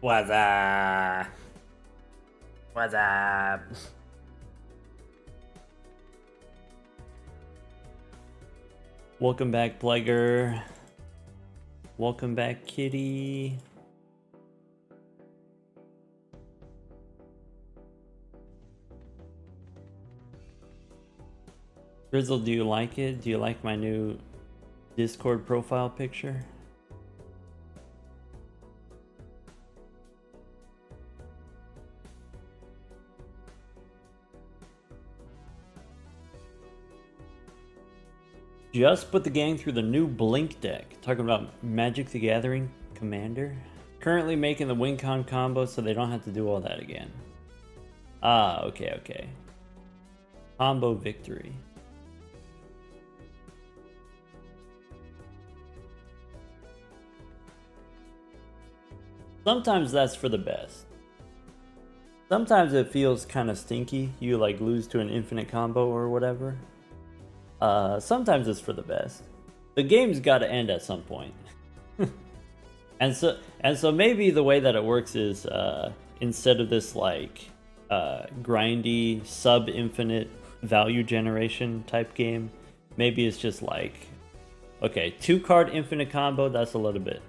What's up? What's up? Welcome back, Plaguer. Welcome back, Kitty. Grizzle, do you like it? Do you like my new Discord profile picture? Just put the gang through the new Blink deck. Talking about Magic the Gathering Commander. Currently making the WinCon combo so they don't have to do all that again. Ah, okay. Combo victory. Sometimes that's for the best. Sometimes it feels kind of stinky. You like lose to an infinite combo or whatever. Sometimes it's for the best. The game's got to end at some point. and so maybe the way that it works is instead of this like grindy sub-infinite value generation type game, maybe it's just like, okay, 2-card infinite combo, that's a little bit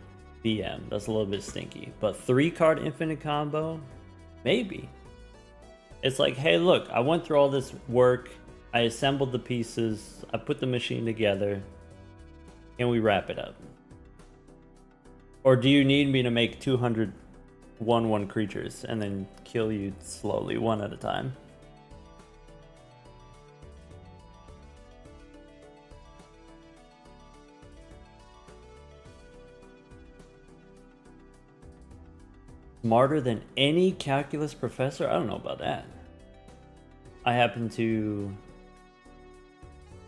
BM, that's a little bit stinky. But 3-card infinite combo, maybe. It's like, hey, look, I went through all this work, I assembled the pieces, I put the machine together, and we wrap it up. Or do you need me to make 200 1/1 creatures and then kill you slowly, one at a time? Smarter than any calculus professor? I don't know about that. I happen to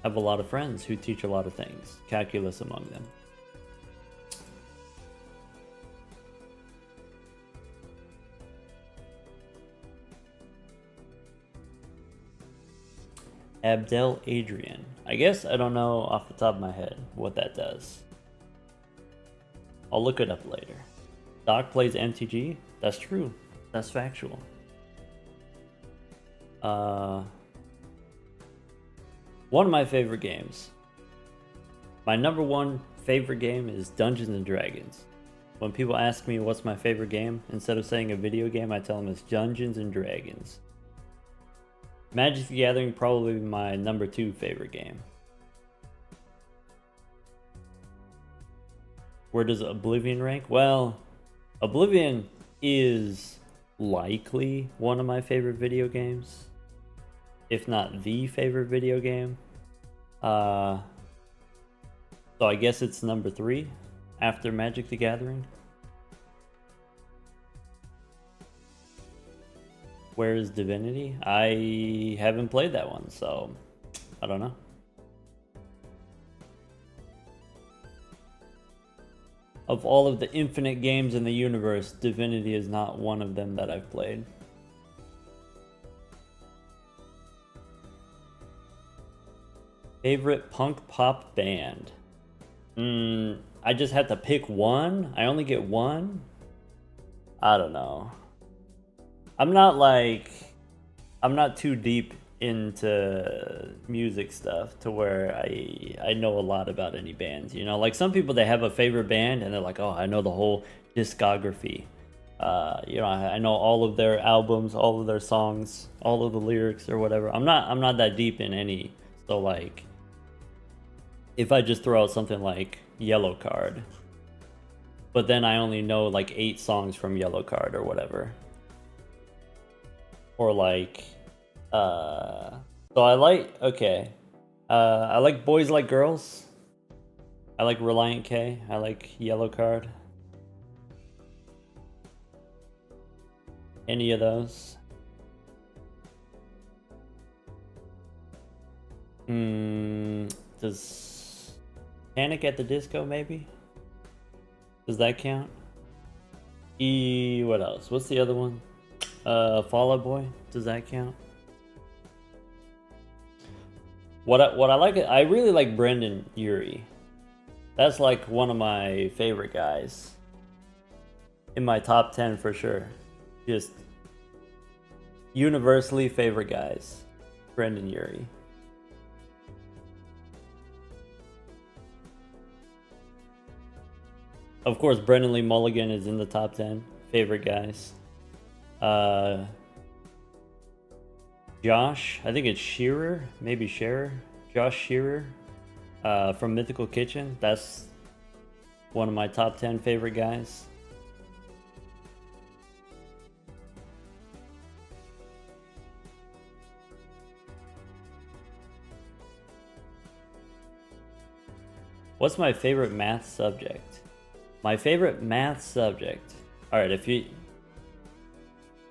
have a lot of friends who teach a lot of things, calculus among them. Abdel Adrian. I guess I don't know off the top of my head what that does. I'll look it up later. Doc plays MTG? That's true. That's factual. One of my favorite games. My number one favorite game is Dungeons and Dragons. When people ask me what's my favorite game, instead of saying a video game, I tell them it's Dungeons and Dragons. Magic the Gathering probably my number 2 favorite game. Where does Oblivion rank? Well, Oblivion is likely one of my favorite video games, if not the favorite video game. So I guess it's number 3 after Magic the Gathering. Where is Divinity? I haven't played that one, so I don't know. Of all of the infinite games in the universe, Divinity is not one of them that I've played. Favorite punk pop band? I just had to pick one? I only get one? I don't know. I'm not too deep into music stuff to where I know a lot about any bands, you know? Like some people, they have a favorite band and they're like, oh, I know the whole discography. You know, I know all of their albums, all of their songs, all of the lyrics or whatever. I'm not that deep in any. So like, if I just throw out something like Yellow Card, but then I only know like 8 songs from Yellow Card or whatever. Or like, so I like, okay. I like Boys Like Girls. I like Reliant K. I like Yellow Card. Any of those? Does Panic at the Disco maybe? Does that count? What else? What's the other one? Fall Out Boy, does that count? What I like, I really like Brendan Urie. That's like one of my favorite guys. in my top 10 for sure. Just universally favorite guys. Brendan Urie. Of course, Brendan Lee Mulligan is in the top 10 favorite guys. Josh, I think it's Shearer, maybe Scherer. Josh Shearer from Mythical Kitchen. That's one of my top 10 favorite guys. What's my favorite math subject? My favorite math subject. Alright, if you...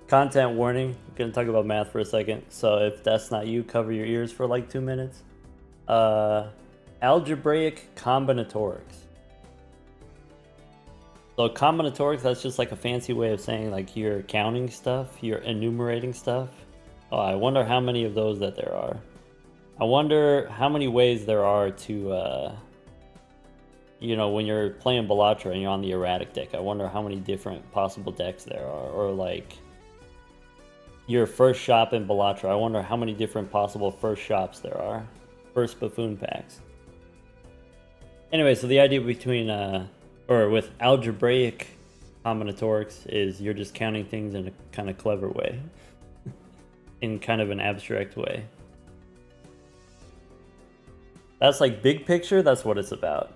Content warning, I'm gonna talk about math for a second, so if that's not you, cover your ears for like 2 minutes. Algebraic combinatorics. So combinatorics, that's just like a fancy way of saying like you're counting stuff, you're enumerating stuff. Oh, I wonder how many of those that there are. I wonder how many ways there are to, you know, when you're playing Balatro and you're on the erratic deck, I wonder how many different possible decks there are. Or like your first shop in Balatro, I wonder how many different possible first shops there are. First buffoon packs. Anyway, so the idea between, or with algebraic combinatorics is you're just counting things in a kind of clever way. In kind of an abstract way. That's like big picture, that's what it's about.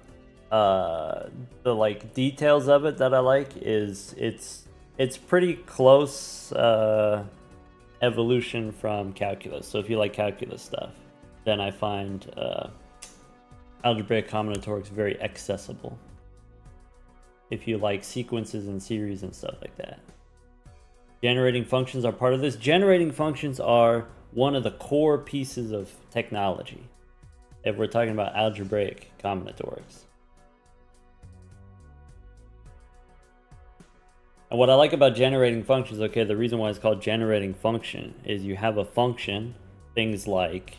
The like details of it that I like is it's pretty close evolution from calculus. So if you like calculus stuff, then I find algebraic combinatorics very accessible. If you like sequences and series and stuff like that. Generating functions are part of this. Generating functions are one of the core pieces of technology if we're talking about algebraic combinatorics. And what I like about generating functions, okay, the reason why it's called generating function is you have a function, things like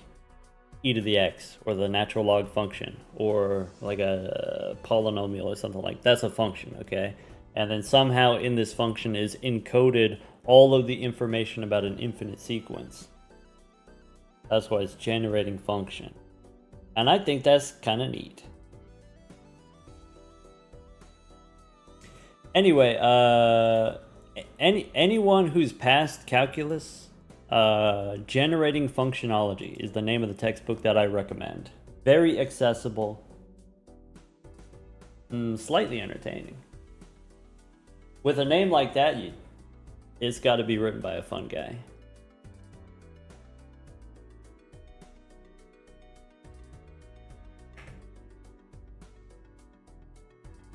e to the x, or the natural log function, or like a polynomial or something like that. That's a function, okay? And then somehow in this function is encoded all of the information about an infinite sequence. That's why it's generating function. And I think that's kind of neat. Anyway, anyone who's passed calculus, generating functionology is the name of the textbook that I recommend. Very accessible, slightly entertaining. With a name like that, it's got to be written by a fun guy.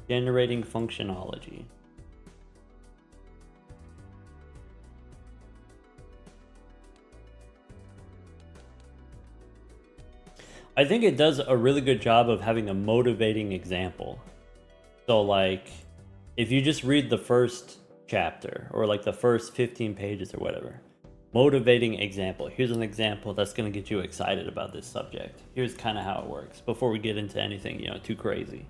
Generating functionology. I think it does a really good job of having a motivating example. So like, if you just read the first chapter or like the first 15 pages or whatever, motivating example. Here's an example that's going to get you excited about this subject. Here's kind of how it works before we get into anything, you know, too crazy.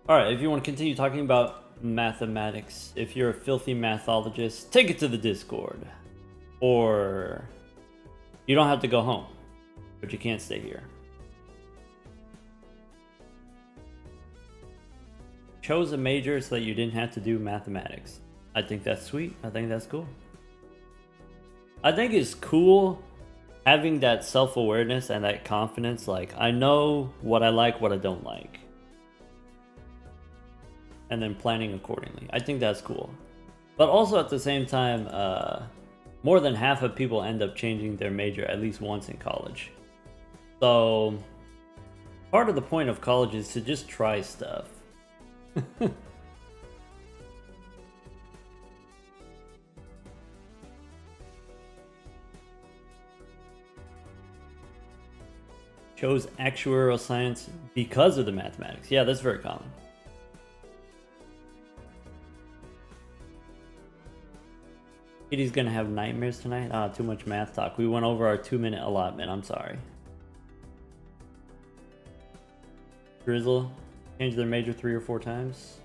All right, if you want to continue talking about mathematics, if you're a filthy mathologist, take it to the Discord. Or you don't have to go home, but you can't stay here. Chose a major so that you didn't have to do mathematics. I think that's sweet. I think that's cool. I think it's cool having that self-awareness and that confidence. Like, I know what I like, what I don't like. And then planning accordingly. I think that's cool. But also at the same time, more than half of people end up changing their major at least once in college. So part of the point of college is to just try stuff. Chose actuarial science because of the mathematics. Yeah, that's very common. Kitty's gonna have nightmares tonight. Ah, too much math talk. We went over our 2-minute allotment. I'm sorry. Drizzle, change their major 3 or 4 times.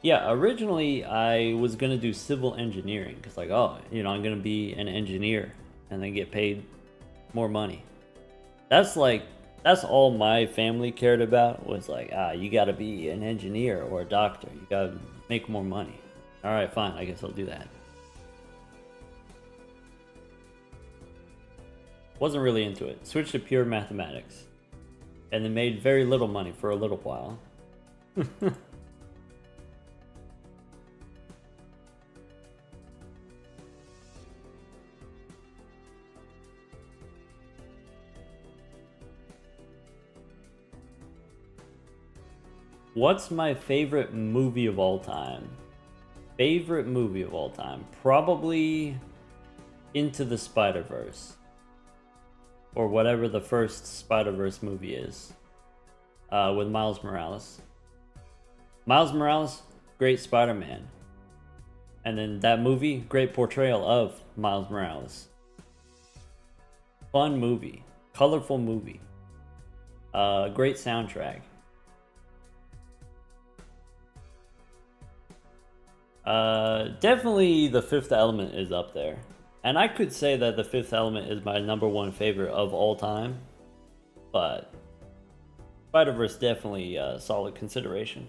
Yeah, originally I was gonna do civil engineering because, like, oh, you know, I'm gonna be an engineer and then get paid more money. That's all my family cared about was like, you gotta be an engineer or a doctor. You gotta make more money. All right, fine. I guess I'll do that. Wasn't really into it. Switched to pure mathematics, and then made very little money for a little while. What's my favorite movie of all time? Favorite movie of all time? Probably Into the Spider-Verse. Or whatever the first Spider-Verse movie is. With Miles Morales. Miles Morales, great Spider-Man. And then that movie, great portrayal of Miles Morales. Fun movie. Colorful movie. Great soundtrack. Definitely The Fifth Element is up there. And I could say that The Fifth Element is my #1 favorite of all time. But Spider-Verse definitely a solid consideration.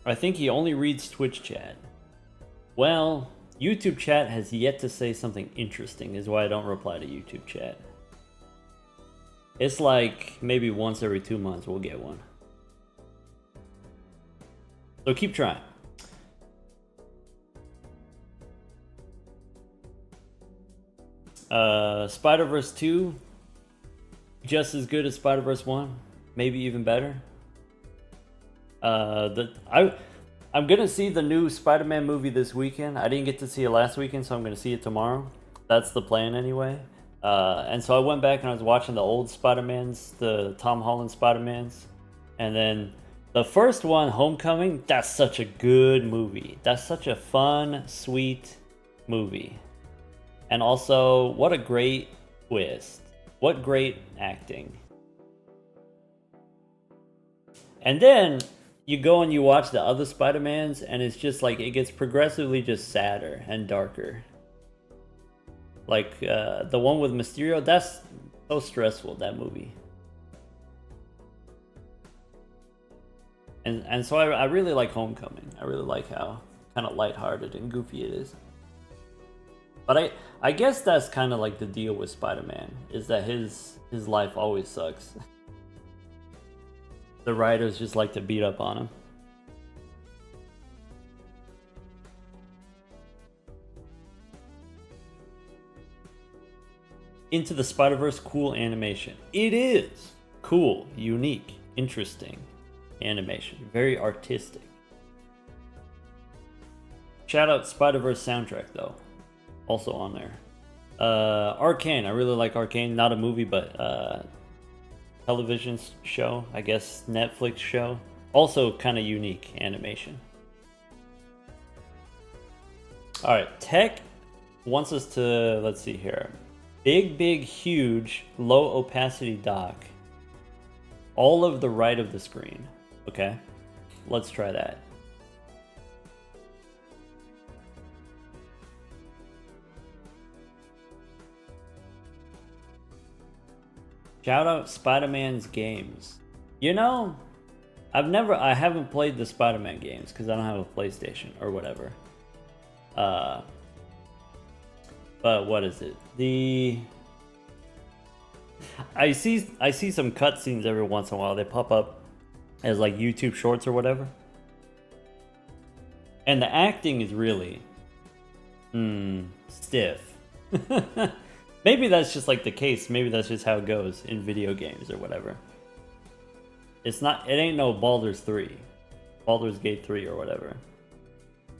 I think he only reads Twitch chat. Well, YouTube chat has yet to say something interesting, is why I don't reply to YouTube chat. It's like maybe once every 2 months we'll get one. So keep trying. Spider-Verse 2, just as good as Spider-Verse 1, maybe even better. I'm gonna see the new Spider-Man movie this weekend. I didn't get to see it last weekend, so I'm gonna see it tomorrow. That's the plan anyway. And so I went back and I was watching the old Spider-Mans, the Tom Holland Spider-Mans, and then the first one, Homecoming, that's such a good movie. That's such a fun, sweet movie. And also, what a great twist. What great acting. And then you go and you watch the other Spider-Mans, and it's just like, it gets progressively just sadder and darker. Like, the one with Mysterio, that's so stressful, that movie. And so I really like Homecoming. I really like how kind of lighthearted and goofy it is. But I guess that's kind of like the deal with Spider-Man, is that his life always sucks. The writers just like to beat up on him. Into the Spider-Verse, cool animation. It is cool, unique, interesting animation, very artistic. Shout out Spider-Verse soundtrack though, also on there. Arcane, I really like Arcane, not a movie but television show, I guess Netflix show. Also kind of unique animation. Alright, Tech wants us to, let's see here. Big, huge, low opacity dock. All of the right of the screen. Okay, let's try that. Shout out Spider-Man's games. You know, I haven't played the Spider-Man games because I don't have a PlayStation or whatever. But what is it? I see some cutscenes every once in a while. They pop up as like YouTube shorts or whatever. And the acting is really stiff. Maybe that's just like the case. Maybe that's just how it goes in video games or whatever. It ain't no Baldur's 3. Baldur's Gate 3 or whatever.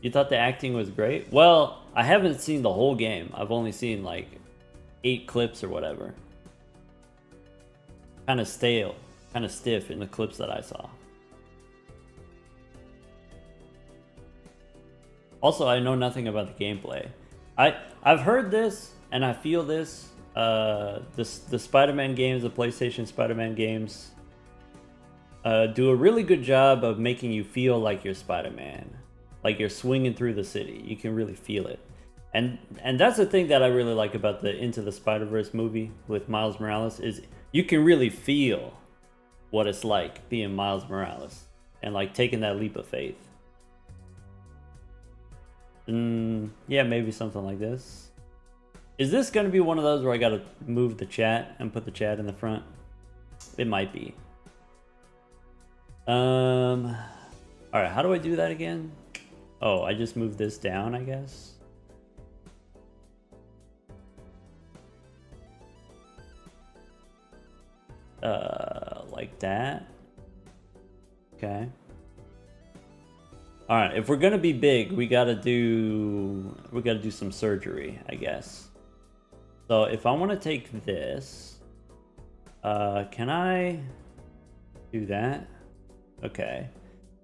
You thought the acting was great? Well, I haven't seen the whole game. I've only seen like 8 clips or whatever. Kind of stale, kind of stiff in the clips that I saw. Also, I know nothing about the gameplay. I've heard this and I feel this. The Spider-Man games, the PlayStation Spider-Man games, do a really good job of making you feel like you're Spider-Man, like you're swinging through the city. You can really feel it, and that's the thing that I really like about the Into the Spider-Verse movie with Miles Morales is you can really feel what it's like being Miles Morales and like taking that leap of faith. Yeah, maybe something like this. Is this going to be one of those where I got to move the chat and put the chat in the front? It might be. All right, how do I do that again? Oh, I just moved this down, I guess. Like that. Okay. All right, if we're gonna be big, we gotta do some surgery, I guess. So if I want to take this, can I do that? Okay,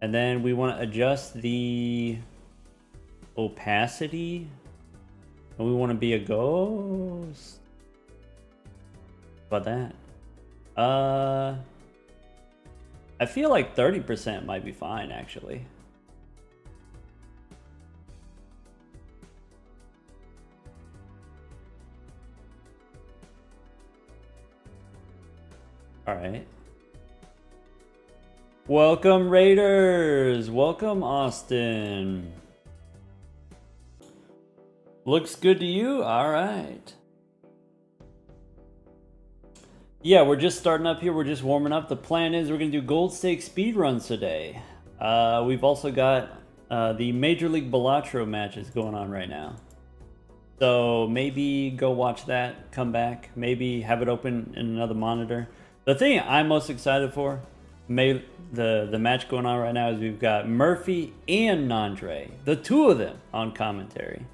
and then we want to adjust the opacity, and we want to be a ghost. How about that? I feel like 30% might be fine, actually. All right. Welcome, Raiders. Welcome, Austin. Looks good to you? All right. Yeah, we're just starting up here. We're just warming up. The plan is we're going to do gold stake speedruns today. We've also got the Major League Balatro matches going on right now. So maybe go watch that, come back, maybe have it open in another monitor. The thing I'm most excited for, the match going on right now, is we've got Murphy and Nandre, the two of them on commentary.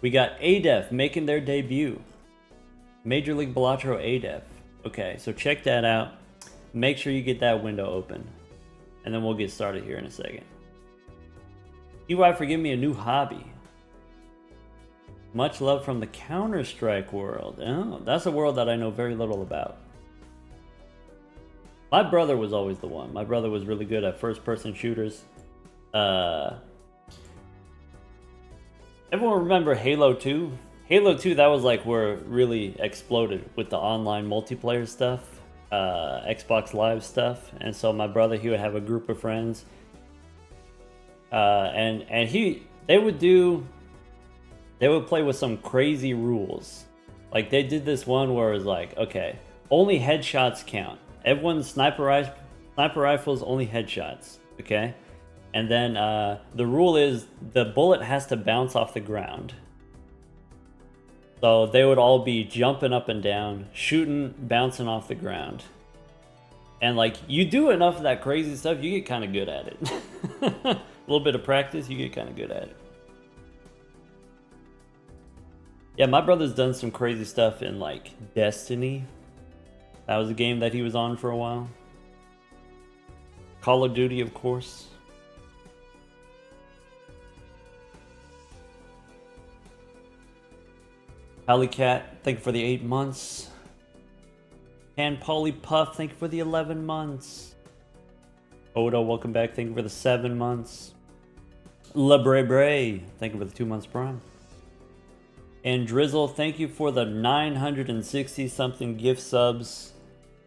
We got ADEF making their debut. Major League Balatro ADEF. Okay, so check that out. Make sure you get that window open. And then we'll get started here in a second. EY for giving me a new hobby. Much love from the Counter-Strike world. Oh, that's a world that I know very little about. My brother was always the one. My brother was really good at first-person shooters. Everyone remember Halo 2? Halo 2, that was like where it really exploded with the online multiplayer stuff, Xbox Live stuff. And so my brother, he would have a group of friends, and they would play with some crazy rules. Like they did this one where it was like, okay, only headshots count. Everyone's sniper rifles, only headshots, okay? And then the rule is the bullet has to bounce off the ground. So they would all be jumping up and down, shooting, bouncing off the ground. And like, you do enough of that crazy stuff, you get kind of good at it. A little bit of practice, you get kind of good at it. Yeah, my brother's done some crazy stuff in like Destiny. That was a game that he was on for a while. Call of Duty, of course. Alleycat, thank you for the 8 months. And Polly Puff, thank you for the 11 months. Odo, welcome back, thank you for the 7 months. LeBray, thank you for the 2 months prime. And Drizzle, thank you for the 960 something gift subs.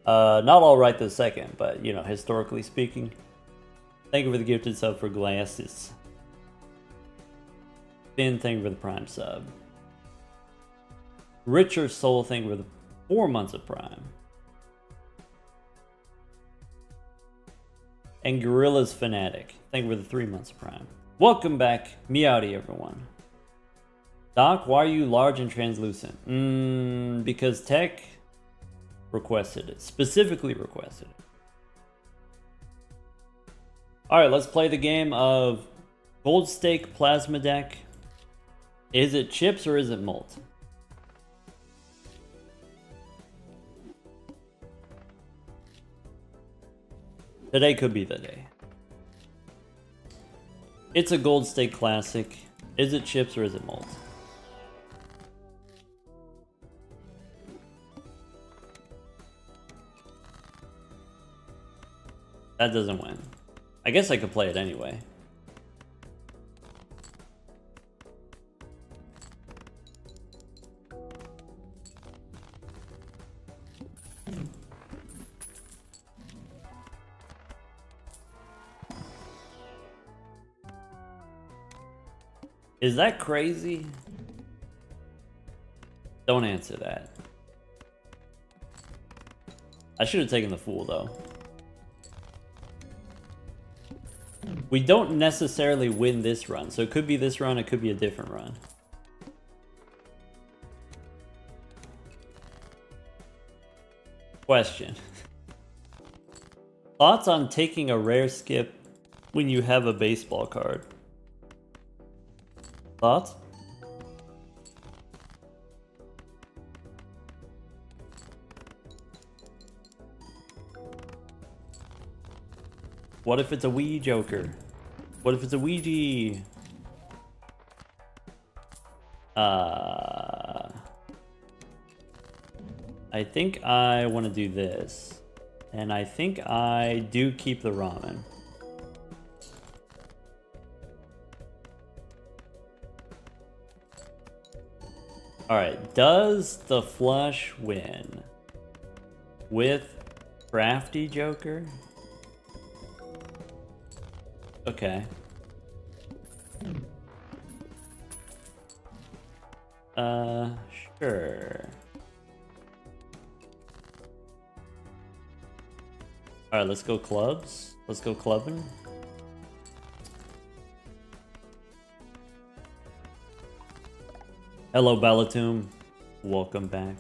Not all right this second, but you know, historically speaking. Thank you for the gifted sub for glasses. Finn, thank you for the prime sub. Richer Soul, thank you for the 4 months of prime. And Gorilla's Fanatic, thank you for the 3 months of prime. Welcome back, Meowdy everyone. Doc, why are you large and translucent? Because Tech requested it, specifically requested it. Alright, let's play the game of Gold Stake Plasma Deck. Is it chips or is it malt? Today could be the day. It's a Gold Steak Classic. Is it chips or is it malt? That doesn't win. I guess I could play it anyway. Is that crazy? Don't answer that. I should have taken the fool though. We don't necessarily win this run, so it could be this run, it could be a different run. Question. Thoughts on taking a rare skip when you have a baseball card? Thoughts? What if it's a Wii Joker? What if it's a Ouija? I think I want to do this. And I think I do keep the ramen. Alright, does the flush win with Crafty Joker? Okay. Sure. Alright, let's go clubs. Let's go clubbing. Hello, Balatro. Welcome back.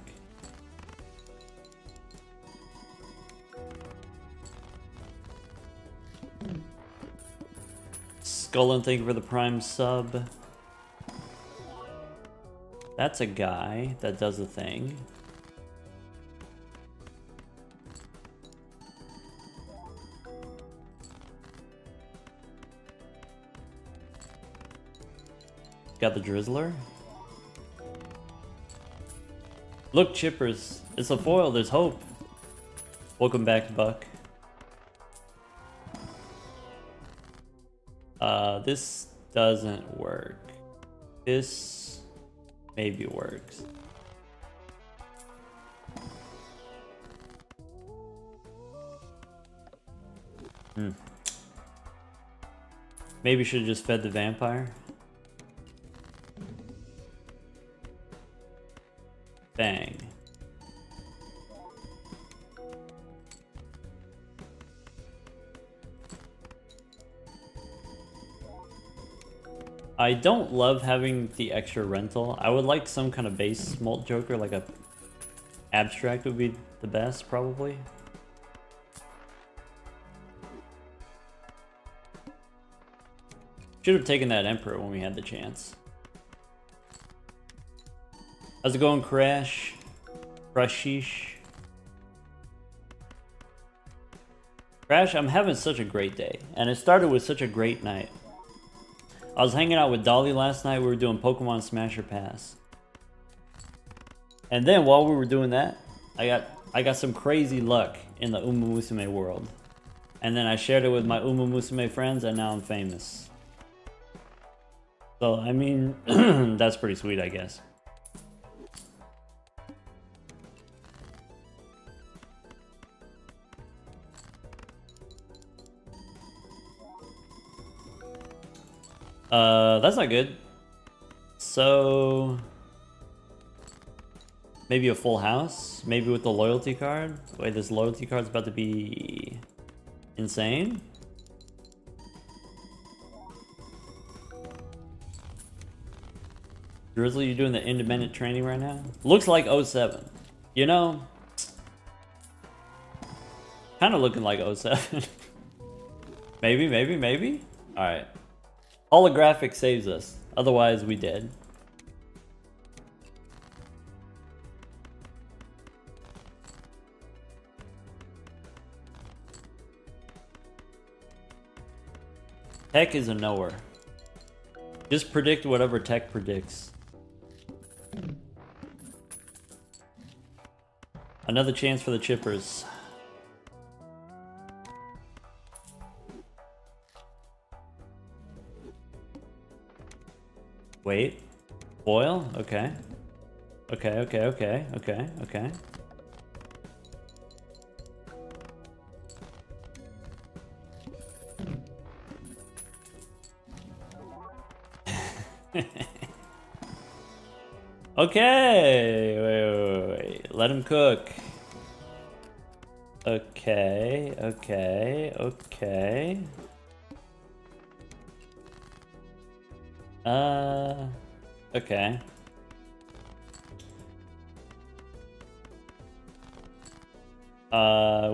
Skullin, thank you for the Prime sub. That's a guy that does a thing. Got the Drizzler. Look, Chippers. It's a foil. There's hope. Welcome back, Buck. This doesn't work. This maybe works. Maybe should have just fed the vampire. Bang. I don't love having the extra rental. I would like some kind of base malt joker, like a abstract would be the best, probably. Should have taken that Emperor when we had the chance. How's it going, Crash? Crashish? Crash, I'm having such a great day. And it started with such a great night. I was hanging out with Dolly last night. We were doing Pokemon Smasher Pass. And then while we were doing that, I got some crazy luck in the Uma Musume world. And then I shared it with my Uma Musume friends, and now I'm famous. So, I mean, that's pretty sweet, I guess. That's not good. So maybe a full house, maybe with the loyalty card. Wait, this loyalty card's about to be insane. Drizzly, you doing the independent training right now? Looks like 07. You know, kind of looking like 07. Maybe. All right. Holographic saves us. Otherwise, we dead. Tech is a knower. Just predict whatever tech predicts. Another chance for the chippers. Wait. Foil? Okay. Okay. Okay, wait. Let him cook. Okay. Okay.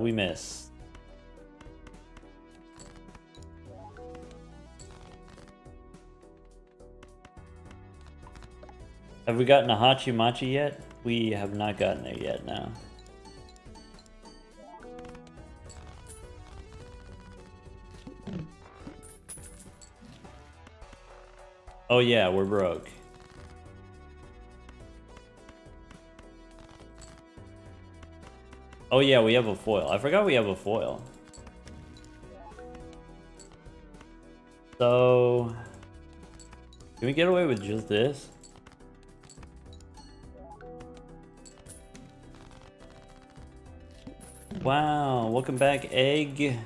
We missed. Have we gotten a Hachi Machi yet? We have not gotten there yet, no. Oh yeah, we're broke. Oh yeah, we have a foil. I forgot we have a foil. So... can we get away with just this? Wow, welcome back, Egg.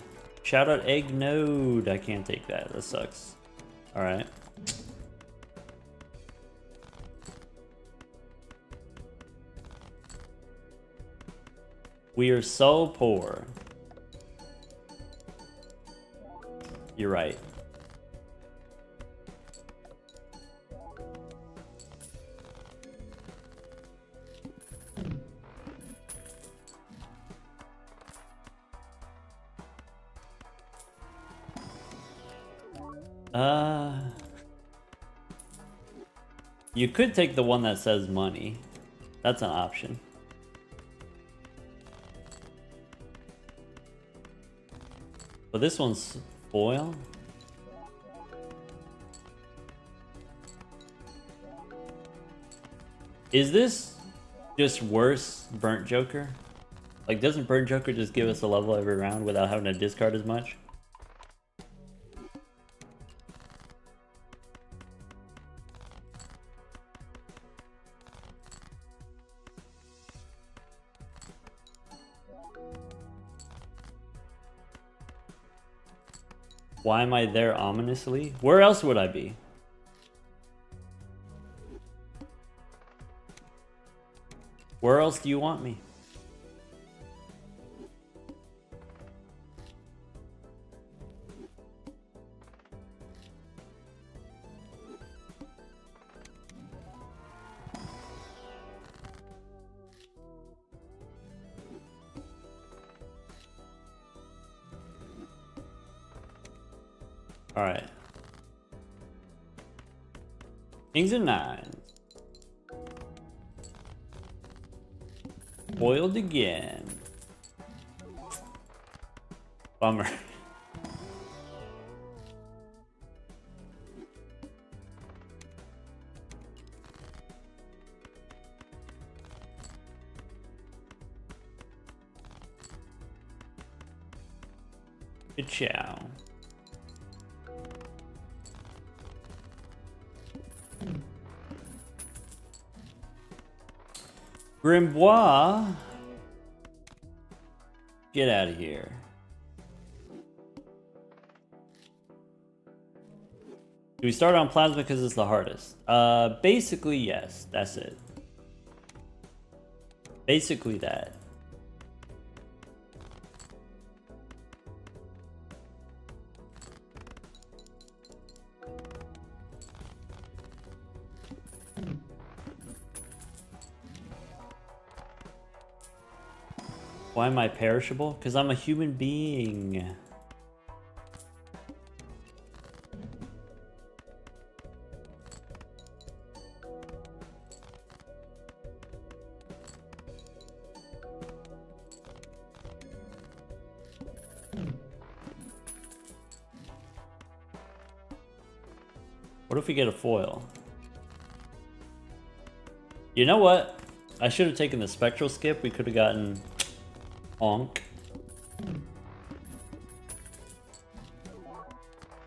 Shout out Egg Node. I can't take that. That sucks. Alright. We are so poor. You're right. You could take the one that says money. That's an option. But this one's foil. Is this just worse Burnt Joker? Like, doesn't Burnt Joker just give us a level every round without having to discard as much? Why am I there ominously? Where else would I be? Where else do you want me? All right. Kings and nines. Foiled again. Bummer. Good chow. Grimoire. Get out of here. Do we start on plasma because it's the hardest? Basically, yes. That's it. Basically that. Why am I perishable? Because I'm a human being. What if we get a foil? You know what? I should have taken the spectral skip. We could have gotten Onk.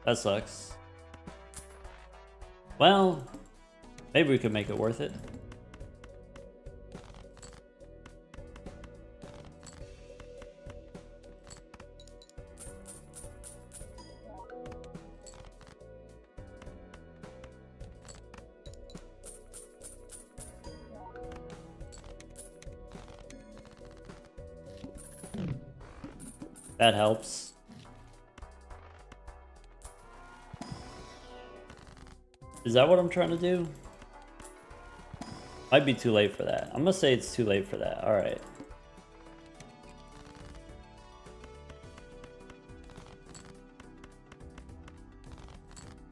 That sucks. Well, maybe we could make it worth it. That helps. Is that what I'm trying to do? Might be too late for that. I'm gonna say it's too late for that. Alright.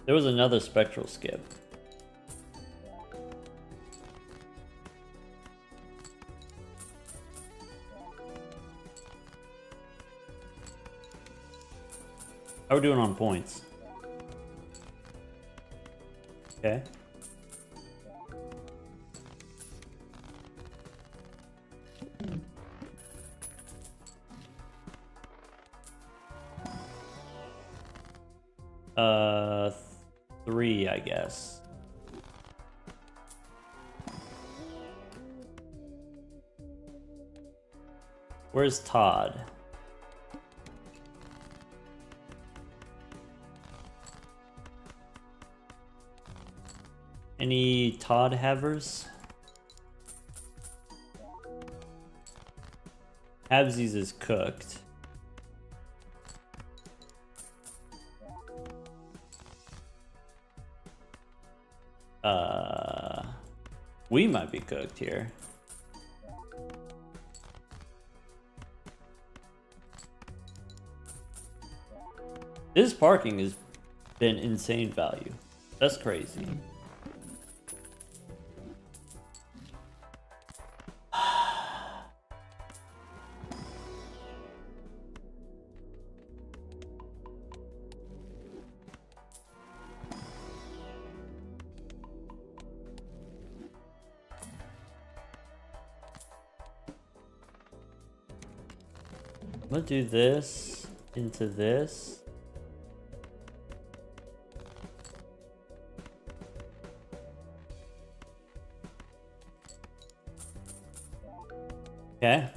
There was another spectral skip. How are we doing on points? Okay. Uh, 3, I guess. Where's Todd? Any Todd havers? Habsies is cooked. We might be cooked here. This parking has been insane value. That's crazy. I'm gonna do this into this. Okay.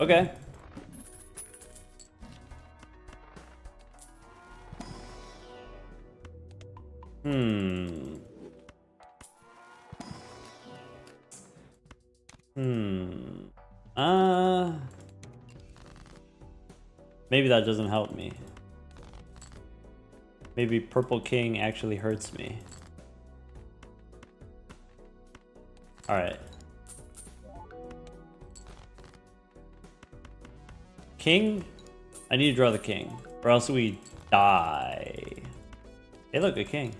Okay. Maybe that doesn't help me. Maybe Purple King actually hurts me. Alright. King? I need to draw the king, or else we die. Hey look, a king.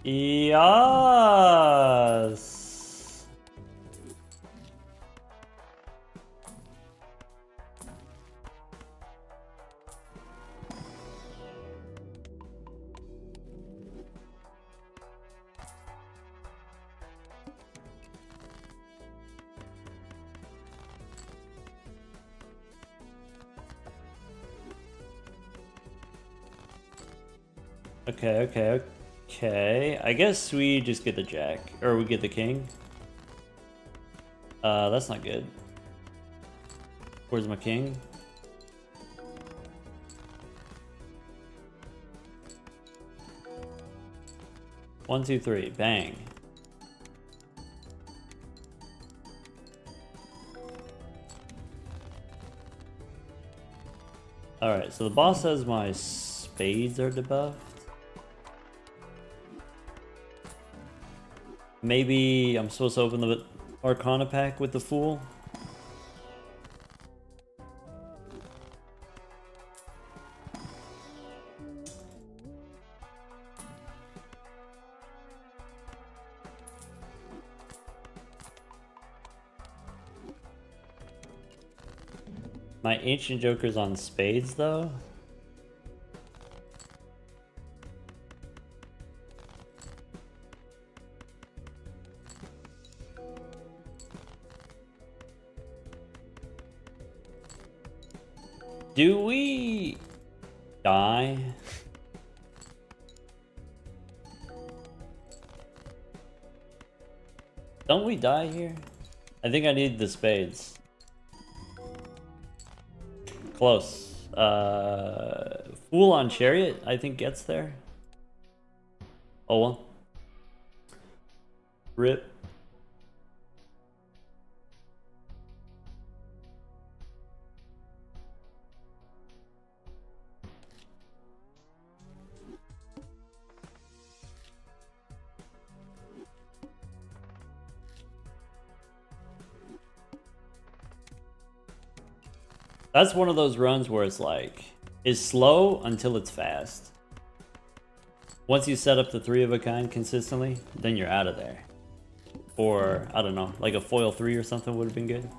Yes. Okay. I guess we just get the jack, or we get the king. That's not good. Where's my king? One, two, three, bang. Alright, so the boss says my spades are debuffed. Maybe I'm supposed to open the Arcana pack with the Fool. My Ancient Joker's on spades, though. Do we die? Don't we die here? I think I need the spades. Close. Fool on Chariot, I think gets there. Oh well. Rip. That's one of those runs where it's like, it's slow until it's fast. Once you set up the 3 of a kind consistently, then you're out of there. Or, I don't know, like a foil 3 or something would have been good.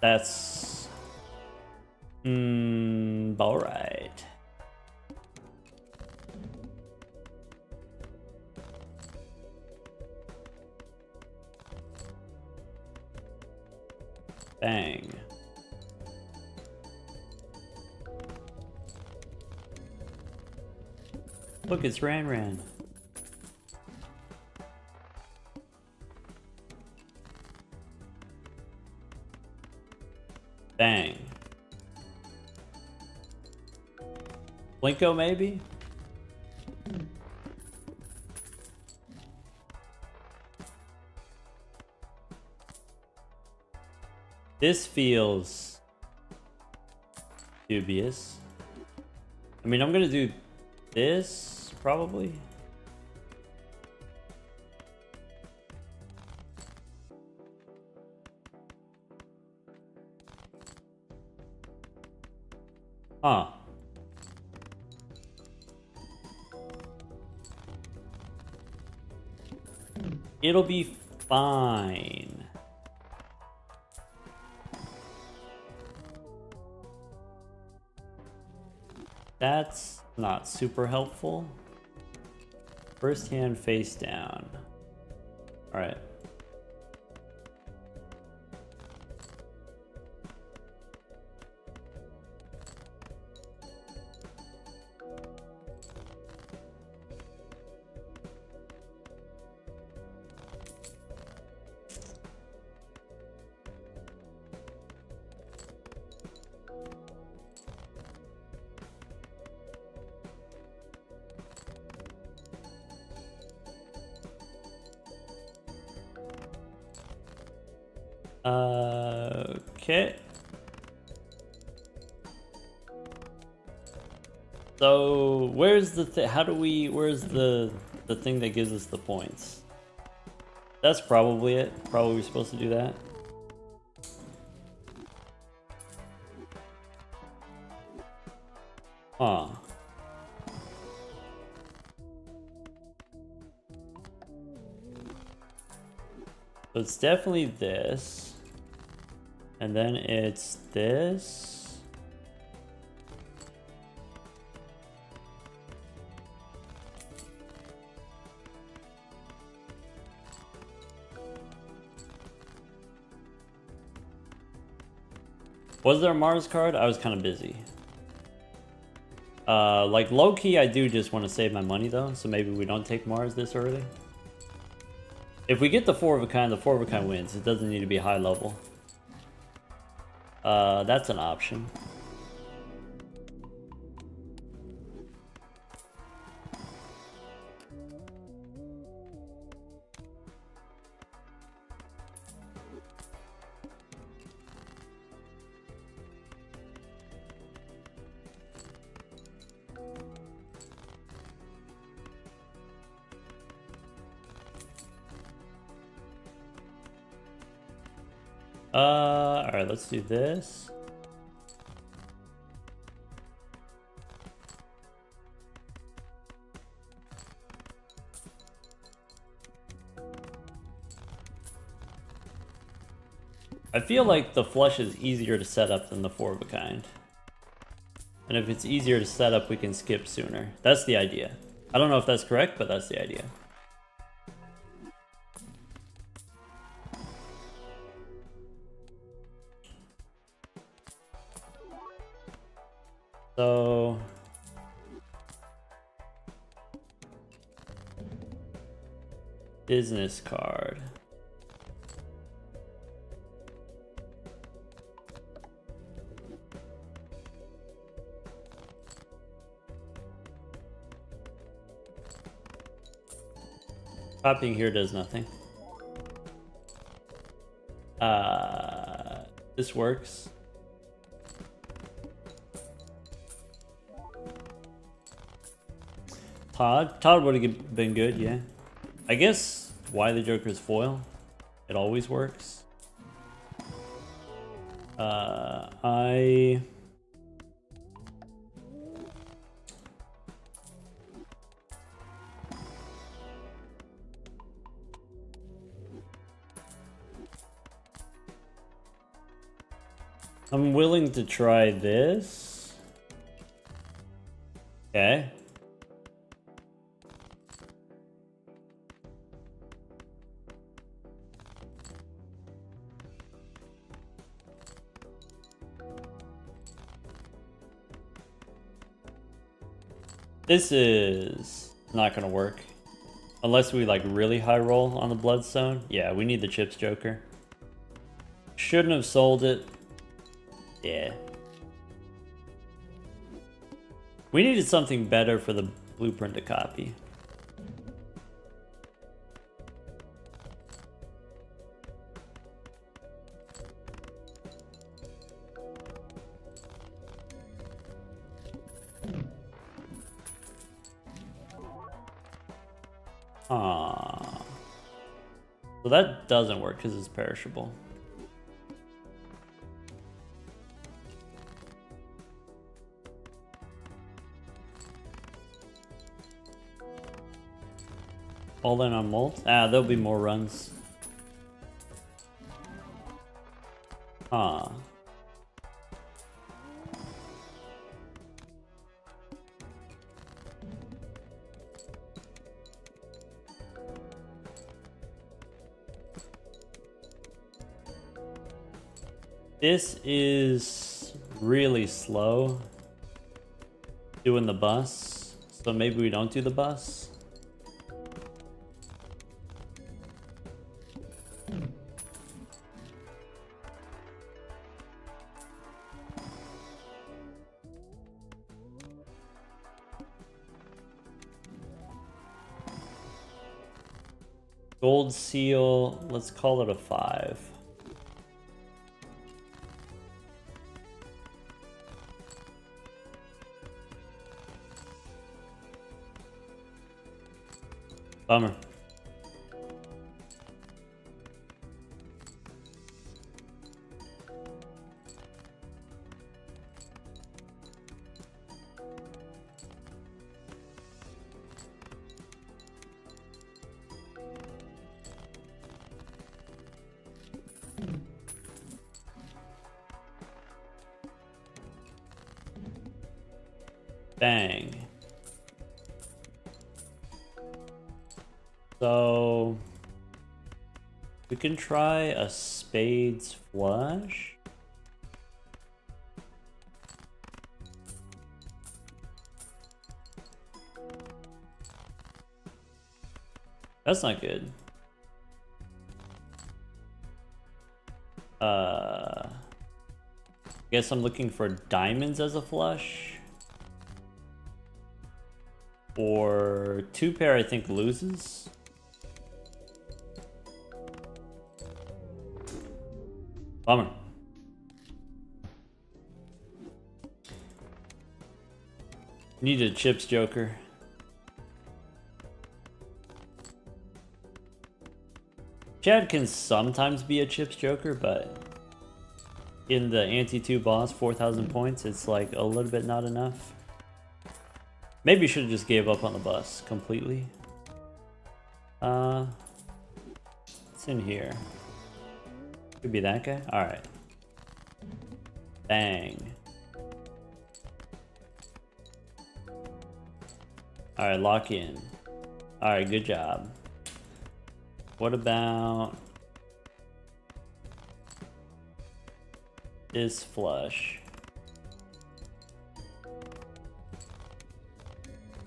That's... alright. Bang. Look, it's Ran. Bang. Blinko, maybe? This feels dubious. I mean, I'm gonna do this, probably. Huh. It'll be fine. That's not super helpful. First hand face down. All right. Okay. So where's the where's the thing that gives us the points? That's probably it. Probably we're supposed to do that. Huh. So it's definitely this. And then it's this. Was there a Mars card? I was kind of busy. Like low-key, I do just want to save my money though, so maybe we don't take Mars this early. If we get the 4 of a kind, the 4 of a kind wins. It doesn't need to be high level. That's an option. Alright, let's do this. I feel like the flush is easier to set up than the 4 of a kind. And if it's easier to set up, we can skip sooner. That's the idea. I don't know if that's correct, but that's the idea. So... business card. Copying here does nothing. This works. Todd would have been good, yeah. I guess why the Joker's foil. It always works. I'm willing to try this. Okay. This is not gonna work. Unless we like really high roll on the Bloodstone. Yeah, we need the Chips Joker. Shouldn't have sold it. Yeah. We needed something better for the blueprint to copy. So that doesn't work because it's perishable. All in on Molt? Ah, there'll be more runs. This is really slow doing the bus, so maybe we don't do the bus. Gold seal, let's call it a 5. Bummer. Bang. So we can try a spades flush. That's not good. Guess I'm looking for diamonds as a flush. Or 2 pair I think loses. Bummer. Need a Chips Joker. Chad can sometimes be a Chips Joker, but in the anti-2 boss, 4,000 points, it's like a little bit not enough. Maybe you should have just gave up on the bus completely. What's in here? Could be that guy? Alright. Bang. Alright, lock in. Alright, good job. What about this flush?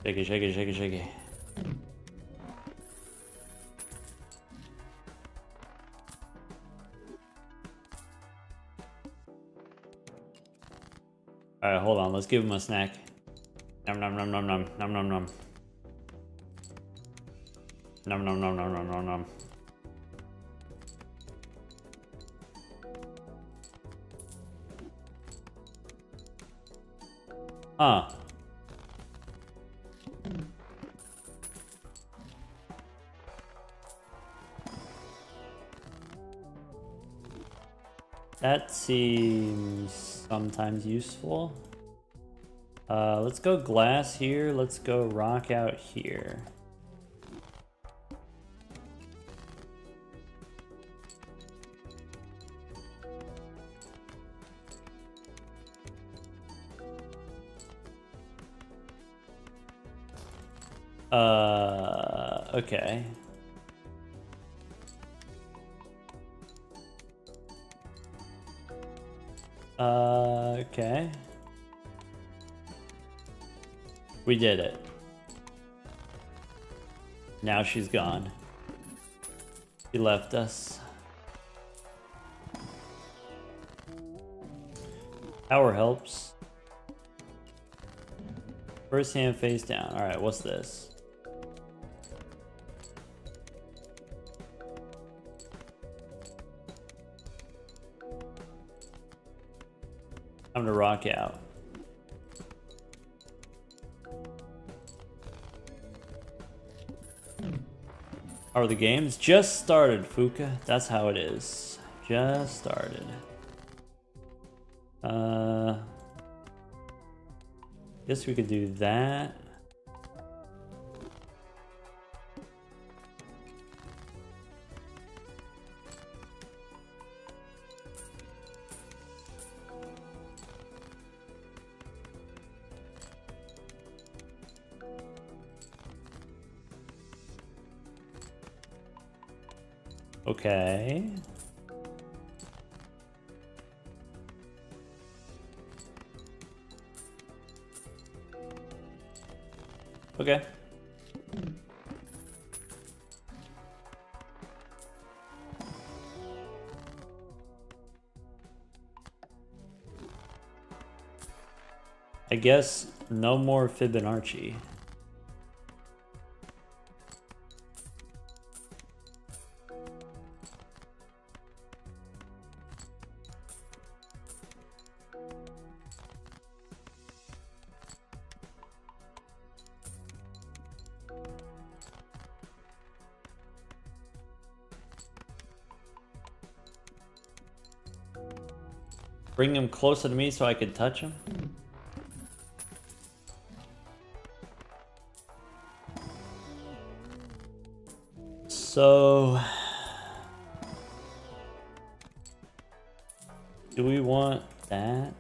Shake it, shake it, shake it, shake it. Alright, hold on, let's give him a snack. Nom nom nom nom nom nom nom nom. Nom nom nom nom nom nom nom. Huh. That seems sometimes useful. Let's go glass here. Let's go rock out here. Okay. Okay. We did it. Now she's gone. She left us. Power helps. First hand face down. Alright, what's this? Time to rock out. How are the games? Just started, Fuka. That's how it is. Just started. Guess we could do that. Okay. Okay. I guess no more Fibonacci. Bring him closer to me so I can touch him. So, do we want that?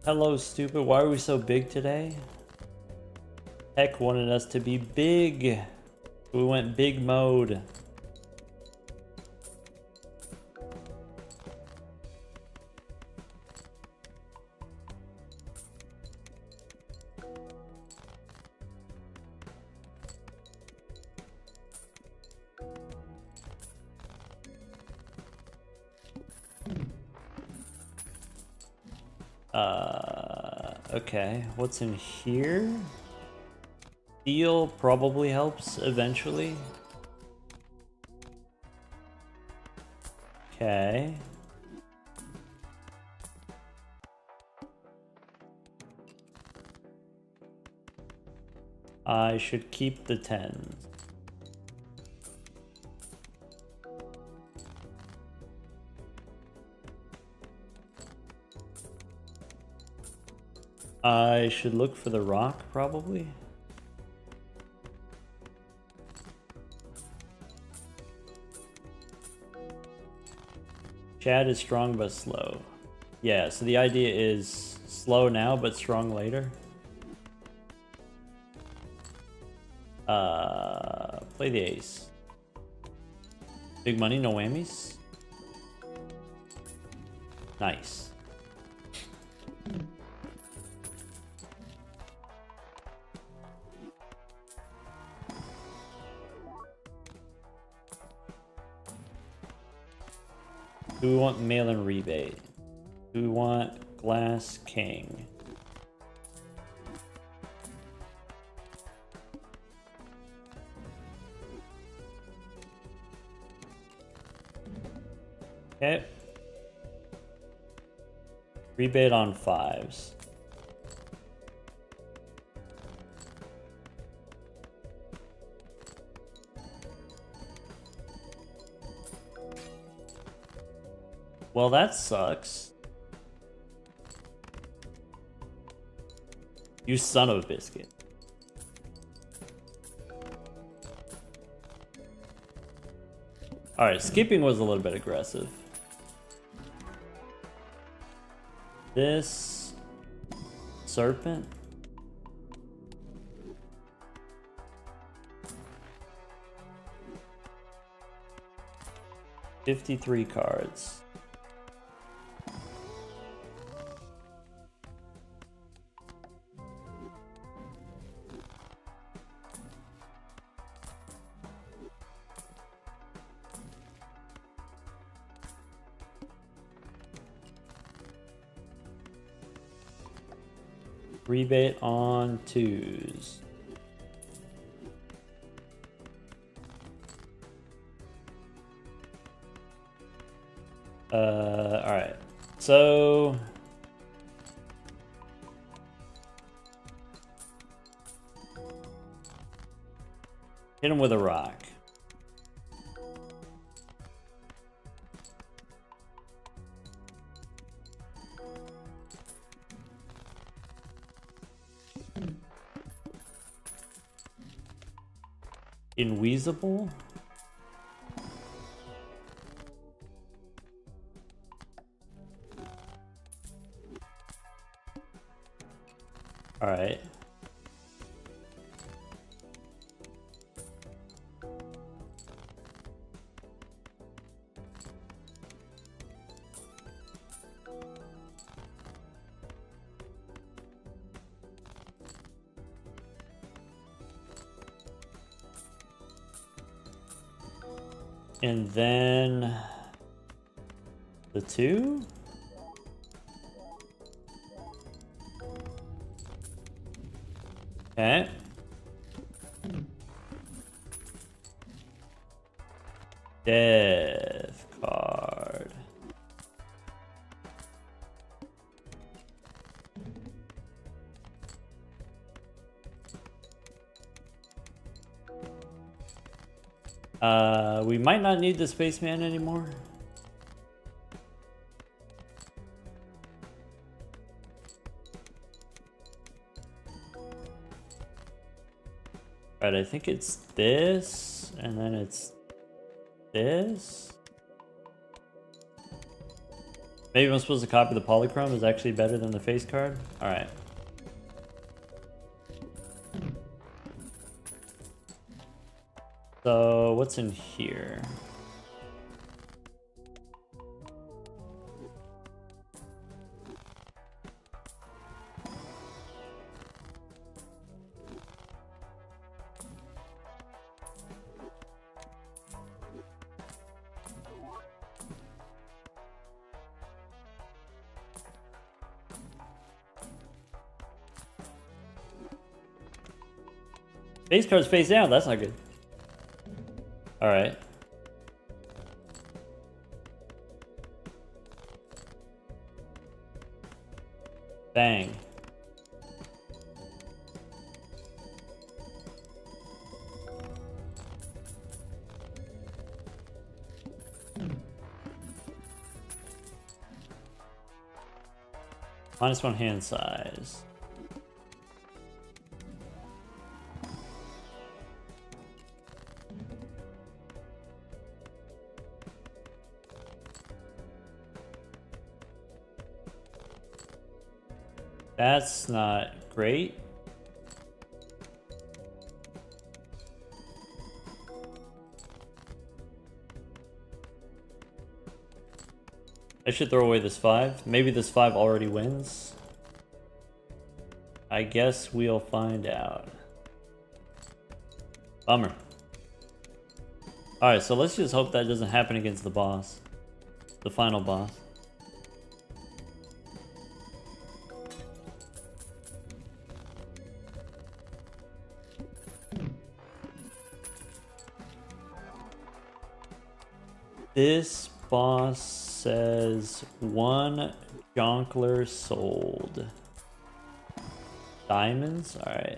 Hello, stupid. Why are we so big today? Heck wanted us to be big. We went big mode. Okay, what's in here? Steel probably helps eventually. Okay. I should keep the 10s. I should look for the rock, probably. Chad is strong but slow. Yeah, so the idea is slow now but strong later. Play the ace. Big money, no whammies. Nice. Do we want mail-in rebate? Do we want glass king? Okay. Rebate on 5s. Well, that sucks. You son of a biscuit. Alright, skipping was a little bit aggressive. This serpent. $53 cards. Rebate on 2s. Alright. So hit him with a rock. Inweezable? Alright. And then the 2? Okay. Death card. We might not need the spaceman anymore. Right, I think it's this, and then it's this. Maybe I'm supposed to copy the polychrome is actually better than the face card. All right. So what's in here? Face card's face down, that's not good. Alright. Bang. -1 hand size. That's not great. I should throw away this 5. Maybe this 5 already wins. I guess we'll find out. Bummer. Alright, so let's just hope that doesn't happen against the boss. The final boss. This boss says 1 Jonkler sold. Diamonds? Alright.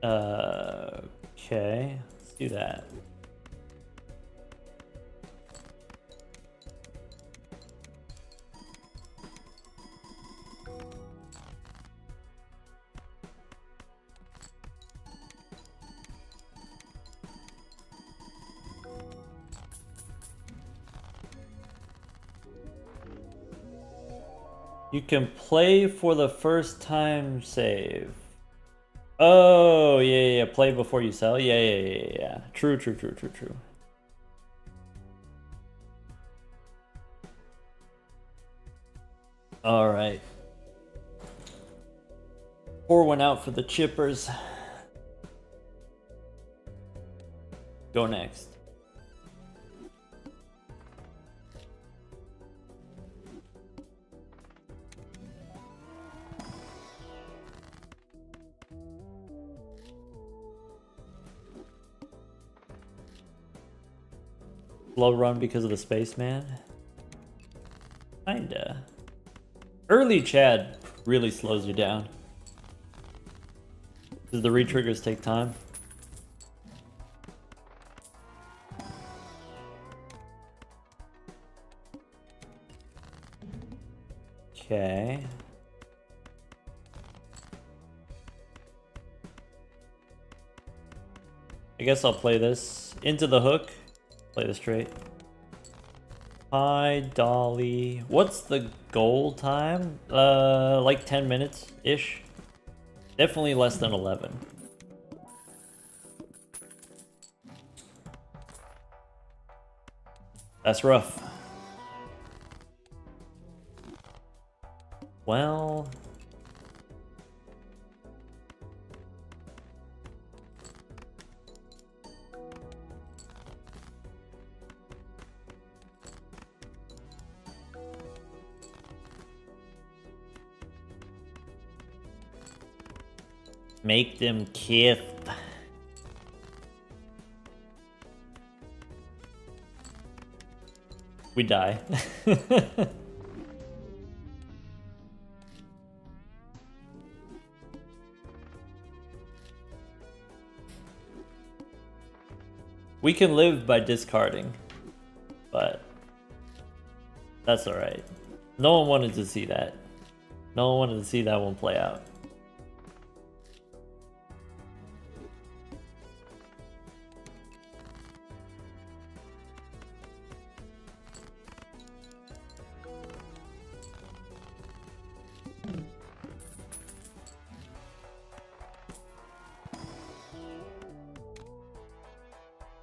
Okay. Let's do that. You can play for the first time save. Oh, yeah, play before you sell. Yeah. True. All right. Pour one out for the chippers. Go next. Slow run because of the spaceman? Kinda. Early Chad really slows you down. Does the re-triggers take time? Okay. I guess I'll play this into the hook. Play this straight. Hi, Dolly. What's the goal time? Like 10 minutes-ish. Definitely less than 11. That's rough. Well... Make them kiss. We die. We can live by discarding, but that's alright. No one wanted to see that. No one wanted to see that one play out.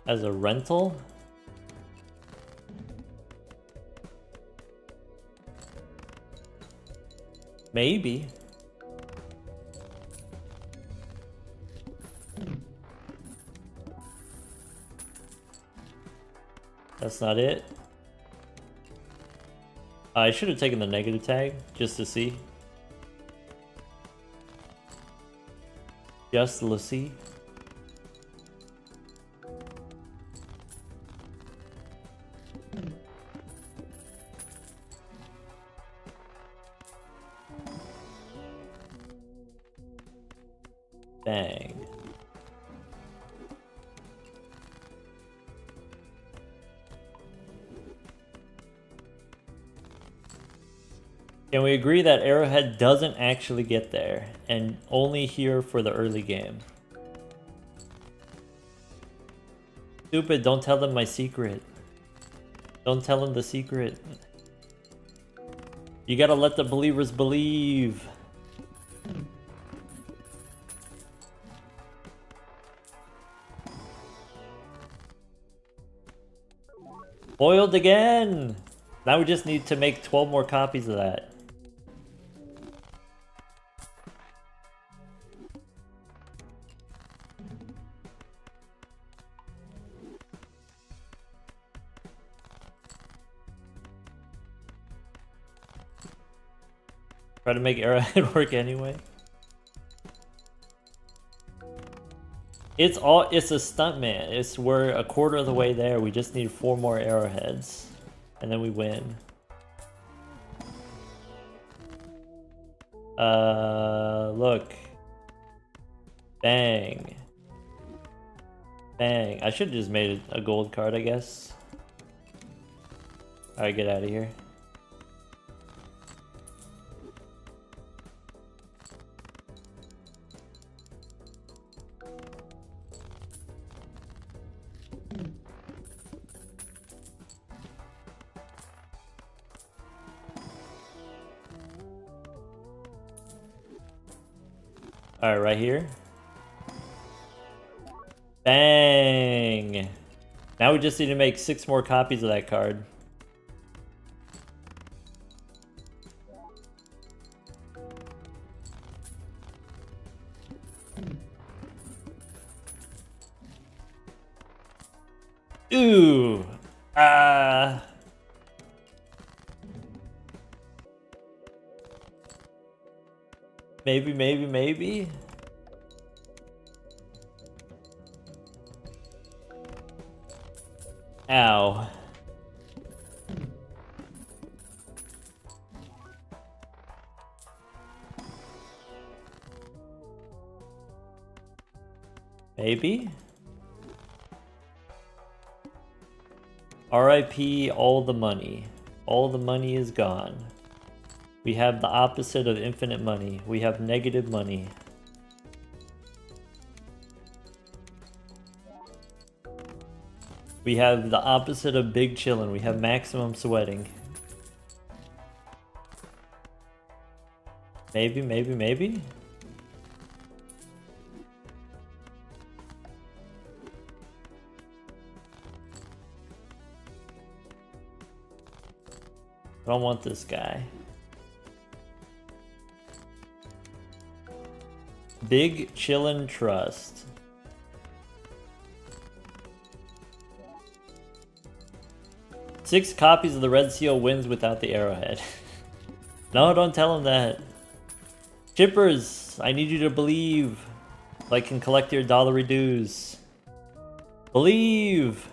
As a rental? Maybe. That's not it. I should have taken the negative tag just to see. Just to see. Bang. Can we agree that Arrowhead doesn't actually get there and only here for the early game? Stupid, don't tell them my secret. Don't tell them the secret. You gotta let the believers believe. Boiled again! Now we just need to make 12 more copies of that. Try to make Arrowhead work anyway. It's a stuntman. We're a quarter of the way there. We just need 4 more arrowheads. And then we win. Look. Bang. Bang. I should have just made a gold card, I guess. Alright, get out of here. Alright, right here. Bang! Now we just need to make 6 more copies of that card. Ooh! Maybe? Ow. Maybe? RIP all the money. All the money is gone. We have the opposite of infinite money. We have negative money. We have the opposite of big chillin'. We have maximum sweating. Maybe? I don't want this guy. Big Chillin' Trust. Six copies of the Red Seal wins without the arrowhead. No, don't tell him that. Chippers, I need you to believe. So I can collect your dollary dues. Believe!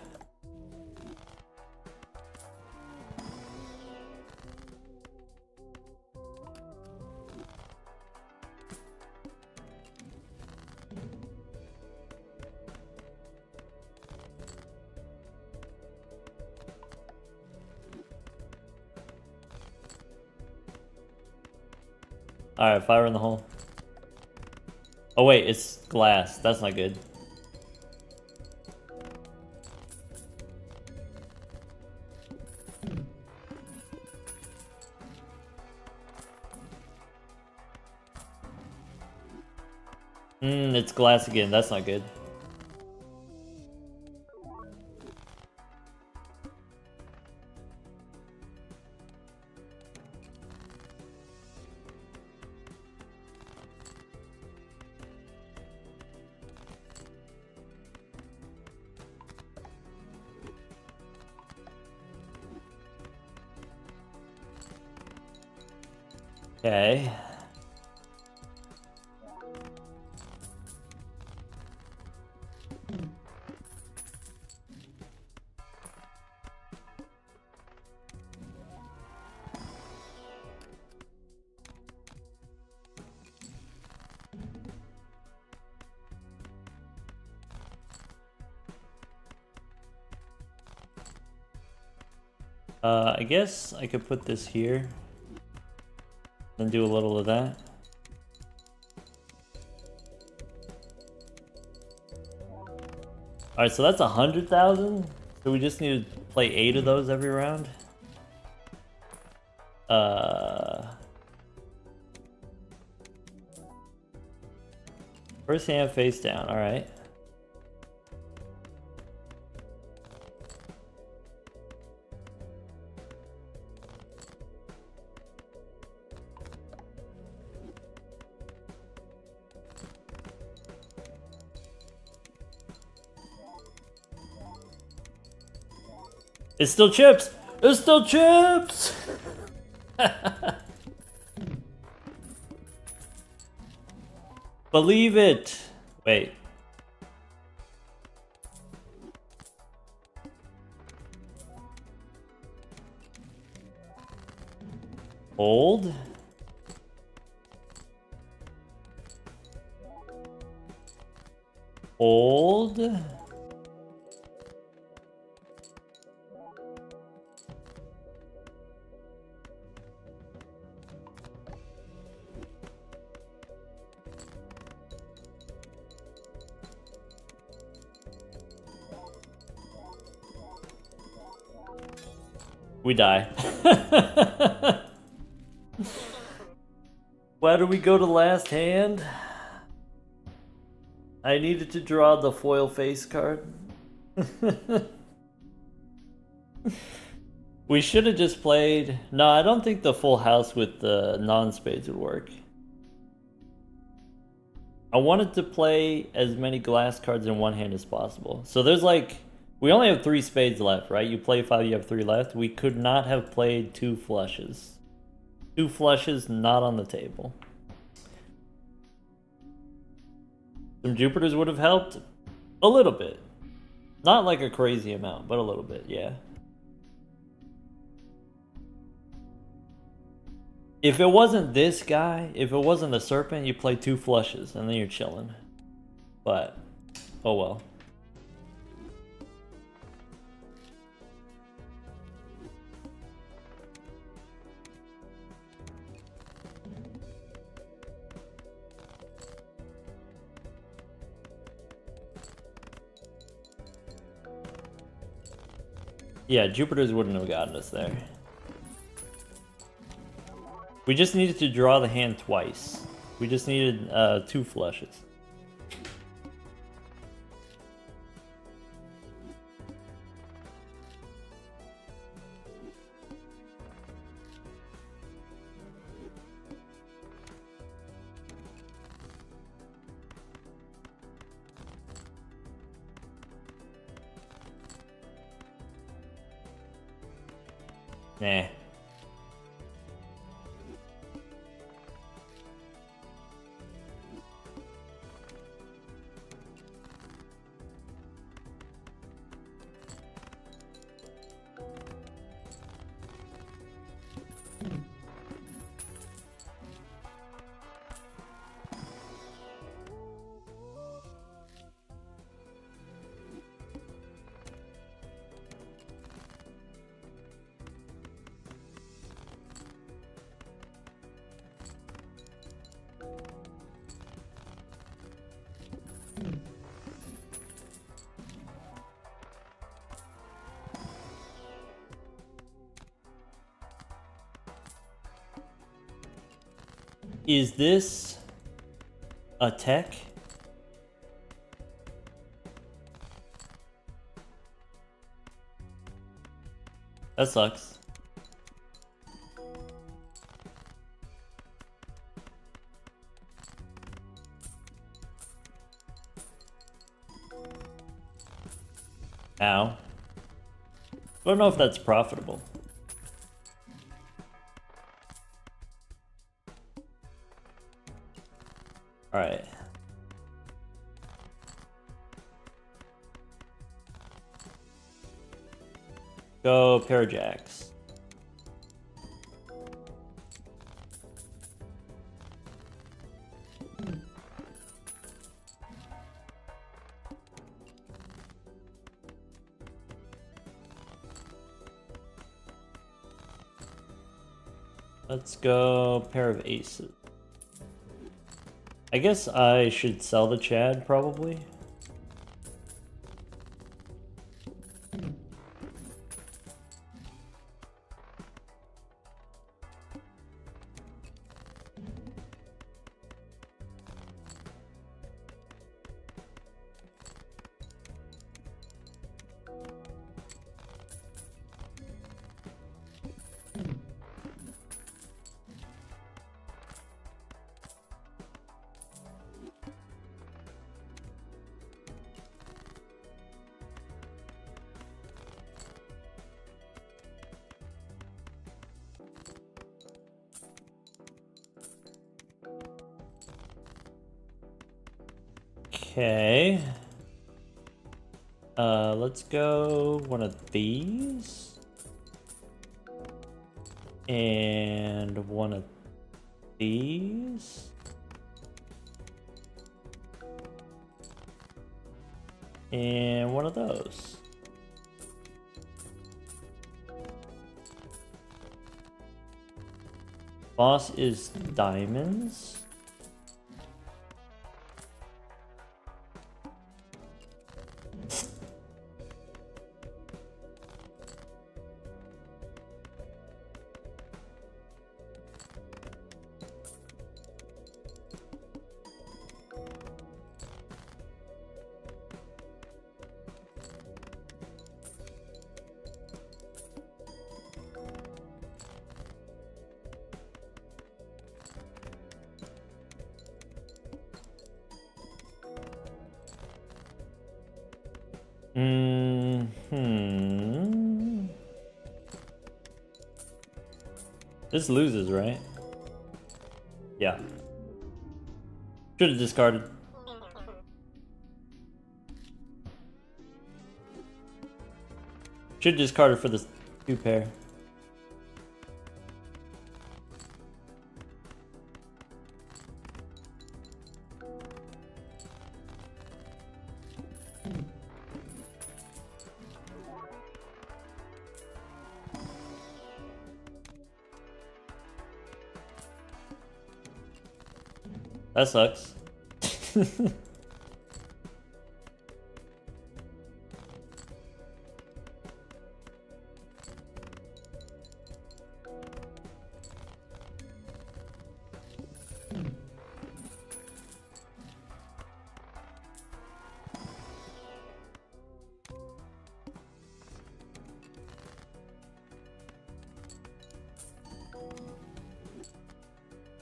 Alright, fire in the hole. Oh wait, it's glass. That's not good. It's glass again. That's not good. Okay. I guess I could put this here. Then do a little of that. Alright, so that's 100,000. So we just need to play 8 of those every round. First hand face down, alright. It's still chips! It's still chips! Believe it! Wait. Hold. Hold. We die. Why do we go to last hand? I needed to draw the foil face card. We should have just played... No, I don't think the full house with the non-spades would work. I wanted to play as many glass cards in one hand as possible. So there's like... We only have 3 spades left, right? You play 5, you have 3 left. We could not have played 2 flushes. 2 flushes not on the table. Some Jupiters would have helped a little bit. Not like a crazy amount, but a little bit, yeah. If it wasn't this guy, if it wasn't the serpent, you play 2 flushes and then you're chilling. But, oh well. Yeah, Jupiters wouldn't have gotten us there. We just needed to draw the hand twice. We just needed 2 flushes. Nah. Is this a tech? That sucks. Ow. I don't know if that's profitable. Alright. Go pair of jacks. Let's go pair of aces. I guess I should sell the Chad, probably. Okay. Let's go one of these. And one of these. And one of those. Boss is diamonds. This loses, right? Yeah. Should have discarded. Should have discarded for the 2 pair. That sucks.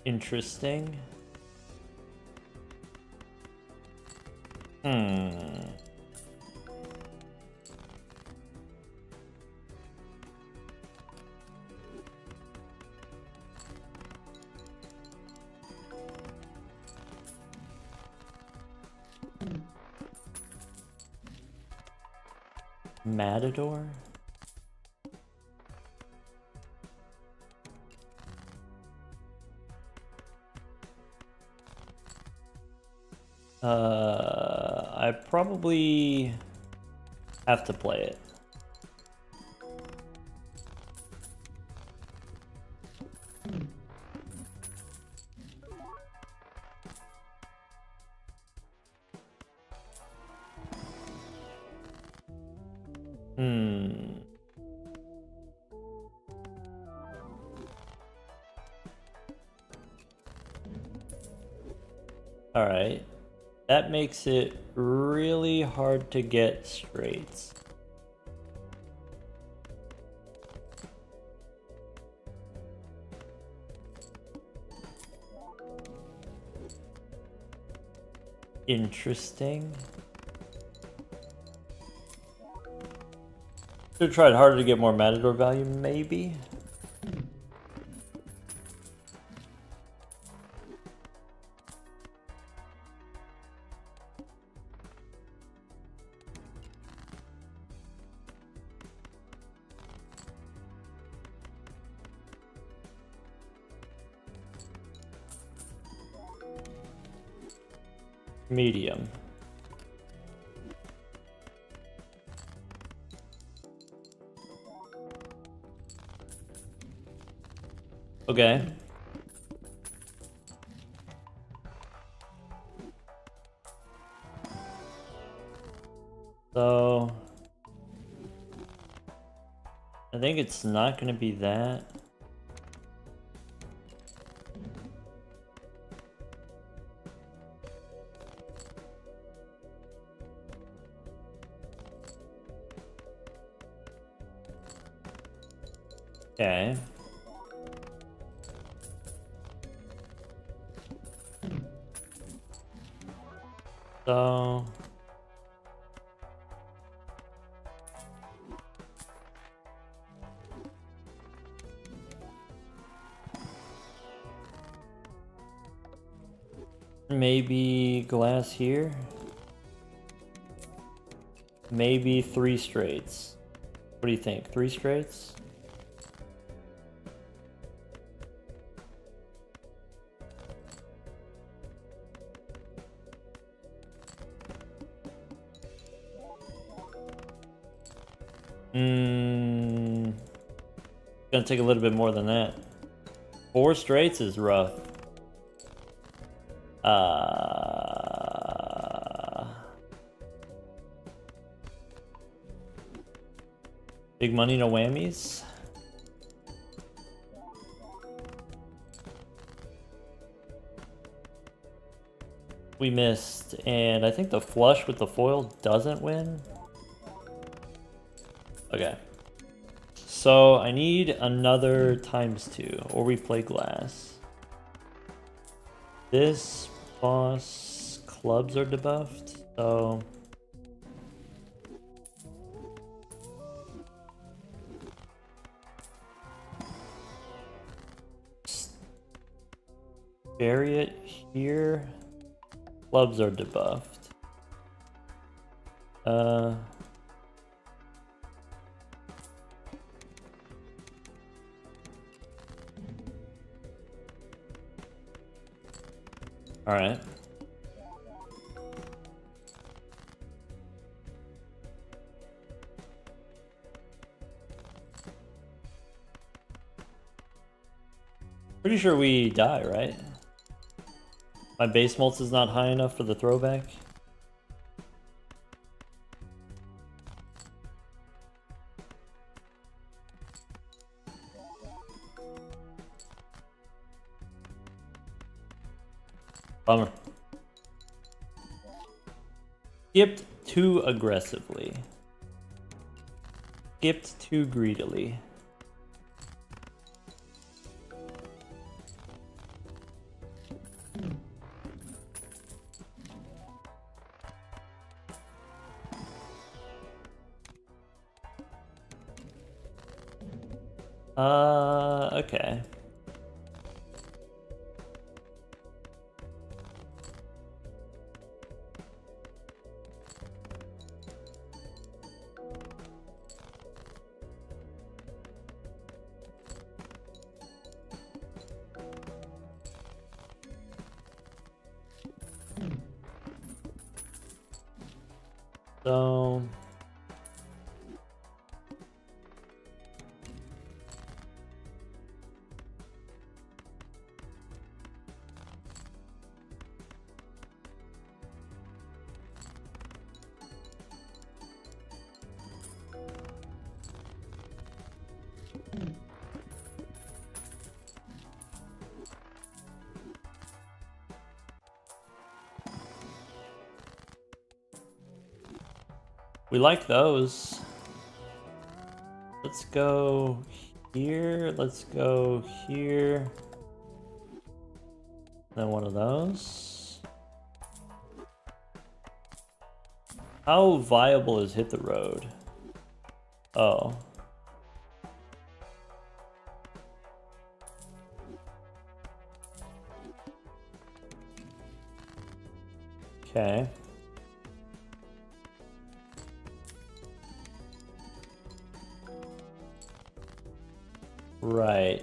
Interesting. Matador? I probably have to play it. Alright. That makes it really hard to get straights. Interesting. Should have tried harder to get more Matador value, maybe? Medium. Okay. So I think it's not gonna be that. Okay. So maybe glass here. Maybe 3 straights. What do you think? 3 straights? Gonna take a little bit more than that. 4 straights is rough. Big money, no whammies. We missed, and I think the flush with the foil doesn't win. Okay. So I need another ×2, or we play glass. This boss clubs are debuffed, so bury it here. Clubs are debuffed. All right. Pretty sure we die, right? My base multi is not high enough for the throwback. Bummer. Skipped too aggressively. Skipped too greedily. Okay. So we like those. Let's go here. Let's go here. Then one of those. How viable is hit the road? Oh. Okay. Right.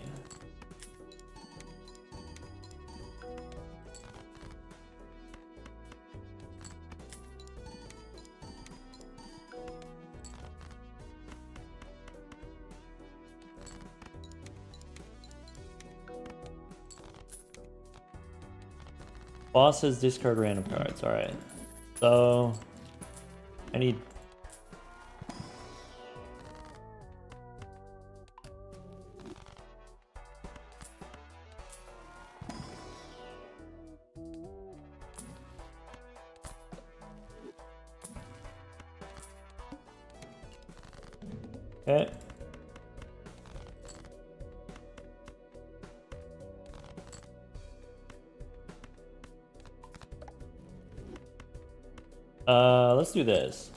Bosses discard random cards. Alright. So I need okay. Let's do this.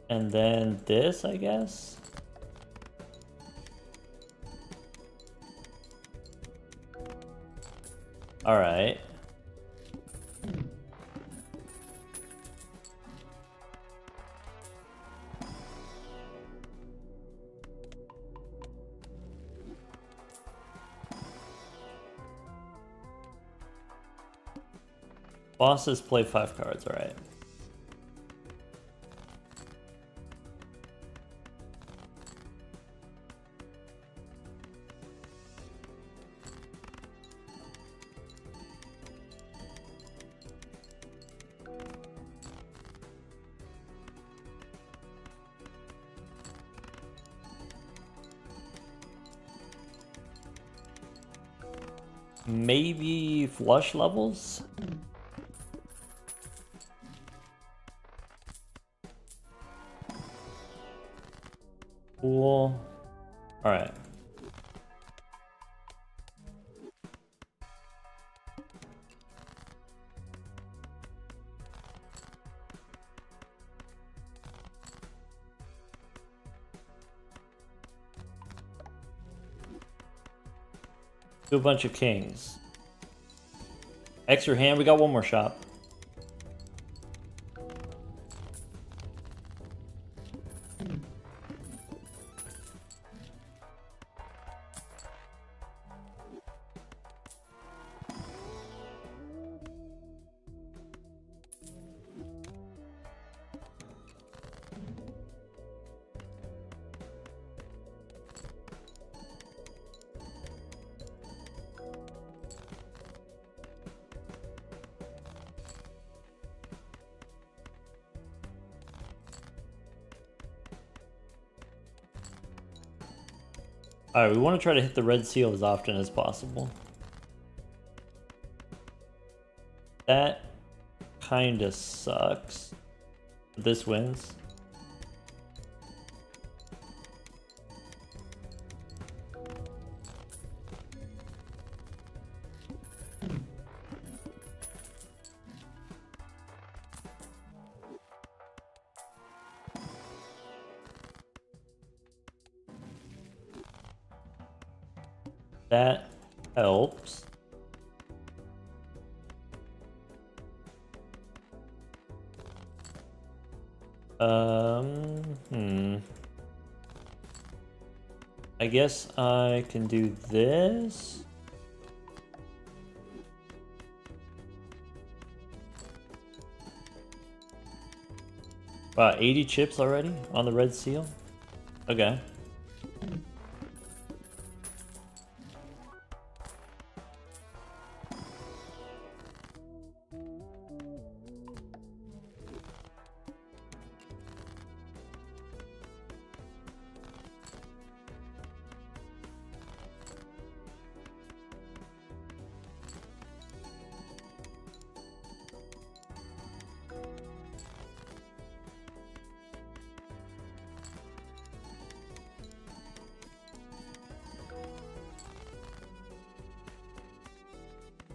And then this, I guess. All right. Bosses play 5 cards, alright. Maybe flush levels? Cool. Alright. Do a bunch of kings. Extra hand, we got one more shop. Alright, we want to try to hit the red seal as often as possible. That kinda sucks. This wins. That helps. I guess I can do this. Wow, 80 chips already on the red seal? Okay.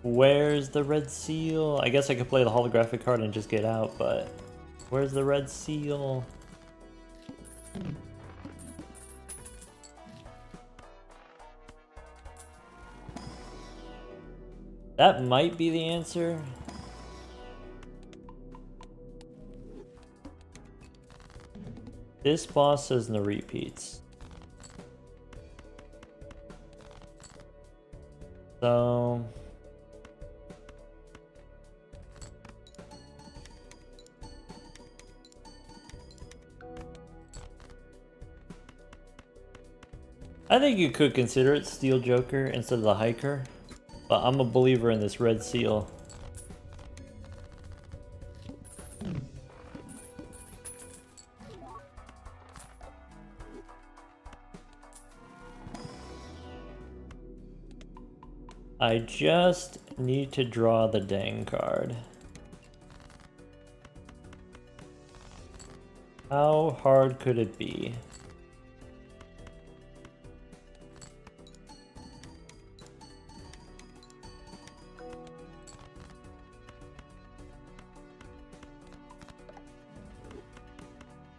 Where's the red seal? I guess I could play the holographic card and just get out, but where's the red seal? That might be the answer. This boss says no repeats. So I think you could consider it Steel Joker instead of the Hiker, but I'm a believer in this Red Seal. I just need to draw the dang card. How hard could it be?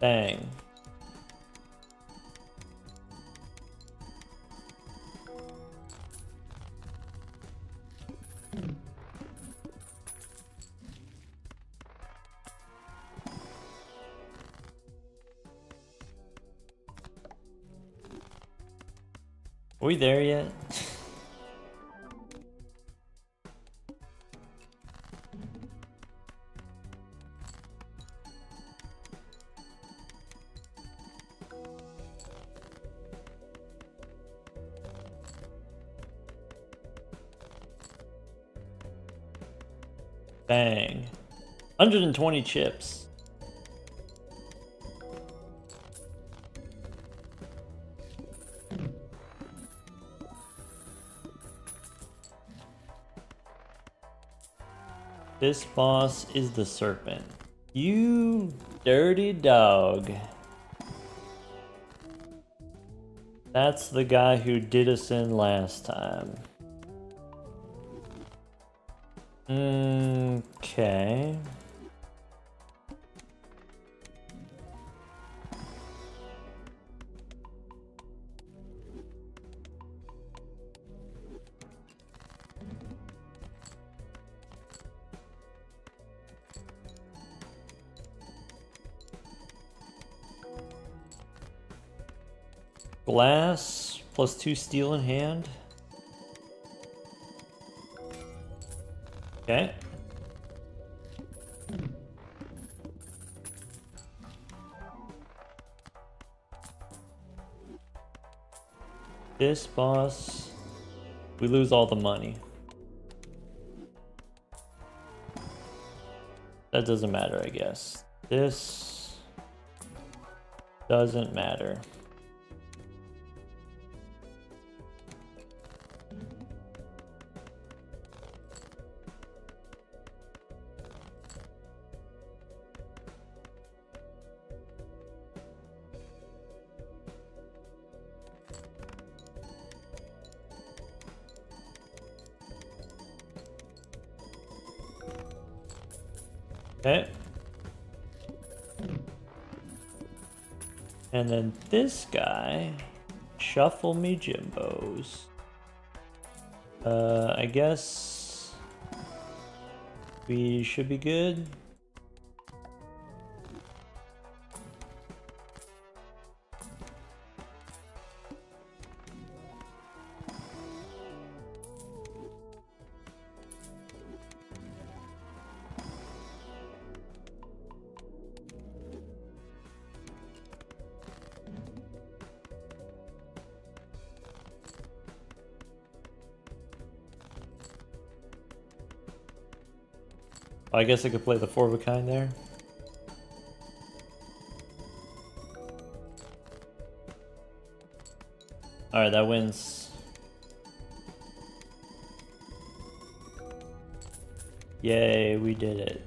Dang. Are we there yet? Bang. 120 chips. This boss is the serpent. You dirty dog. That's the guy who did us in last time. Okay. Glass plus 2 steel in hand. Okay. This boss, we lose all the money. That doesn't matter, I guess. This doesn't matter. Okay. And then this guy, shuffle me Jimbos. I guess we should be good. I guess I could play the 4 of a kind there. Alright, that wins. Yay, we did it.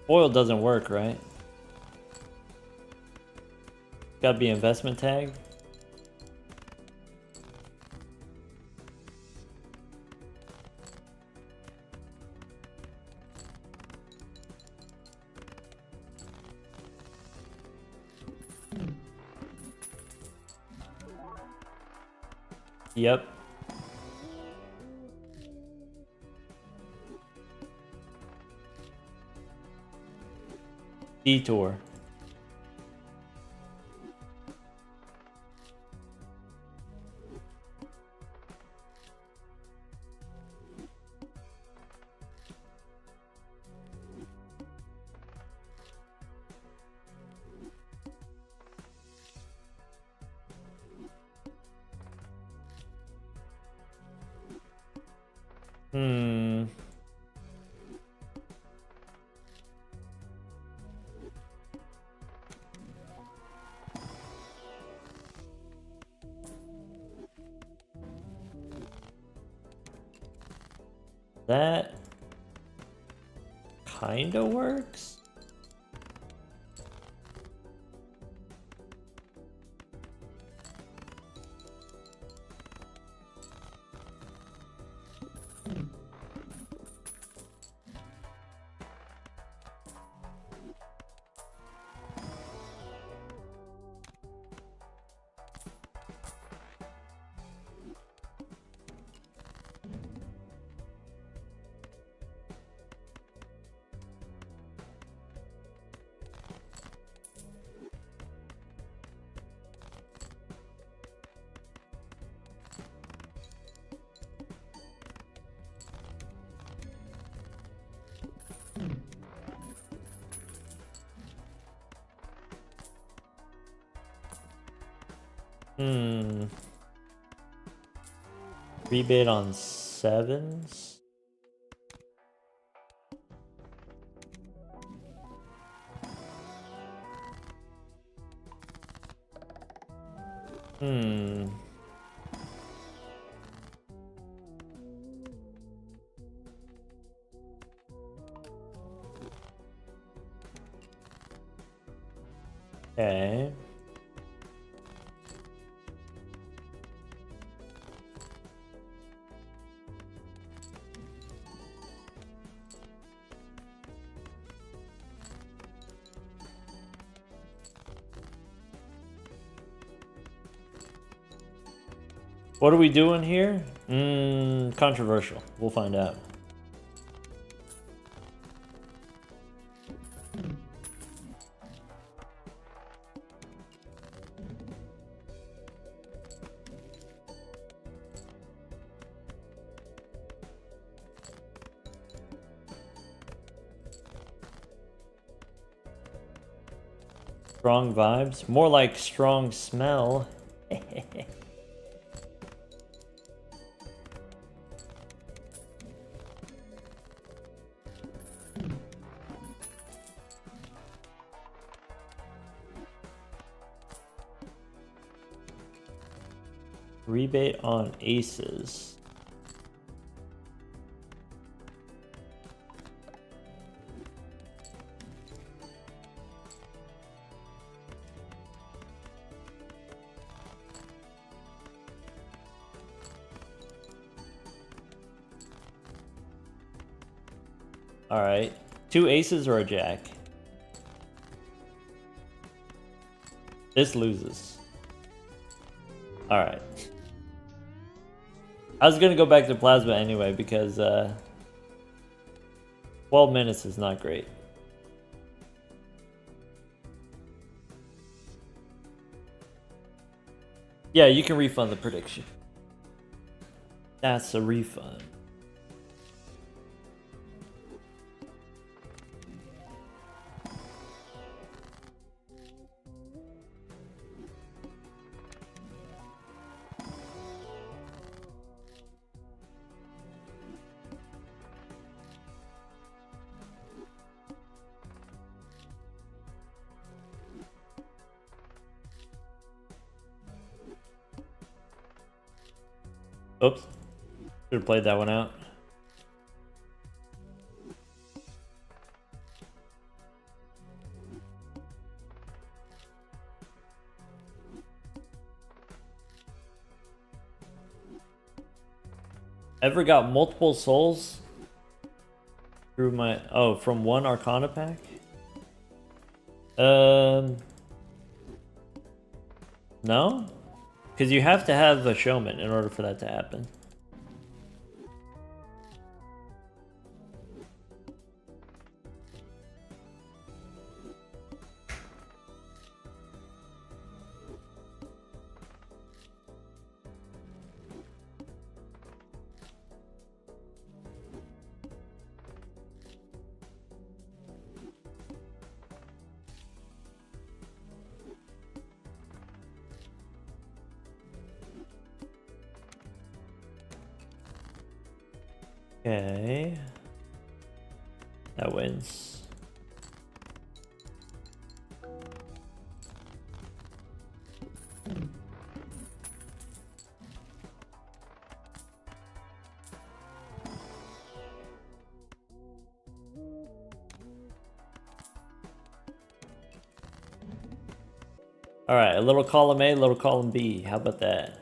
Foil doesn't work, right? Gotta be investment tag. Yep. Detour. Hmm. That kinda works. Hmm. Rebate on sevens. Hmm. Okay. What are we doing here? Controversial. We'll find out. Strong vibes? More like strong smell. Rebate on aces. Alright. 2 aces or a jack? This loses. Alright. I was gonna go back to plasma anyway because 12 minutes is not great. Yeah, you can refund the prediction. That's a refund. Oops. Should have played that one out. Ever got multiple souls through my... Oh, from one Arcana pack? No? Because you have to have a showman in order for that to happen. Okay. That wins. Alright, a little column A, a little column B. How about that?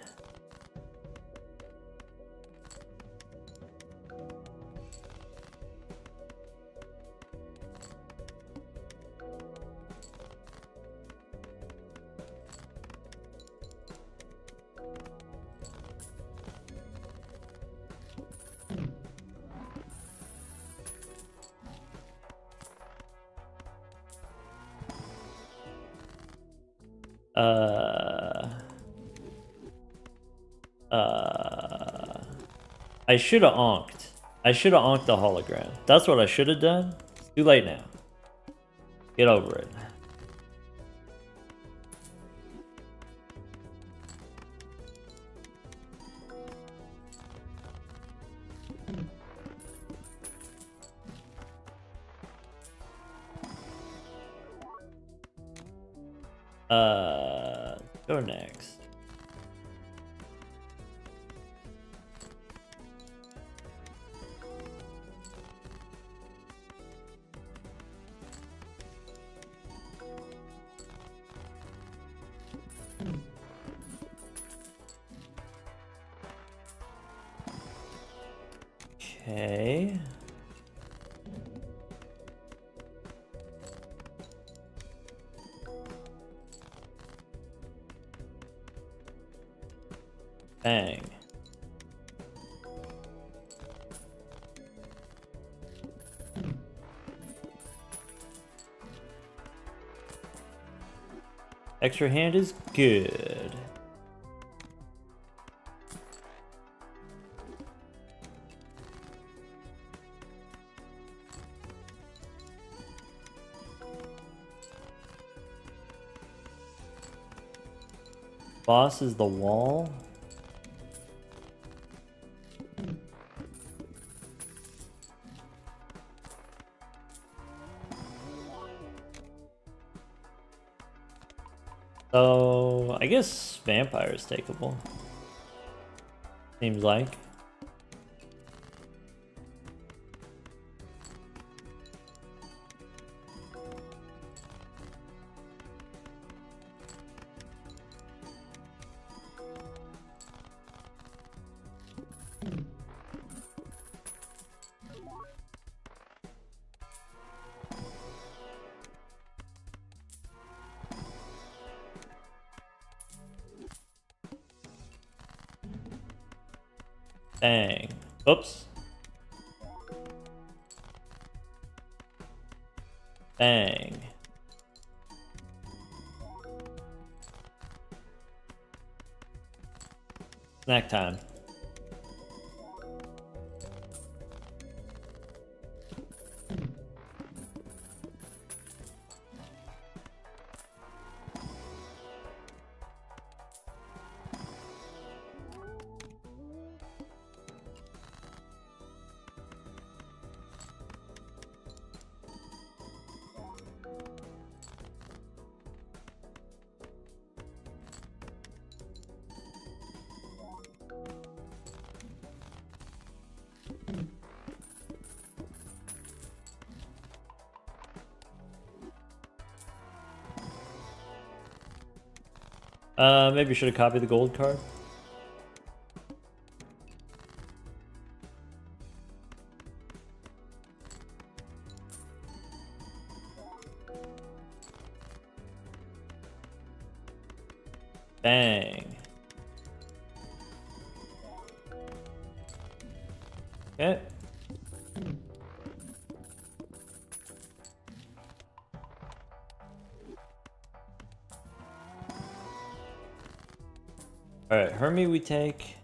I should have onked. I should have onked the hologram. That's what I should have done. It's too late now. Get over it. Go next. Okay. Bang. Extra hand is good. Boss is the wall. So, I guess vampire is takeable. Seems like. Bang. Oops. Bang. Snack time. Maybe should have copied the gold card. Bang. Okay. Alright, Hermie we take.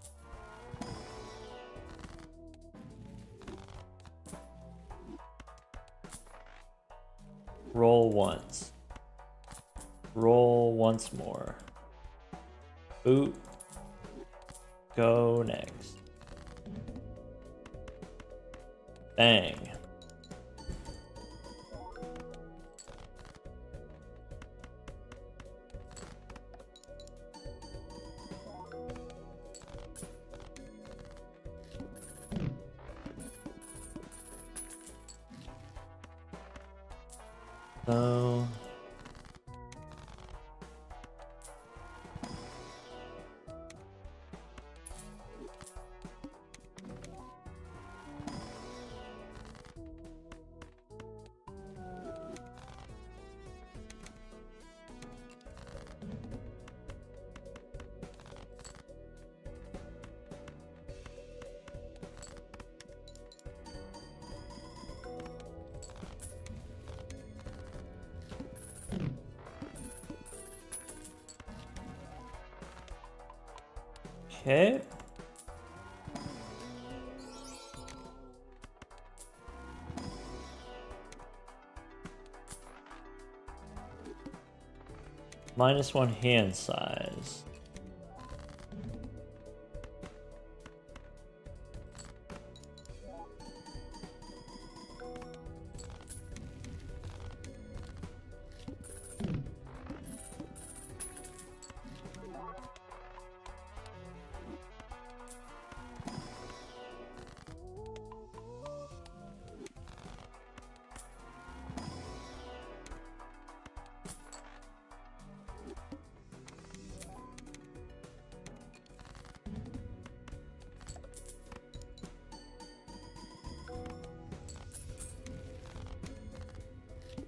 Roll once. Roll once more. Boot. Go next. Bang. So okay. -1 hand size.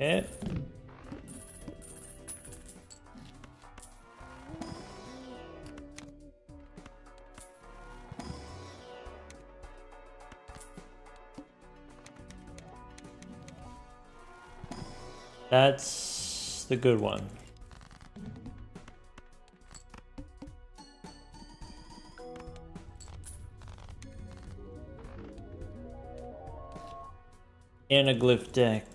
Okay. That's the good one. Anaglyph deck.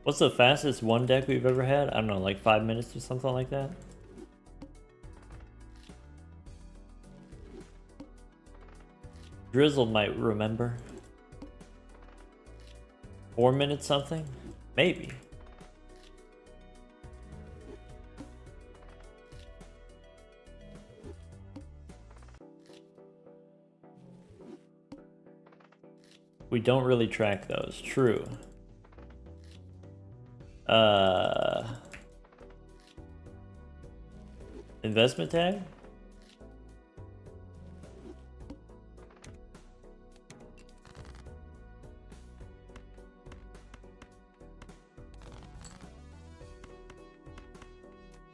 What's the fastest one deck we've ever had? I don't know, like 5 minutes or something like that? Drizzle might remember. 4 minutes something? Maybe. We don't really track those. True. Investment tag?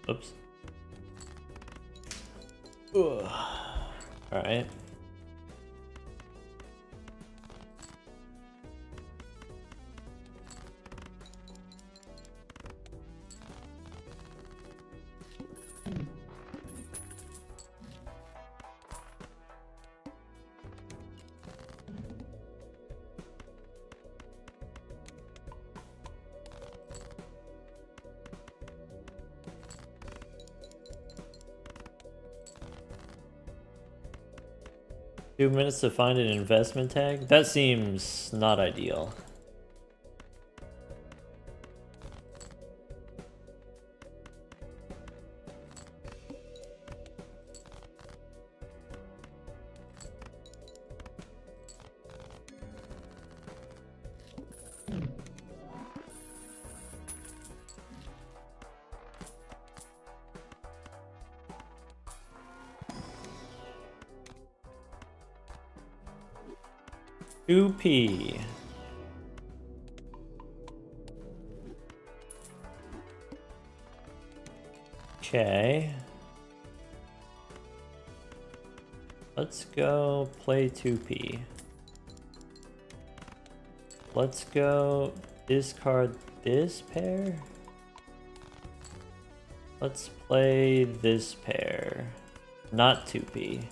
Oops. All right. Two minutes to find an investment tag? That seems not ideal. 2p. Okay. Let's go play 2p. Let's go discard this pair. Let's play this pair. Not 2p.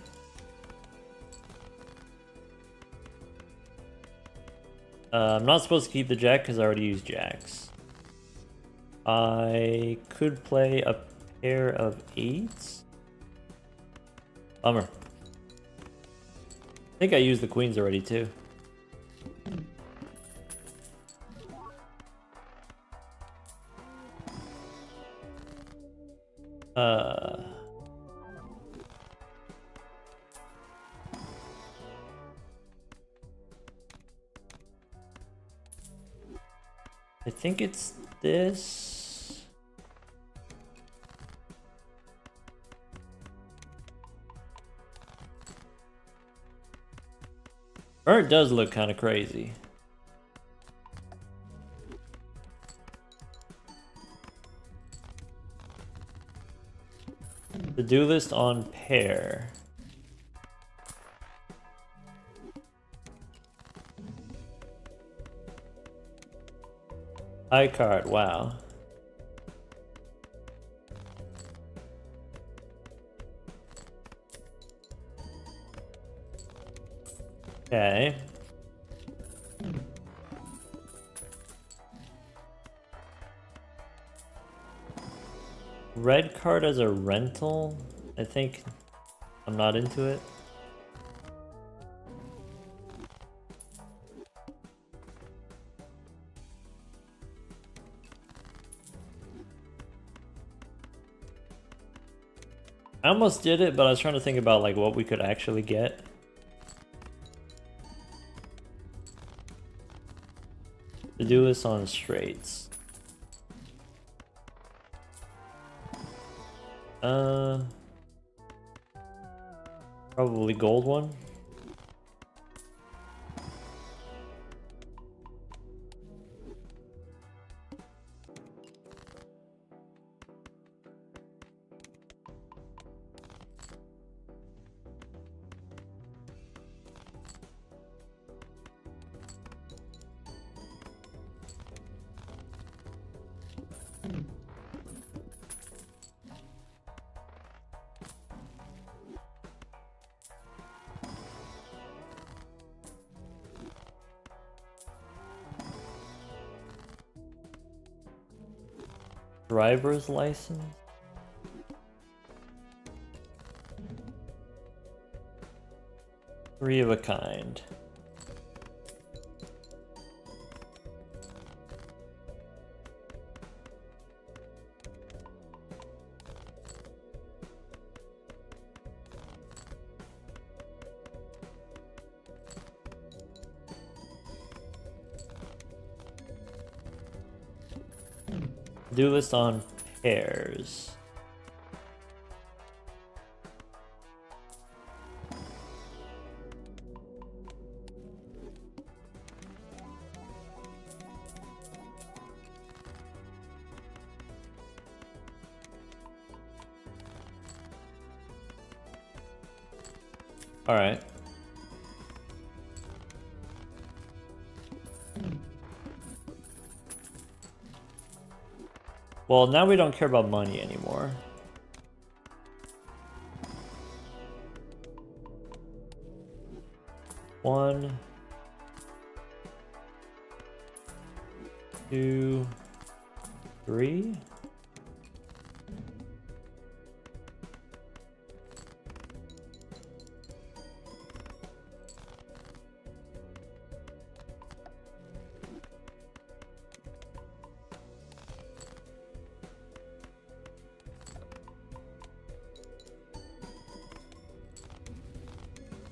I'm not supposed to keep the jack because I already used jacks. I could play a pair of 8s. Bummer. I think I used the queens already too. I think it's this. Or it does look kind of crazy. The do list on pair. High card, wow. Okay. Red card as a rental? I think I'm not into it. I almost did it, but I was trying to think about like what we could actually get. To do this on straights. Probably gold one. Driver's license? Three of a kind. Do list on pairs. All right. Well, now we don't care about money anymore. One, two, three.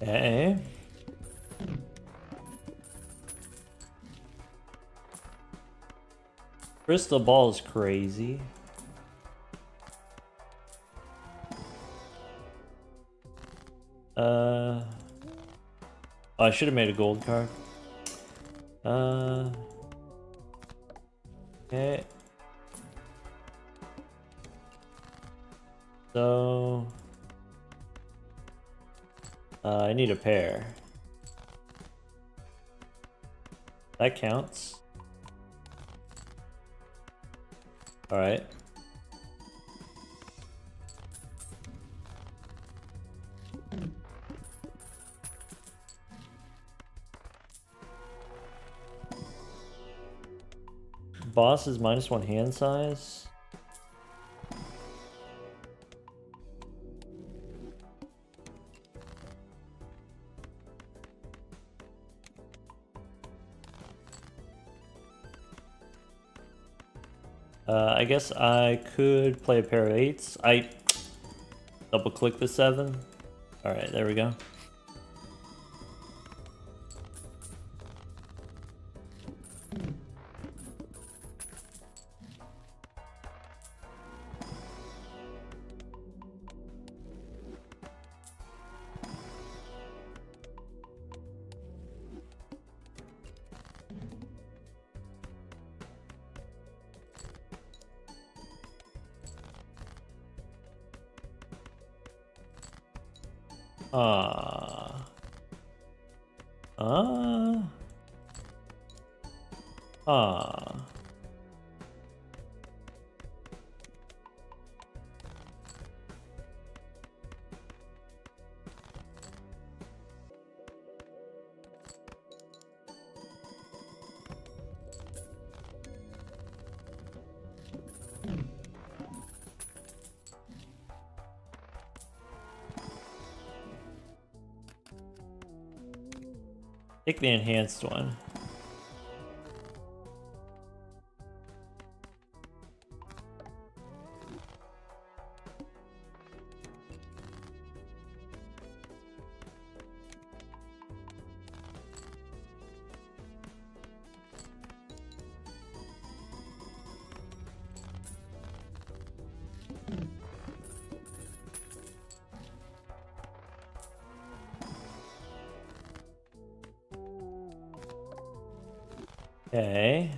Okay. Crystal ball is crazy. Oh, I should have made a gold card. Okay. So I need a pair. That counts. All right. Boss is -1 hand size. I guess I could play a pair of 8s. I double click the 7. Alright, there we go. Ah. Take the enhanced one. Okay.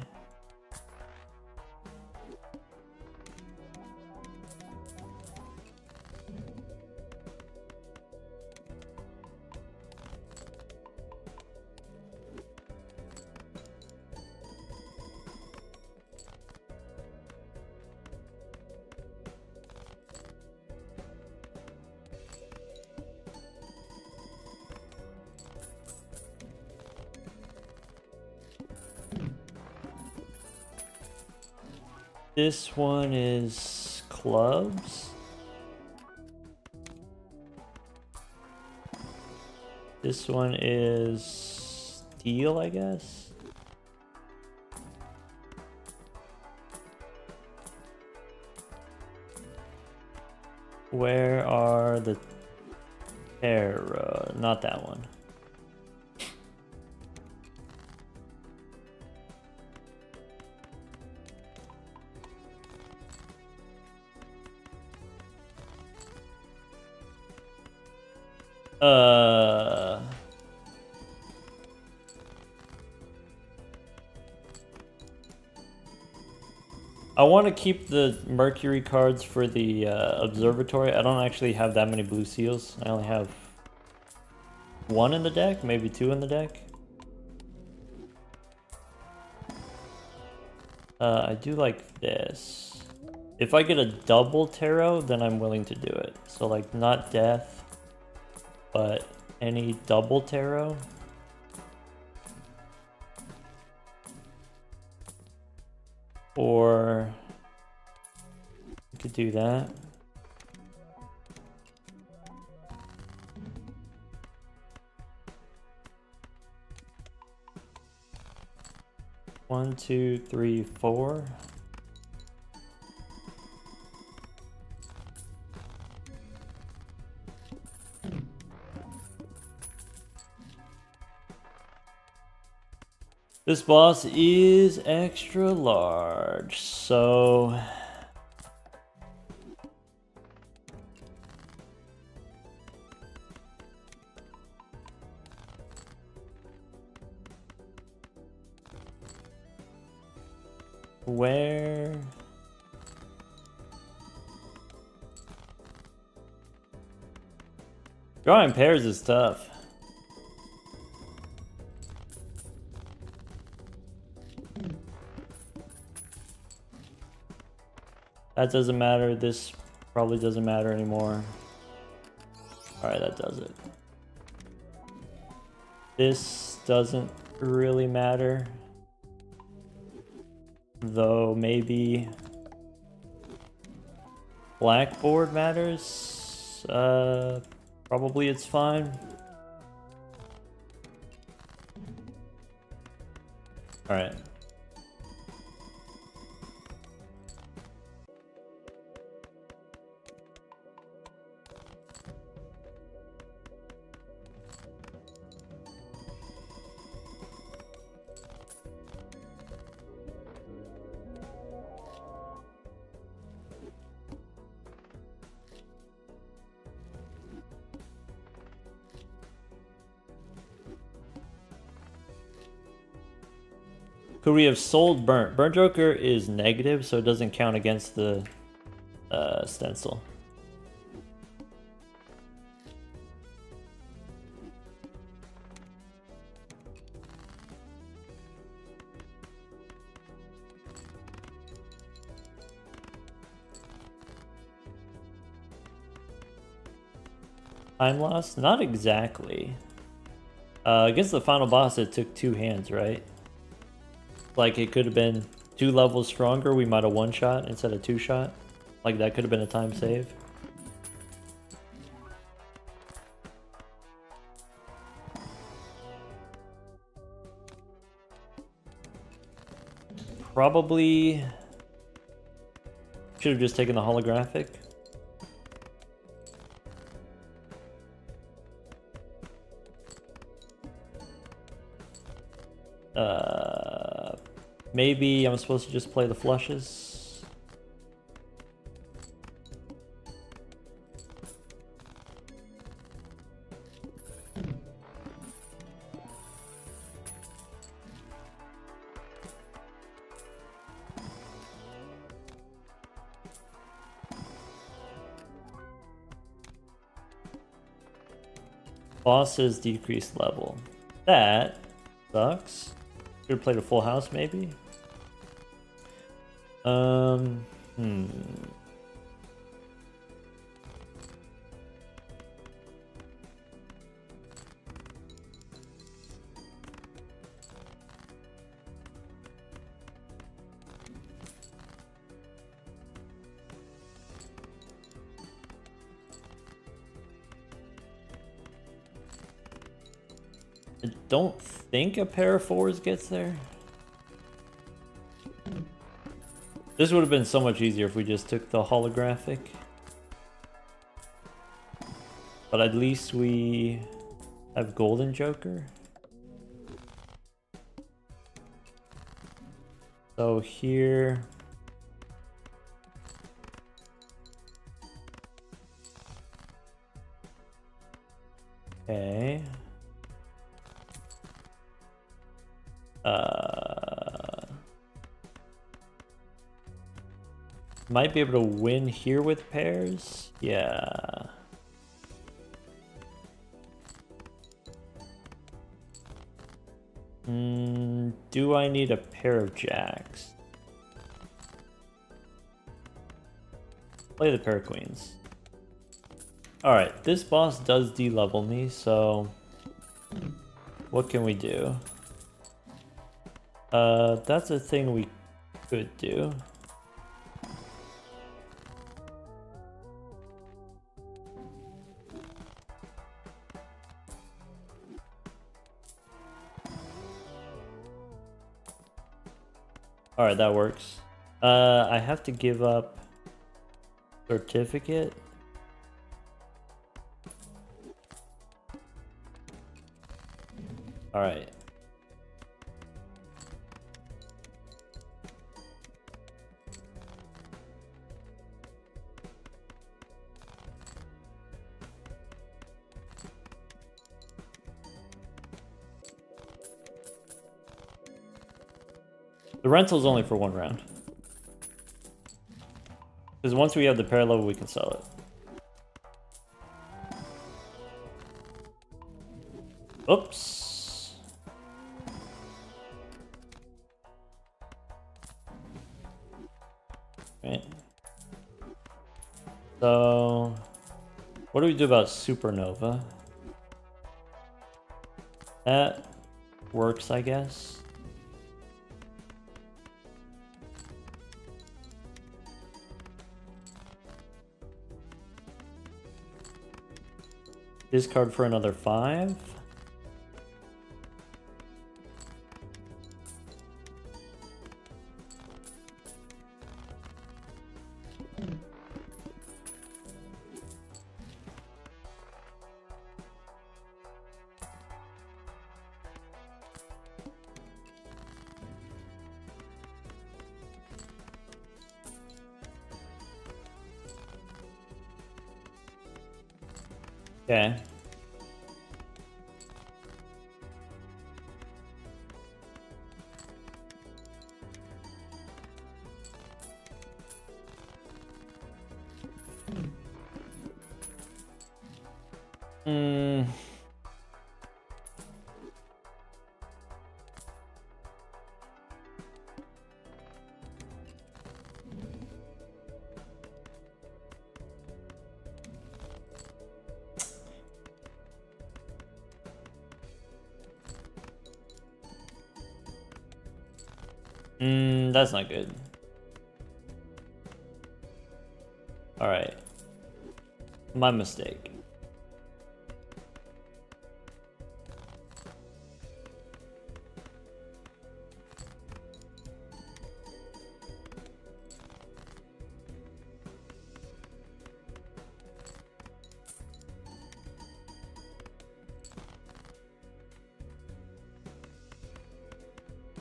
This one is clubs. This one is steel, I guess. Where are the Terra? Not that one. I want to keep the Mercury cards for the observatory. I don't actually have that many blue seals. I only have 1 in the deck, maybe 2 in the deck. I do like this. If I get a double tarot, then I'm willing to do it. So like not death, but any double tarot. Or we could do that. One, two, three, four. This boss is extra large, so Where? Drawing pairs is tough. That doesn't matter. This probably doesn't matter anymore. Alright, that does it. This doesn't really matter. Though maybe blackboard matters. Probably it's fine. Alright. Could we have sold burnt? Burnt Joker is negative, so it doesn't count against the stencil. Time loss? Not exactly. Against the final boss, it took 2 hands, right? Like, it could have been 2 levels stronger, we might have 1-shot instead of 2-shot. Like, that could have been a time save. Probably should have just taken the holographic. Maybe I'm supposed to just play the flushes. Bosses decreased level. That sucks. Should have played a full house, maybe. I don't think a pair of 4s gets there. This would have been so much easier if we just took the holographic. But at least we have Golden Joker. So here... Okay. Might be able to win here with pairs. Yeah. Do I need a pair of jacks? Play the pair of queens. Alright, this boss does de-level me, so... what can we do? That's a thing we could do. Alright, that works. I have to give up certificate. Alright. The rental's only for 1 round. Because once we have the parallel, we can sell it. Oops. Right. So, what do we do about supernova? That works, I guess. Discard for another 5. Okay. That's not good. Alright. My mistake.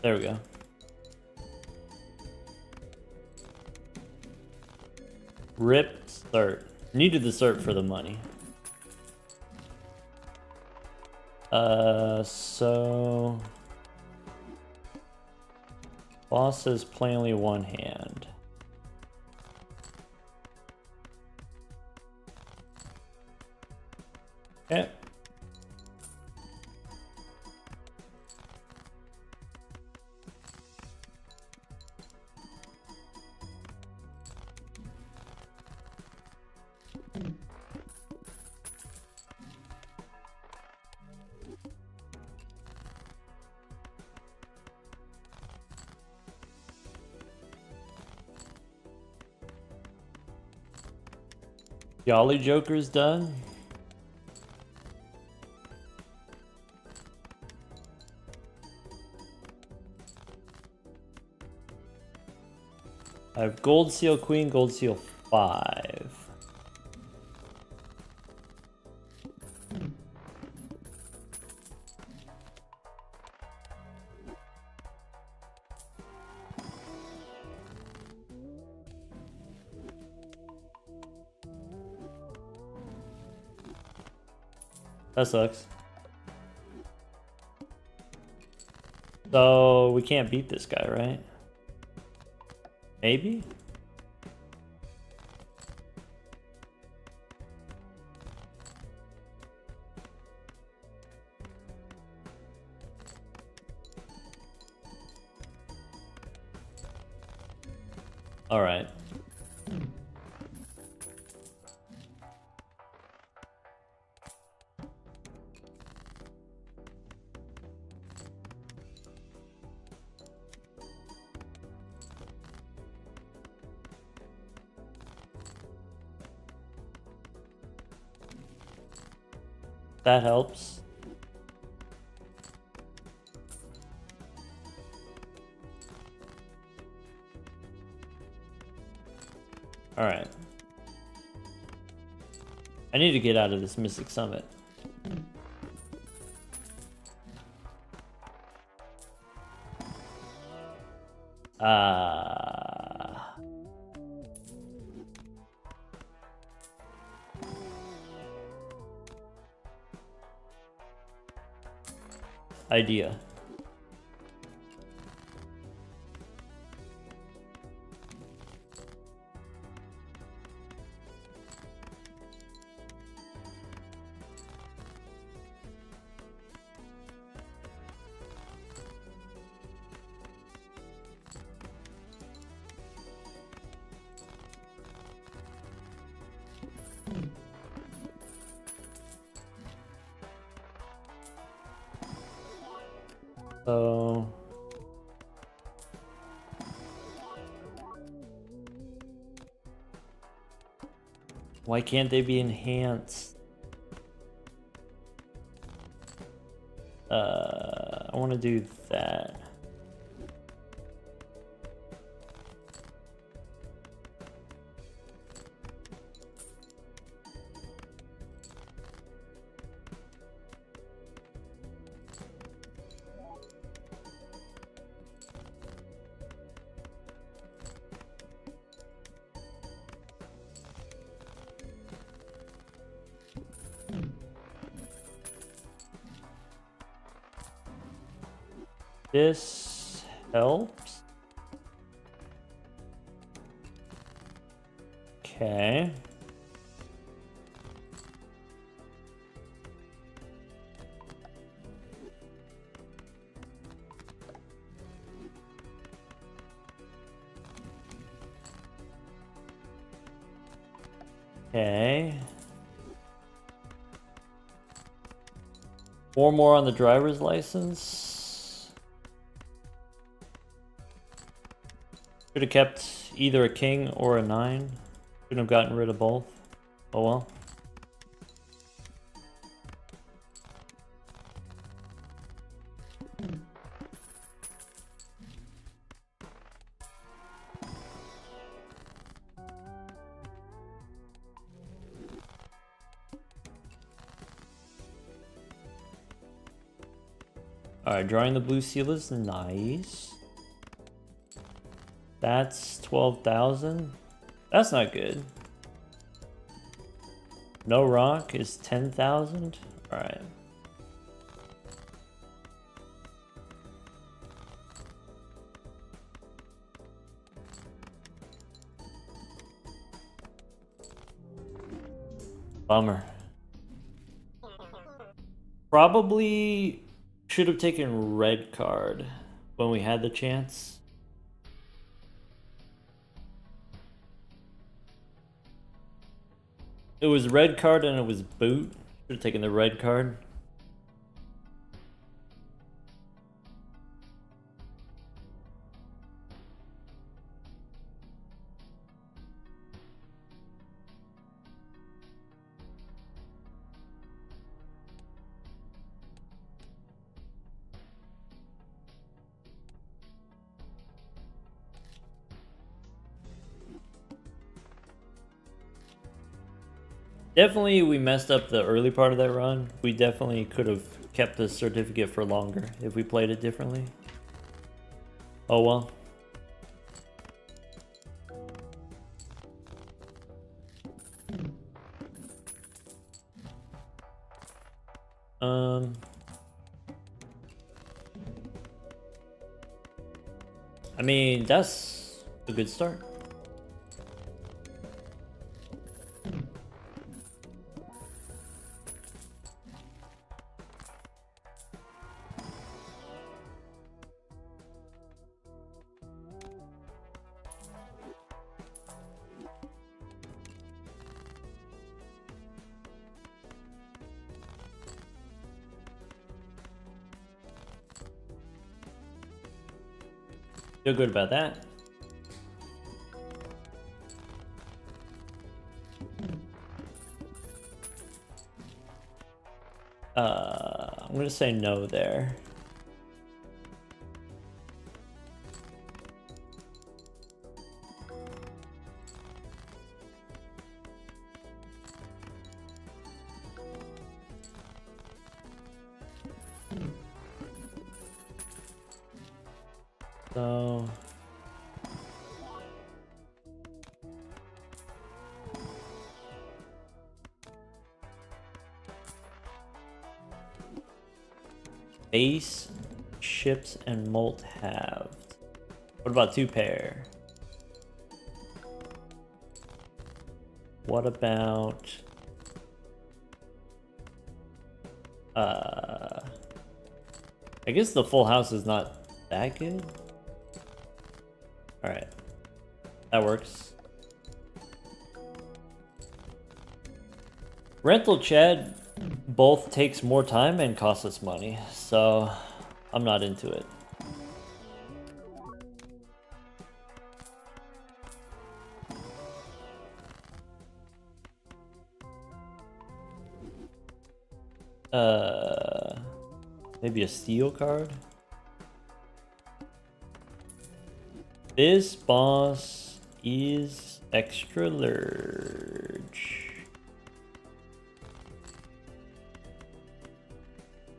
There we go. Rip cert. Needed the cert for the money. So boss says plainly one hand. Okay. Jolly Joker's done. I have Gold Seal Queen, Gold Seal 5. That sucks. So we can't beat this guy, right? Maybe? All right. That helps. All right. I need to get out of this Mystic Summit. Idea. So why can't they be enhanced? I want to do that. This helps. Okay. Okay. 4 more on the driver's license. Should have kept either a king or a 9. Shouldn't have gotten rid of both. Oh well. Alright, drawing the blue seal is nice. That's 12,000. That's not good. No rock is 10,000. Alright. Bummer. Probably should have taken red card when we had the chance. It was red card and it was boot. Should have taken the red card. Definitely we messed up the early part of that run. We definitely could have kept the certificate for longer if we played it differently. Oh well. I mean, that's a good start. Feel good about that. I'm gonna say no there. So base, ships, and molt halved. What about 2 pair? What about I guess the full house is not that good. All right, that works. Rental Chad both takes more time and costs us money, so I'm not into it. Maybe a steel card? This boss is extra large.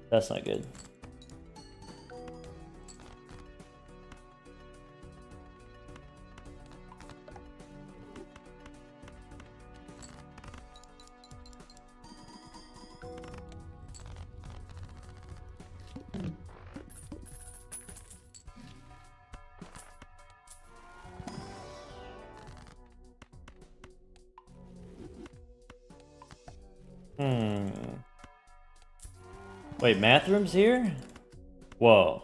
That's not good. Wait, math room's here? Whoa.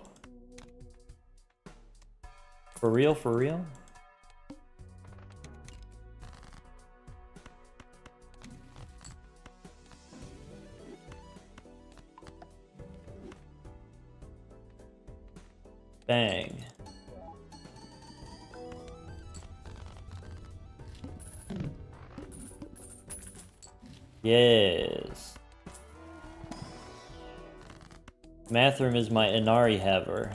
For real, for real? Bang. Yes. Math room is my Inari haver.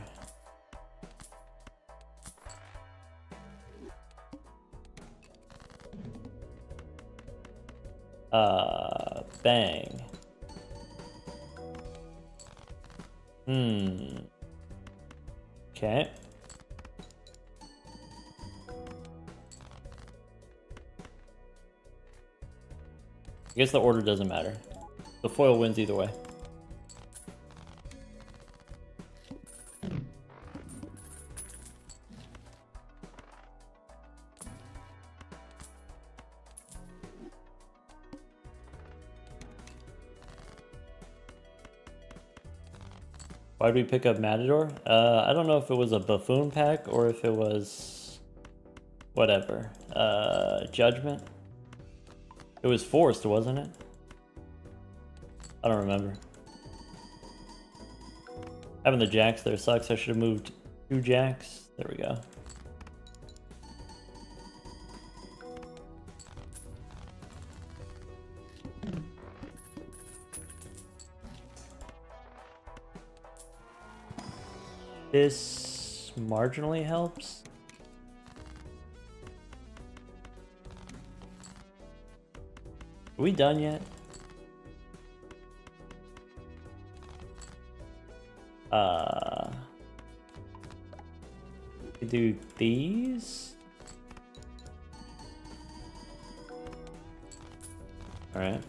Bang. Okay. I guess the order doesn't matter. The foil wins either way. Why did we pick up Matador? I don't know if it was a buffoon pack or if it was whatever. Judgment. It was forced, wasn't it? I don't remember. Having the jacks there sucks. I should have moved 2 jacks. There we go. This marginally helps. Are we done yet? We do these. All right.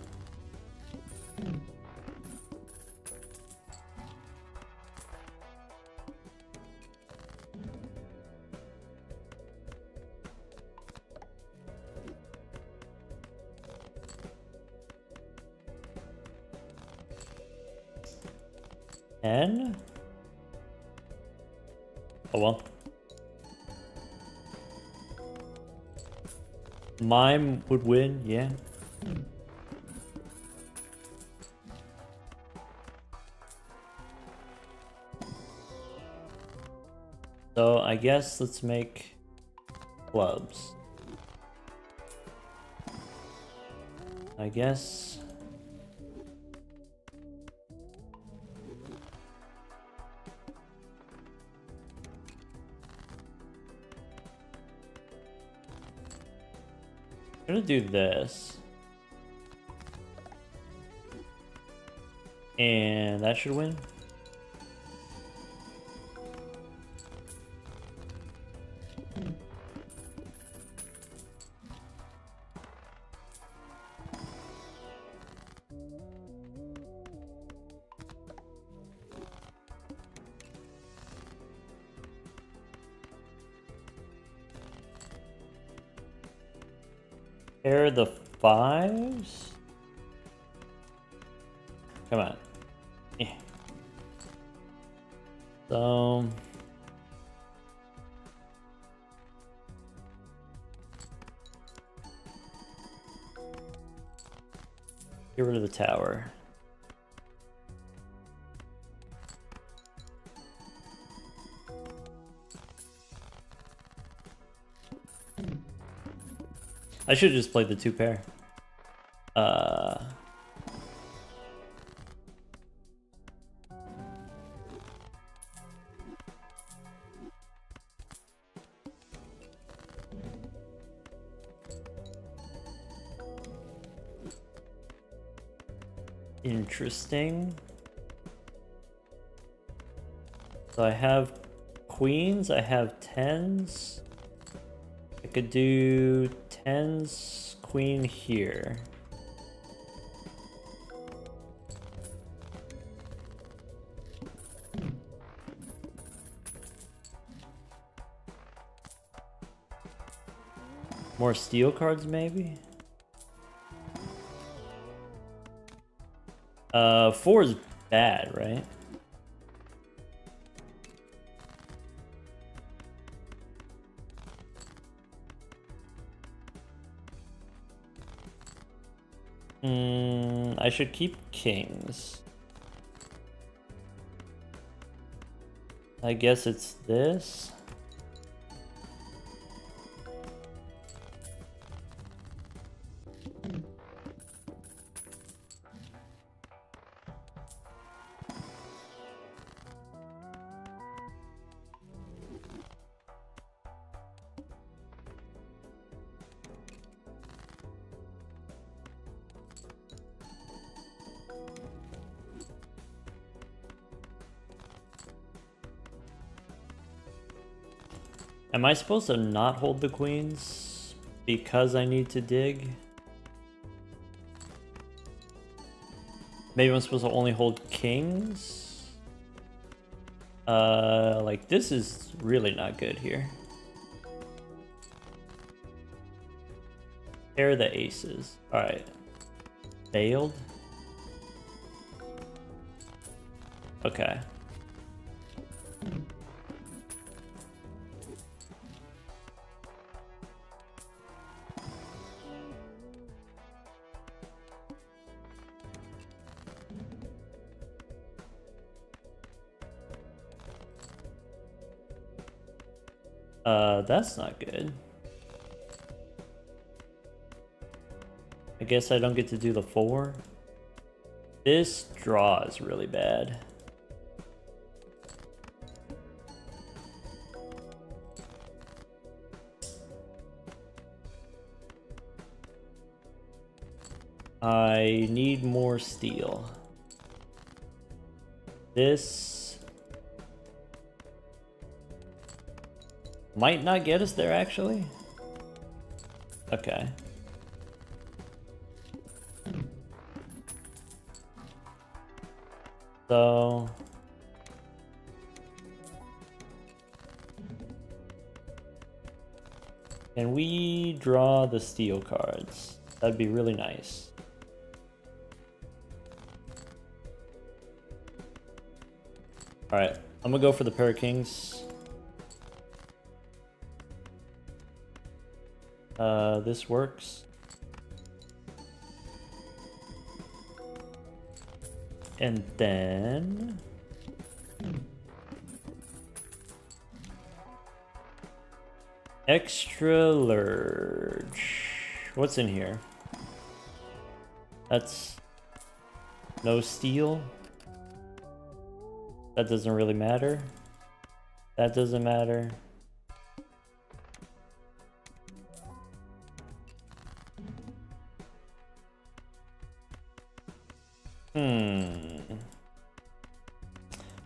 N? Oh well. Mime would win, yeah. So I guess let's make clubs. I guess. I'm gonna do this. And that should win. Pair the 5s. Come on. Yeah. So get rid of the tower. I should just play the 2 pair. Interesting. So I have queens, I have 10s. I could do 10s, queen here. More steel cards, maybe? 4 is bad, right? I should keep kings. I guess it's this. Am I supposed to not hold the queens because I need to dig? Maybe I'm supposed to only hold kings? Like this is really not good here. Pair the aces. Alright. Failed? Okay. That's not good. I guess I don't get to do the 4. This draw is really bad. I need more steel. This might not get us there, actually. Okay. So can we draw the steel cards? That'd be really nice. Alright, I'm gonna go for the pair of kings. This works. And then extra large. What's in here? That's no steel. That doesn't really matter. That doesn't matter.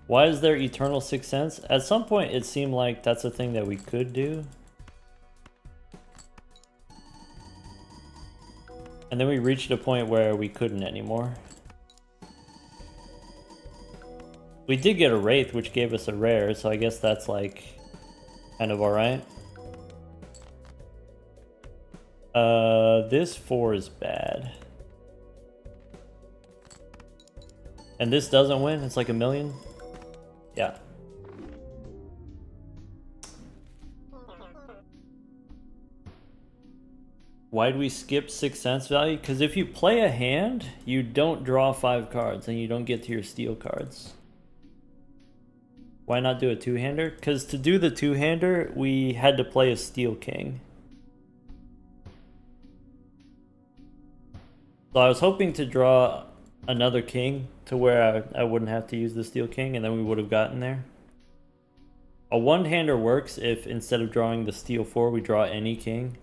Why is there eternal 6th sense? At some point it seemed like that's a thing that we could do. And then we reached a point where we couldn't anymore. We did get a Wraith, which gave us a rare, so I guess that's like kind of alright. This 4 is bad. And this doesn't win, it's like a million. Yeah. Why'd we skip 6th sense value? Because if you play a hand, you don't draw 5 cards and you don't get to your steel cards. Why not do a 2-hander? Because to do the 2-hander, we had to play a steel king. So I was hoping to draw another king to where I wouldn't have to use the steel king, and then we would have gotten there. A one-hander works if instead of drawing the steel 4, we draw any king.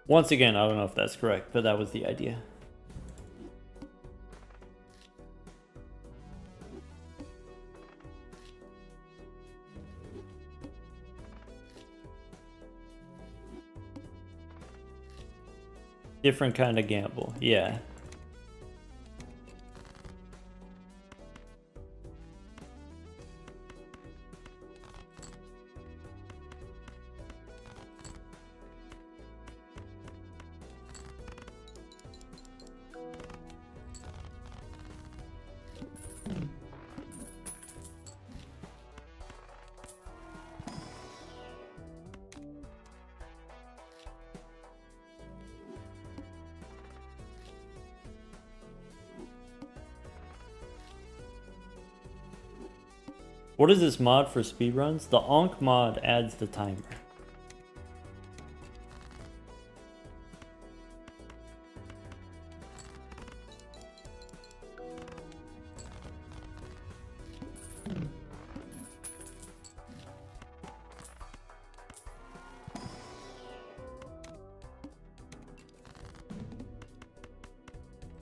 Once again, I don't know if that's correct, but that was the idea. Different kind of gamble, yeah. What is this mod for speedruns? The Onk mod adds the timer.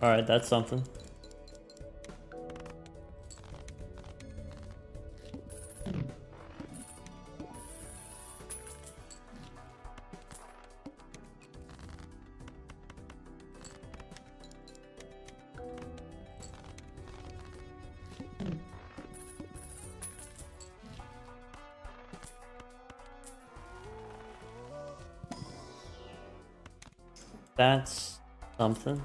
Alright, that's something. That's something.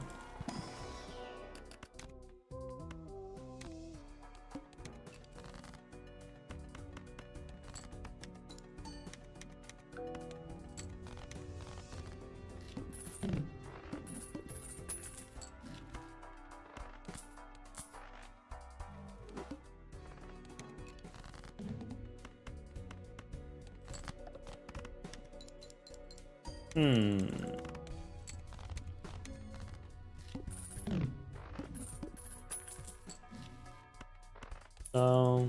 So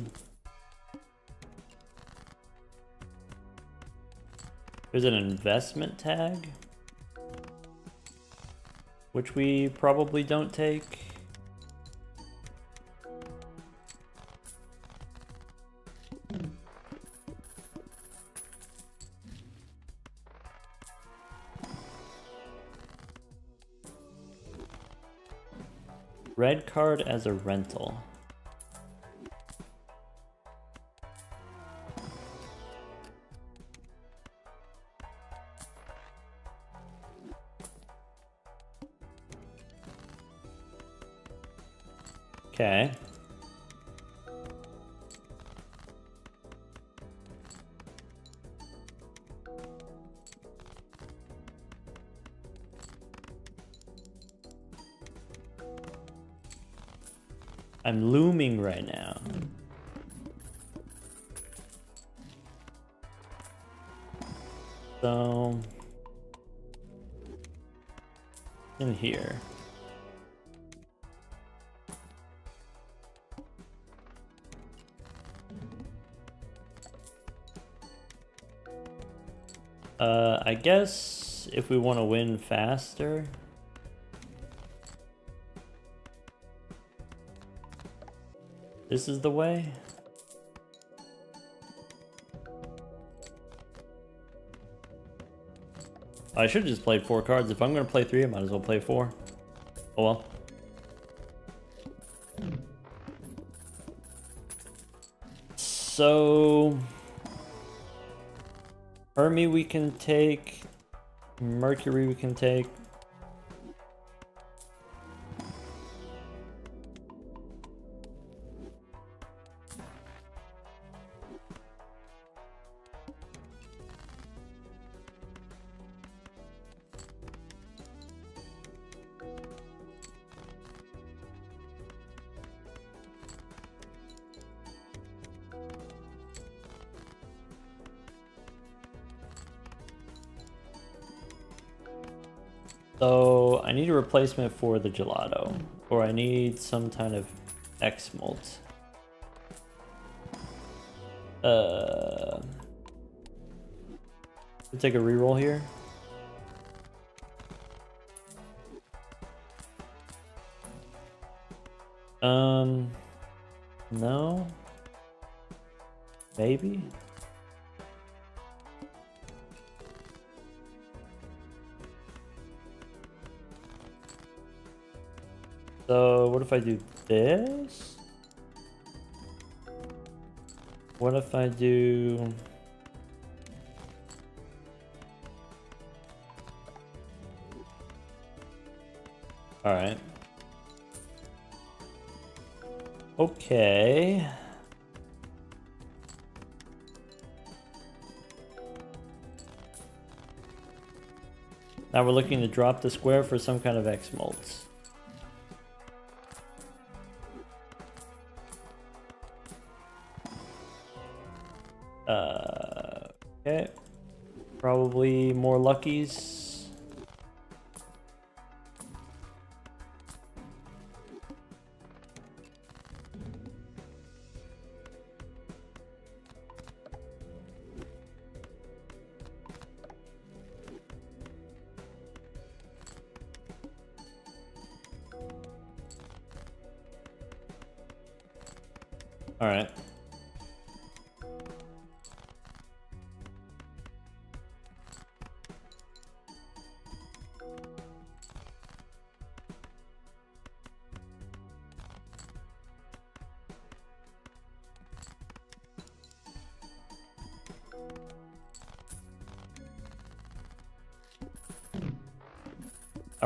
there's an investment tag, which we probably don't take. Red card as a rental. Okay. I'm looming right now. So in here. I guess if we want to win faster, this is the way. I should have just played 4 cards. If I'm going to play 3, I might as well play 4. Oh well. So... Hermie we can take. Mercury we can take. So I need a replacement for the gelato, or I need some kind of X malt. I'll take a reroll here. No. Maybe. So what if I do this? What if I do... Alright. Okay. Now we're looking to drop the square for some kind of X molds. Okay. Probably more luckies. All right.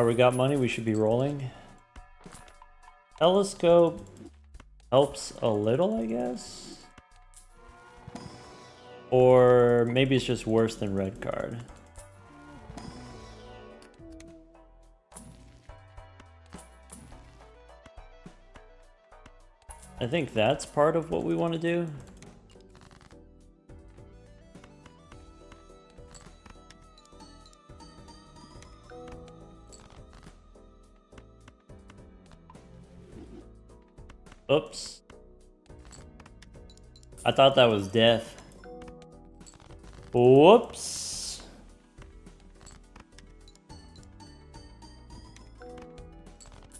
We got money, we should be rolling. Telescope helps a little, I guess. Or maybe it's just worse than red card. I think that's part of what we want to do. Oops. I thought that was death. Whoops.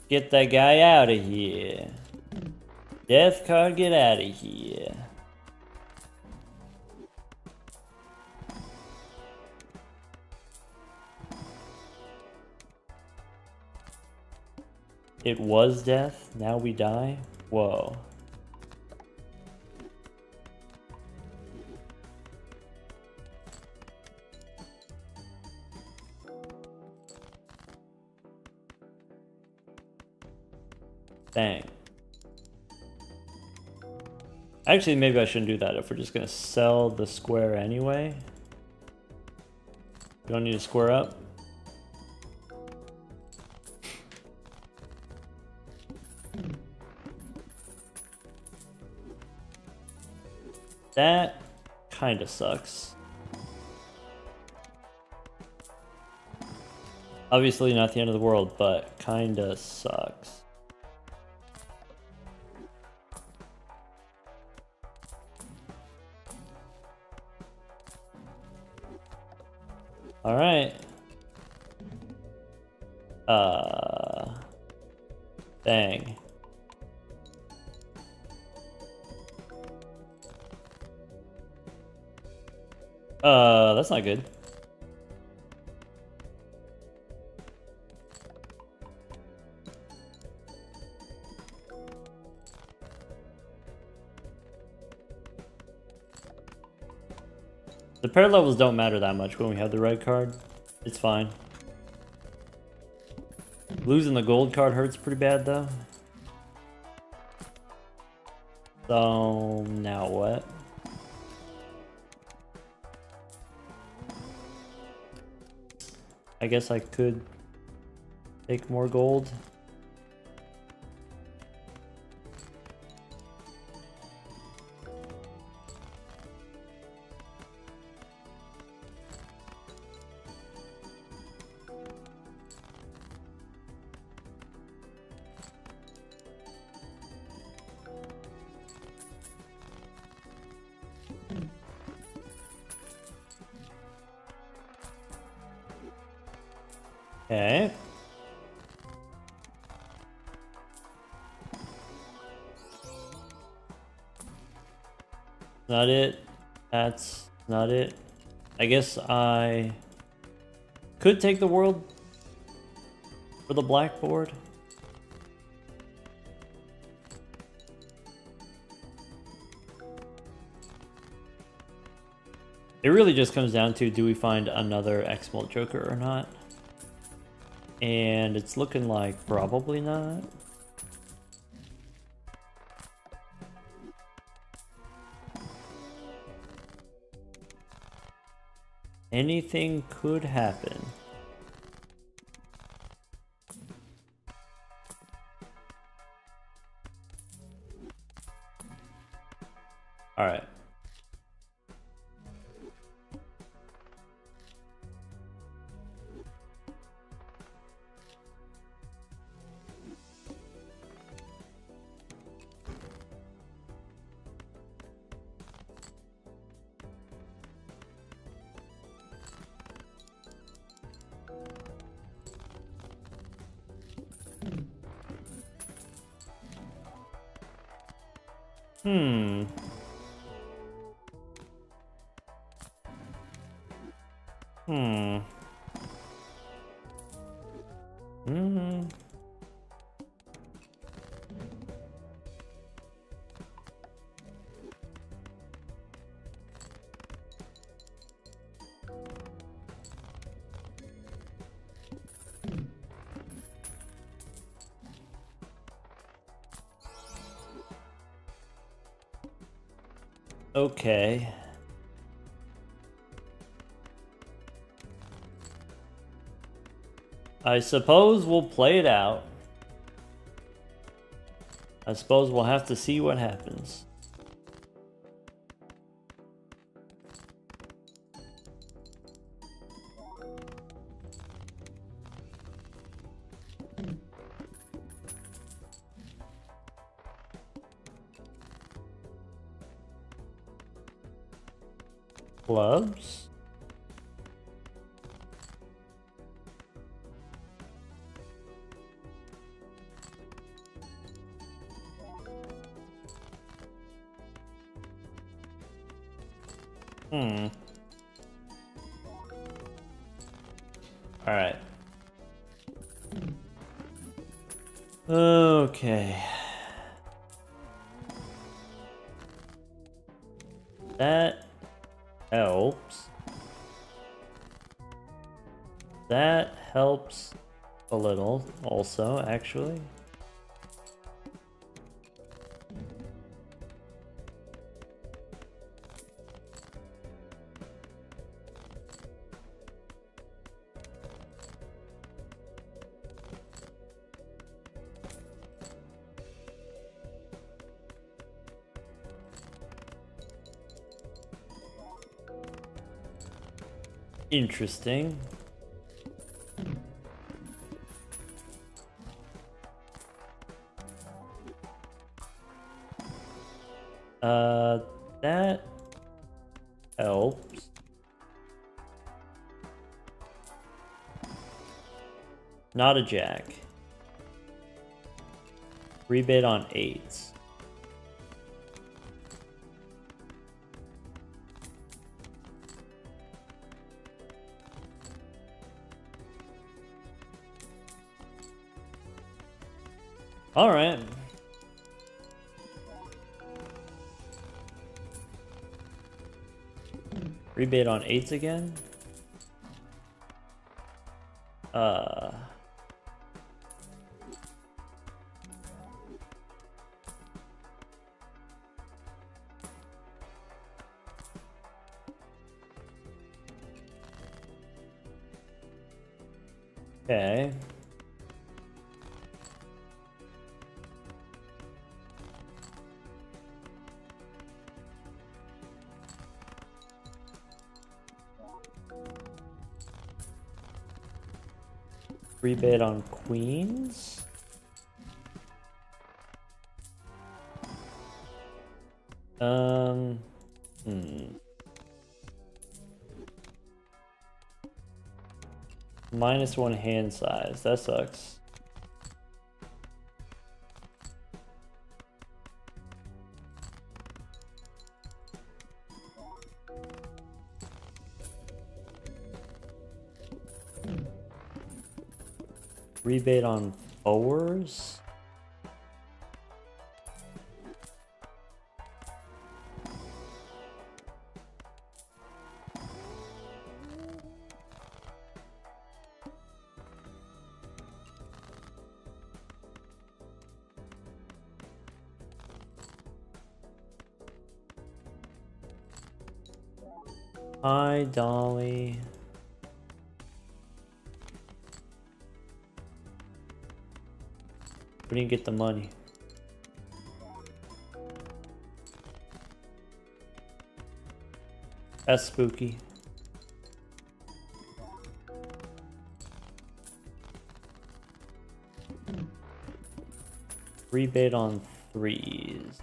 Get that guy out of here. Death card, get out of here. It was death, now we die? Whoa. Dang. Actually, maybe I shouldn't do that if we're just gonna sell the square anyway. You don't need to square up. That kinda sucks. Obviously not the end of the world, but kinda sucks. All right. Dang. That's not good. The pair levels don't matter that much when we have the red card. It's fine. Losing the gold card hurts pretty bad though. So now what? I guess I could take more gold. Okay. Not it. That's not it. I guess I could take the world for the blackboard. It really just comes down to, do we find another X-Mult Joker or not? And it's looking like probably not. Anything could happen. All right. Hmm. Hmm. Hmm. Okay. I suppose we'll play it out. I suppose we'll have to see what happens. Clubs? Hmm. All right. Okay. That helps. That helps a little also, actually. Interesting. That helps. Not a jack. Rebid on 8s. All right. Rebate on 8s again. Okay. Rebate on queens. -1 hand size. That sucks. Rebate on 4s. Hi, Dolly. We didn't get the money. That's spooky. Rebate on 3s.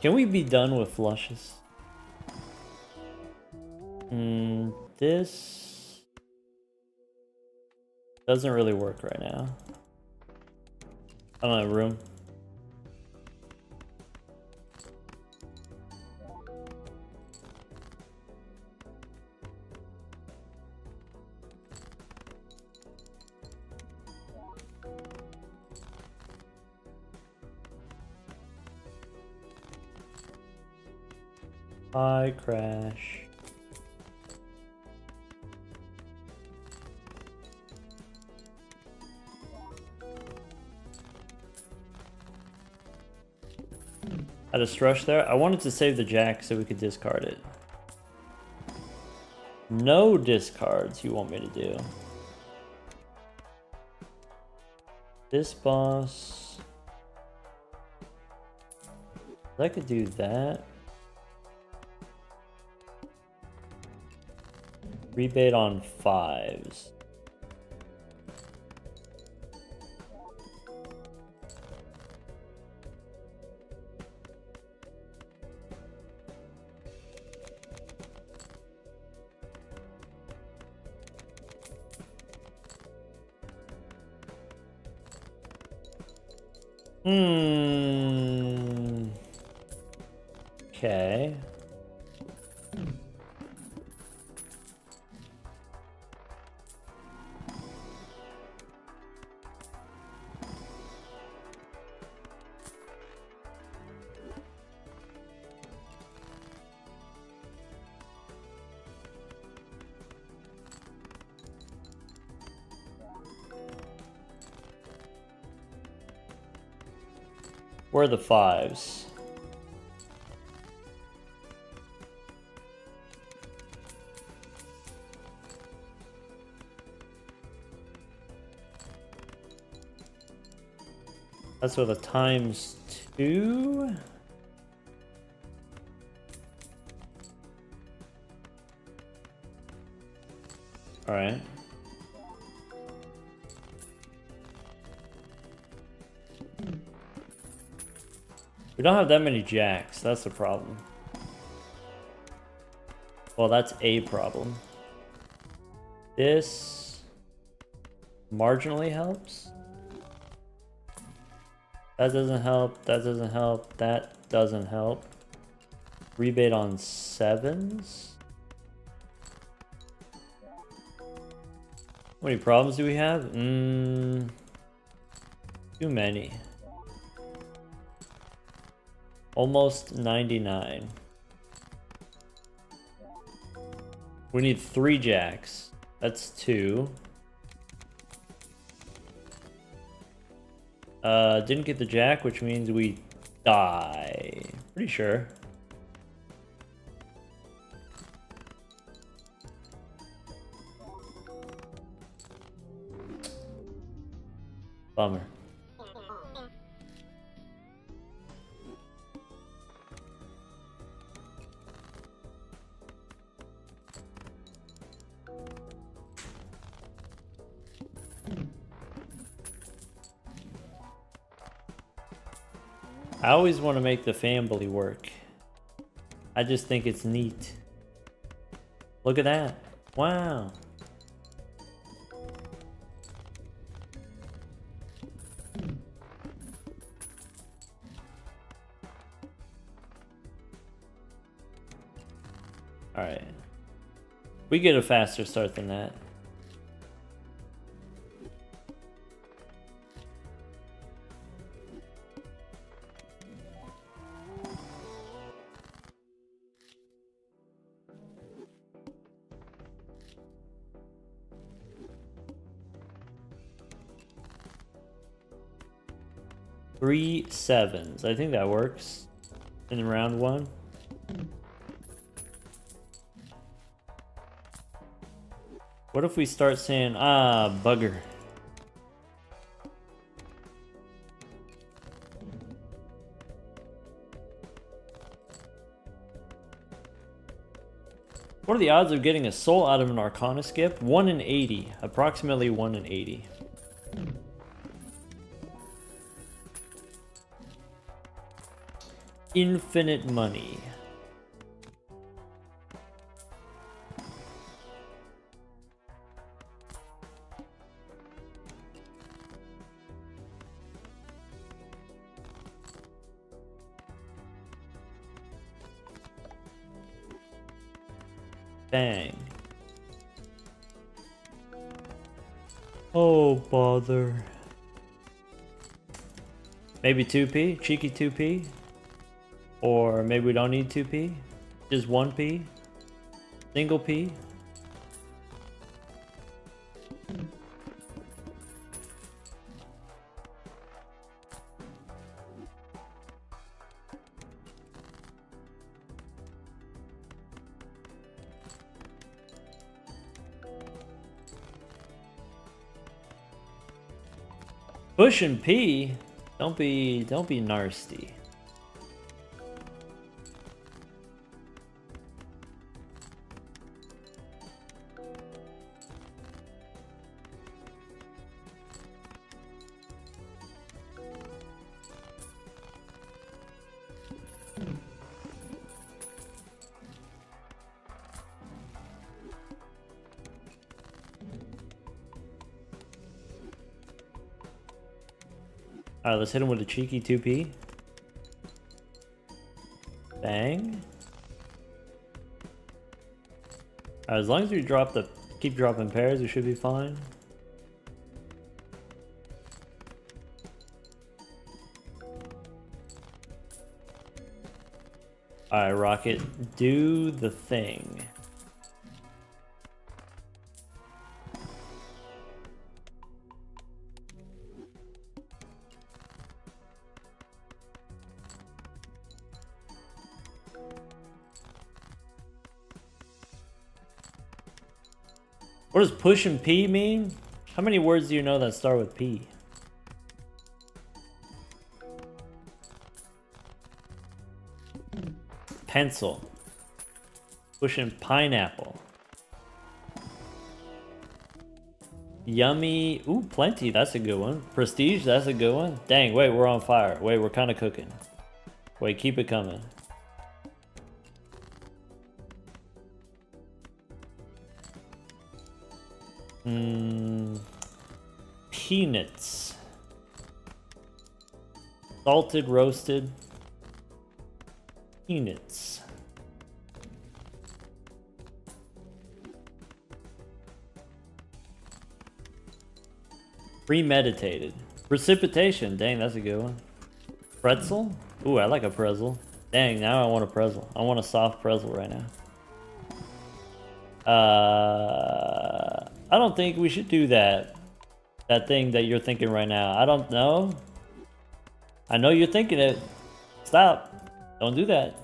Can we be done with flushes? This doesn't really work right now. I don't have room. Hi, Crash. Had a strush there. I wanted to save the jack so we could discard it. No discards you want me to do. This boss. I could do that. Rebate on 5s. Okay. Where are the 5s? That's with a ×2. All right. We don't have that many jacks. That's the problem. Well, that's a problem. This marginally helps. That doesn't help. That doesn't help. That doesn't help. Rebate on 7s. How many problems do we have? Too many. Almost 99. We need 3 jacks. That's 2. Didn't get the jack, which means we die. Pretty sure. Bummer. I always want to make the family work. I just think it's neat. Look at that. Wow. Alright. We get a faster start than that. Three sevens. I think that works in round 1. What if we start saying, ah, bugger? What are the odds of getting a soul out of an Arcana skip? 1 in 80. Approximately 1 in 80. Infinite money. Bang. Oh, bother. Maybe 2p? Cheeky 2p? Or maybe we don't need 2p? Just 1p? Single p? Pushing P? Don't be nasty. Alright, let's hit him with a cheeky 2p. Bang. Alright, as long as we keep dropping pairs, we should be fine. Alright, Rocket, do the thing. What does push and P mean? How many words do you know that start with P? Pencil. Pushing pineapple. Yummy. Ooh, plenty. That's a good one. Prestige. That's a good one. Dang, wait, we're on fire. Wait, we're kind of cooking. Wait, keep it coming. Peanuts. Salted, roasted. Peanuts. Premeditated. Precipitation. Dang, that's a good one. Pretzel? Ooh, I like a pretzel. Dang, now I want a pretzel. I want a soft pretzel right now. I don't think we should do that. That thing that you're thinking right now. I don't know. I know you're thinking it. Stop. Don't do that.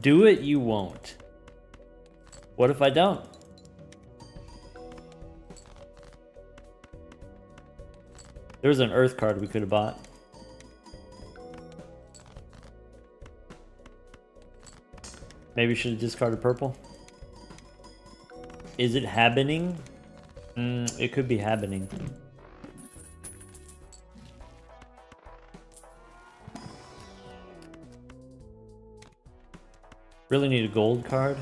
Do it, you won't. What if I don't? There's an Earth card we could have bought. Maybe we should have discarded purple. Is it happening? It could be happening. Really need a gold card.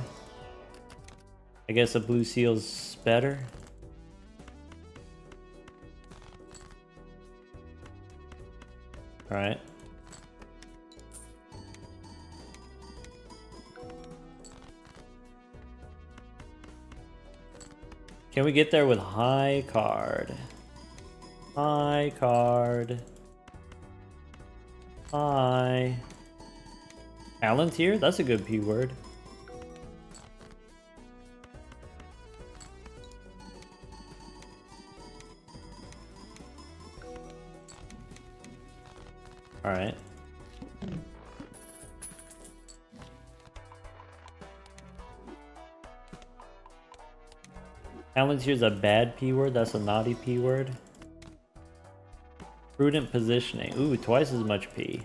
I guess a blue seal's better. Alright. Can we get there with high card? High card. High. Palantir? That's a good P word. Alright. Palantir's a bad P word, that's a naughty P word. Prudent positioning. Ooh, twice as much P.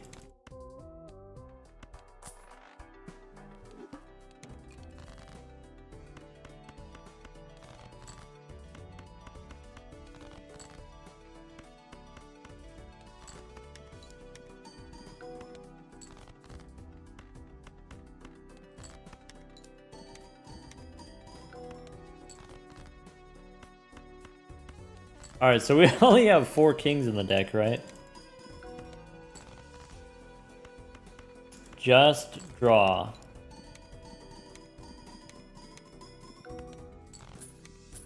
Alright, so we only have 4 kings in the deck, right? Just draw.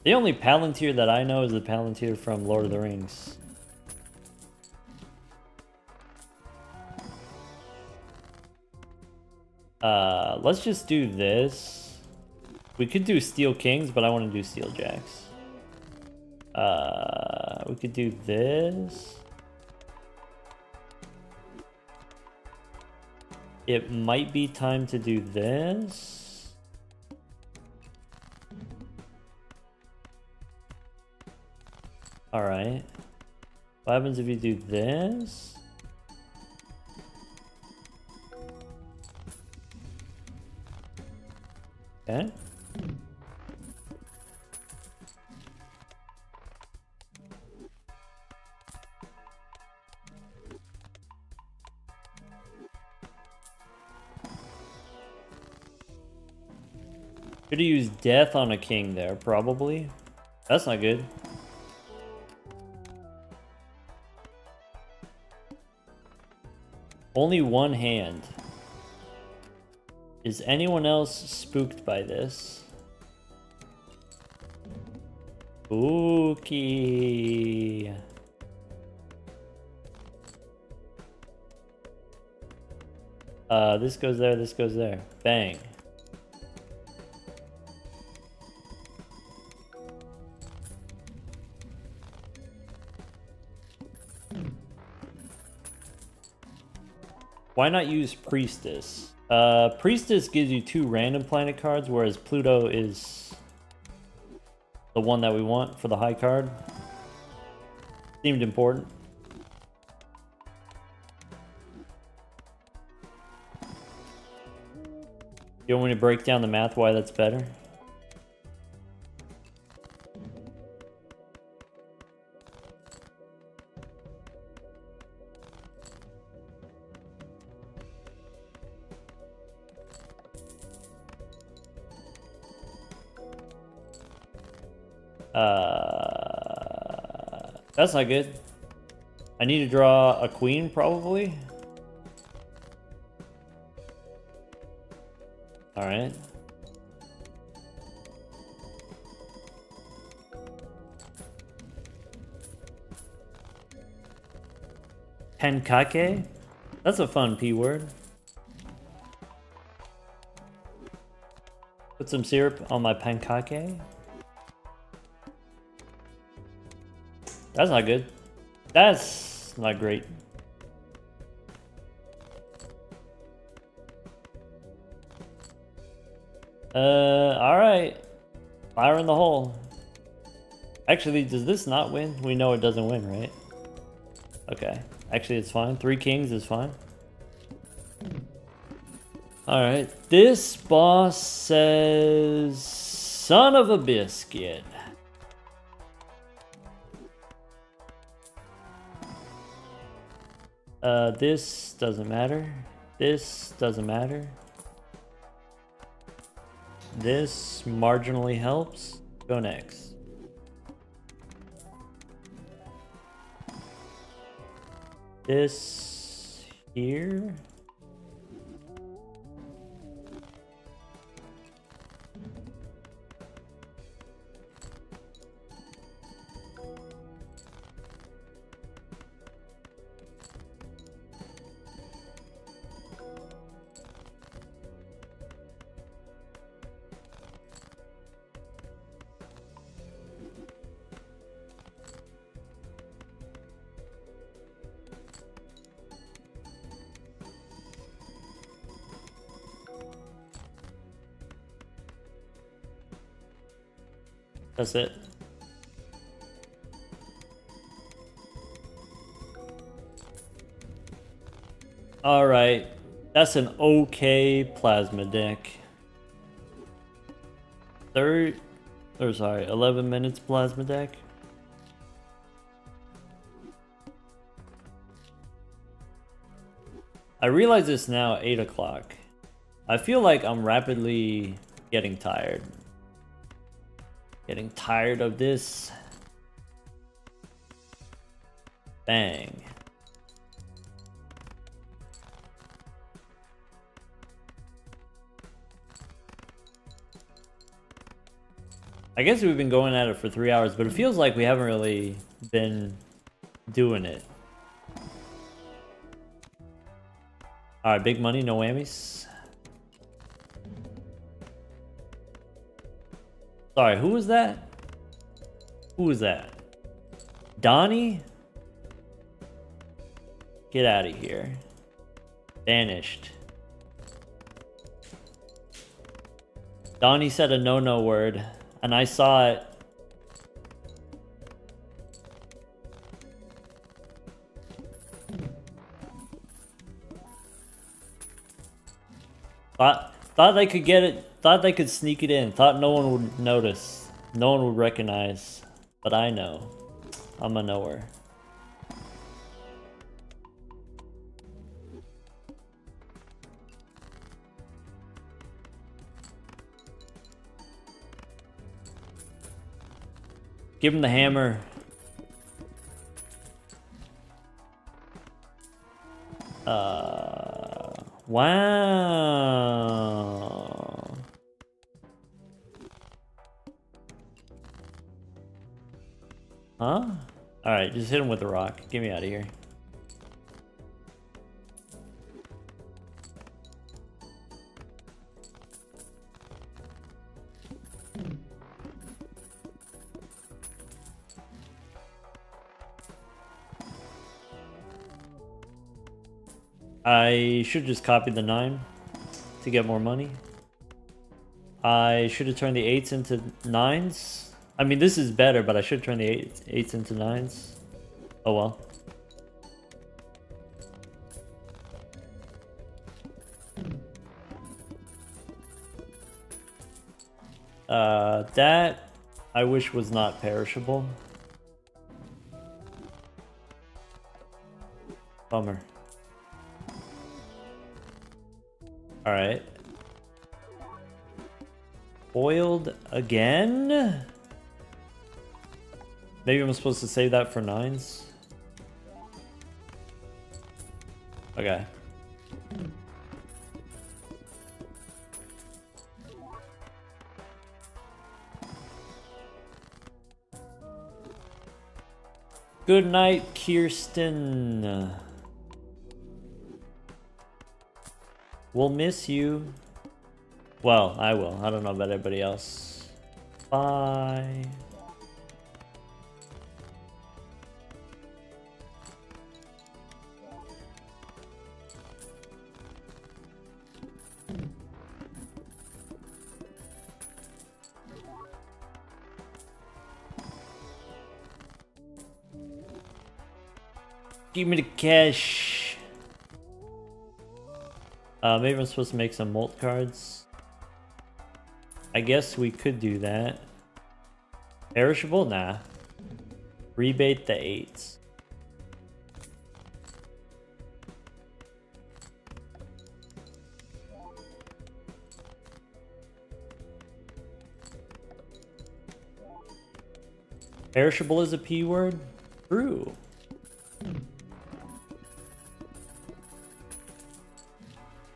The only Palantir that I know is the Palantir from Lord of the Rings. Let's just do this. We could do Steel Kings, but I want to do Steel Jacks. We could do this. It might be time to do this. All right. What happens if you do this? Okay. Could have used death on a king there, probably. That's not good. Only one hand. Is anyone else spooked by this? Spooky. This goes there, this goes there. Bang. Why not use Priestess? Priestess gives you 2 random planet cards, whereas Pluto is the one that we want for the high card. Seemed important. You want me to break down the math why that's better? That's not good. I need to draw a queen, probably. Alright. Pankake? That's a fun P word. Put some syrup on my pankake. That's not good. That's not great. Alright. Fire in the hole. Actually, does this not win? We know it doesn't win, right? Okay. Actually, it's fine. 3 kings is fine. Alright. This boss says... Son of a biscuit. This doesn't matter. This doesn't matter. This marginally helps. Go next. This here. That's it. Alright. That's an okay plasma deck. 11 minutes plasma deck. I realize it's now 8 o'clock. I feel like I'm rapidly getting tired. Getting tired of this. Bang. I guess we've been going at it for 3 hours, but it feels like we haven't really been doing it. Alright, big money, no whammies. Sorry, who was that? Who was that? Donnie? Get out of here. Vanished. Donnie said a no-no word, and I saw it. Thought they could get it. Thought they could sneak it in. Thought no one would notice. No one would recognize. But I know. I'm a knower. Give him the hammer. Wow. Huh? Alright, just hit him with the rock. Get me out of here. I should just copy the 9 to get more money. I should have turned the 8s into 9s. I mean, this is better, but I should turn the 8s into 9s. Oh well. That I wish was not perishable. Bummer. Alright. Boiled again? Maybe I'm supposed to save that for 9s? Okay. Good night, Kirsten. We'll miss you. Well, I will. I don't know about everybody else. Bye. Give me the cash. Maybe I'm supposed to make some molt cards. I guess we could do that. Perishable? Nah. Rebate the 8s. Perishable is a P word? True.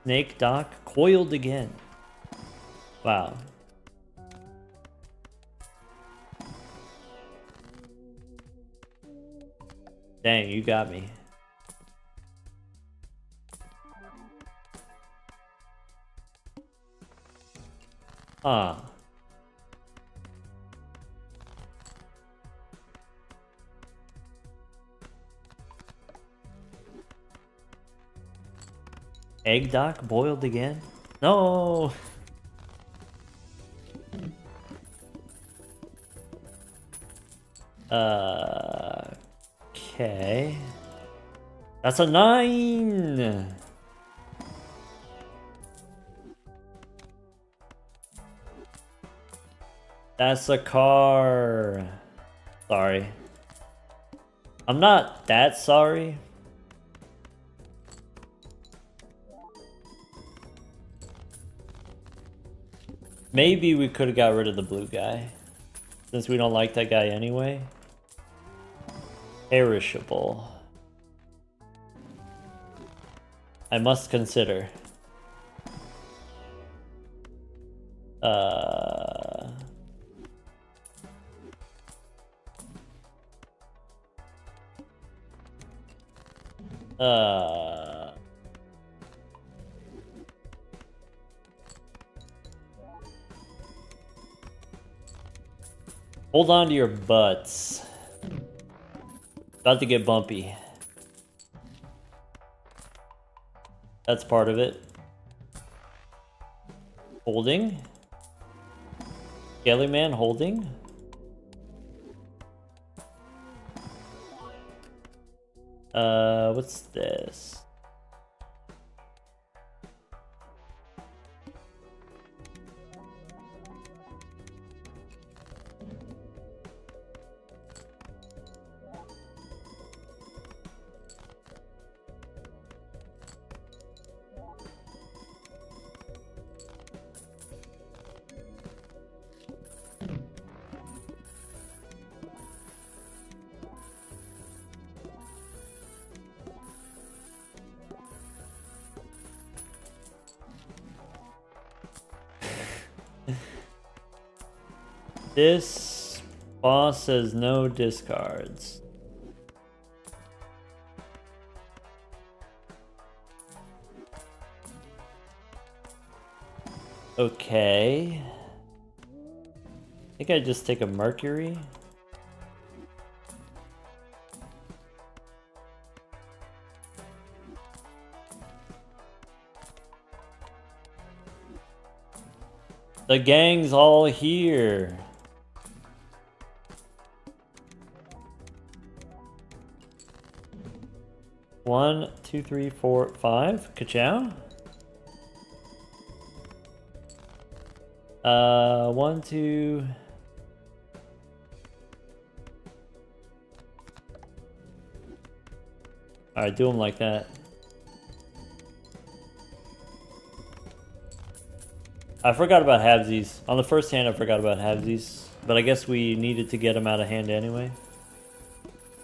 Snake Doc coiled again. Wow. Dang, you got me. Huh. Egg Doc boiled again? No! Okay. That's a 9! That's a car. Sorry. I'm not that sorry. Maybe we could have got rid of the blue guy, since we don't like that guy anyway. Perishable. I must consider. Hold on to your butts. About to get bumpy. That's part of it. Holding. Skelly Man holding. What's this? This boss says no discards. Okay. I think I just take a Mercury. The gang's all here. One, two, three, four, five. Ka-chow. 1, 2. Alright, do them like that. I forgot about halvesies. On the first hand, I forgot about halvesies. But I guess we needed to get them out of hand anyway.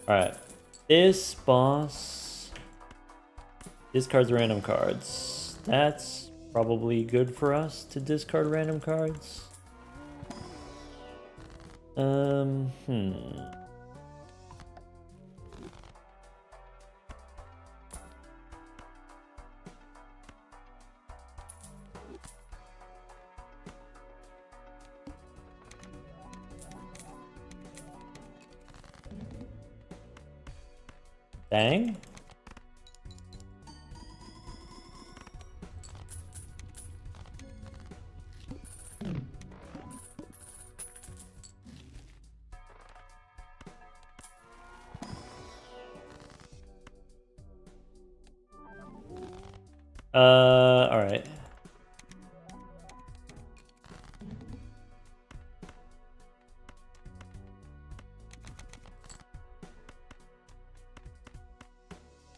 Alright. This boss discards random cards. That's probably good for us to discard random cards. Dang. All right.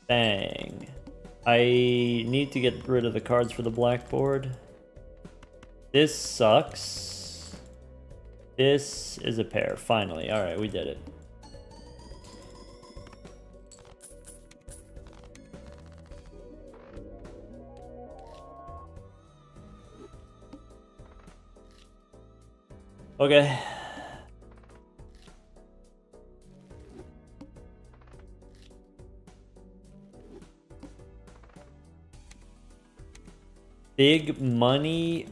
Bang. I need to get rid of the cards for the blackboard. This sucks. This is a pair, finally. All right, we did it. Okay. Big money,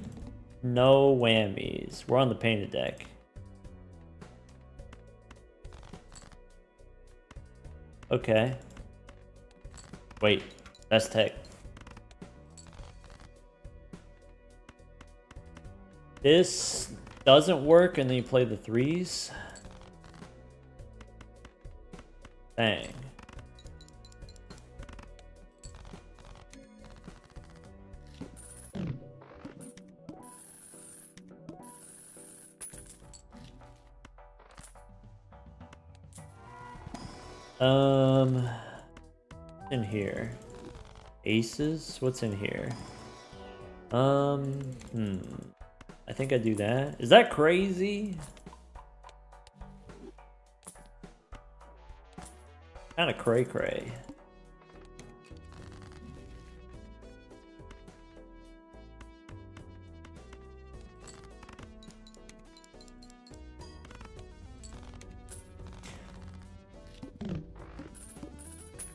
no whammies. We're on the painted deck. Okay. Wait, that's tech. This doesn't work, and then you play the threes. Dang. In here. Aces? What's in here? I think I do that. Is that crazy? Kind of cray-cray.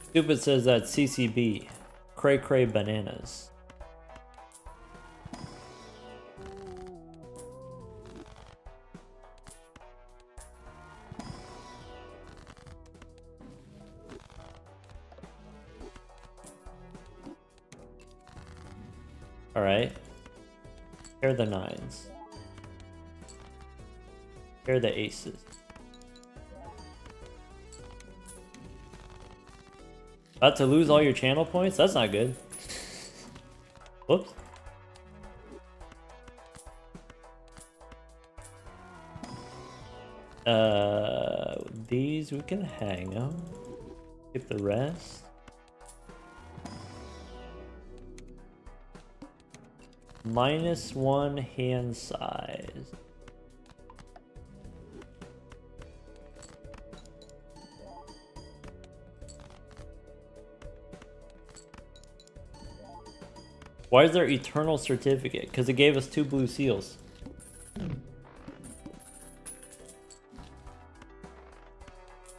Stupid says that CCB. Cray-cray bananas. Alright. Pair the nines. Pair the aces. About to lose all your channel points? That's not good. Whoops. These we can hang them. Skip the rest. -1 hand size. Why is there eternal certificate? Because it gave us 2 blue seals.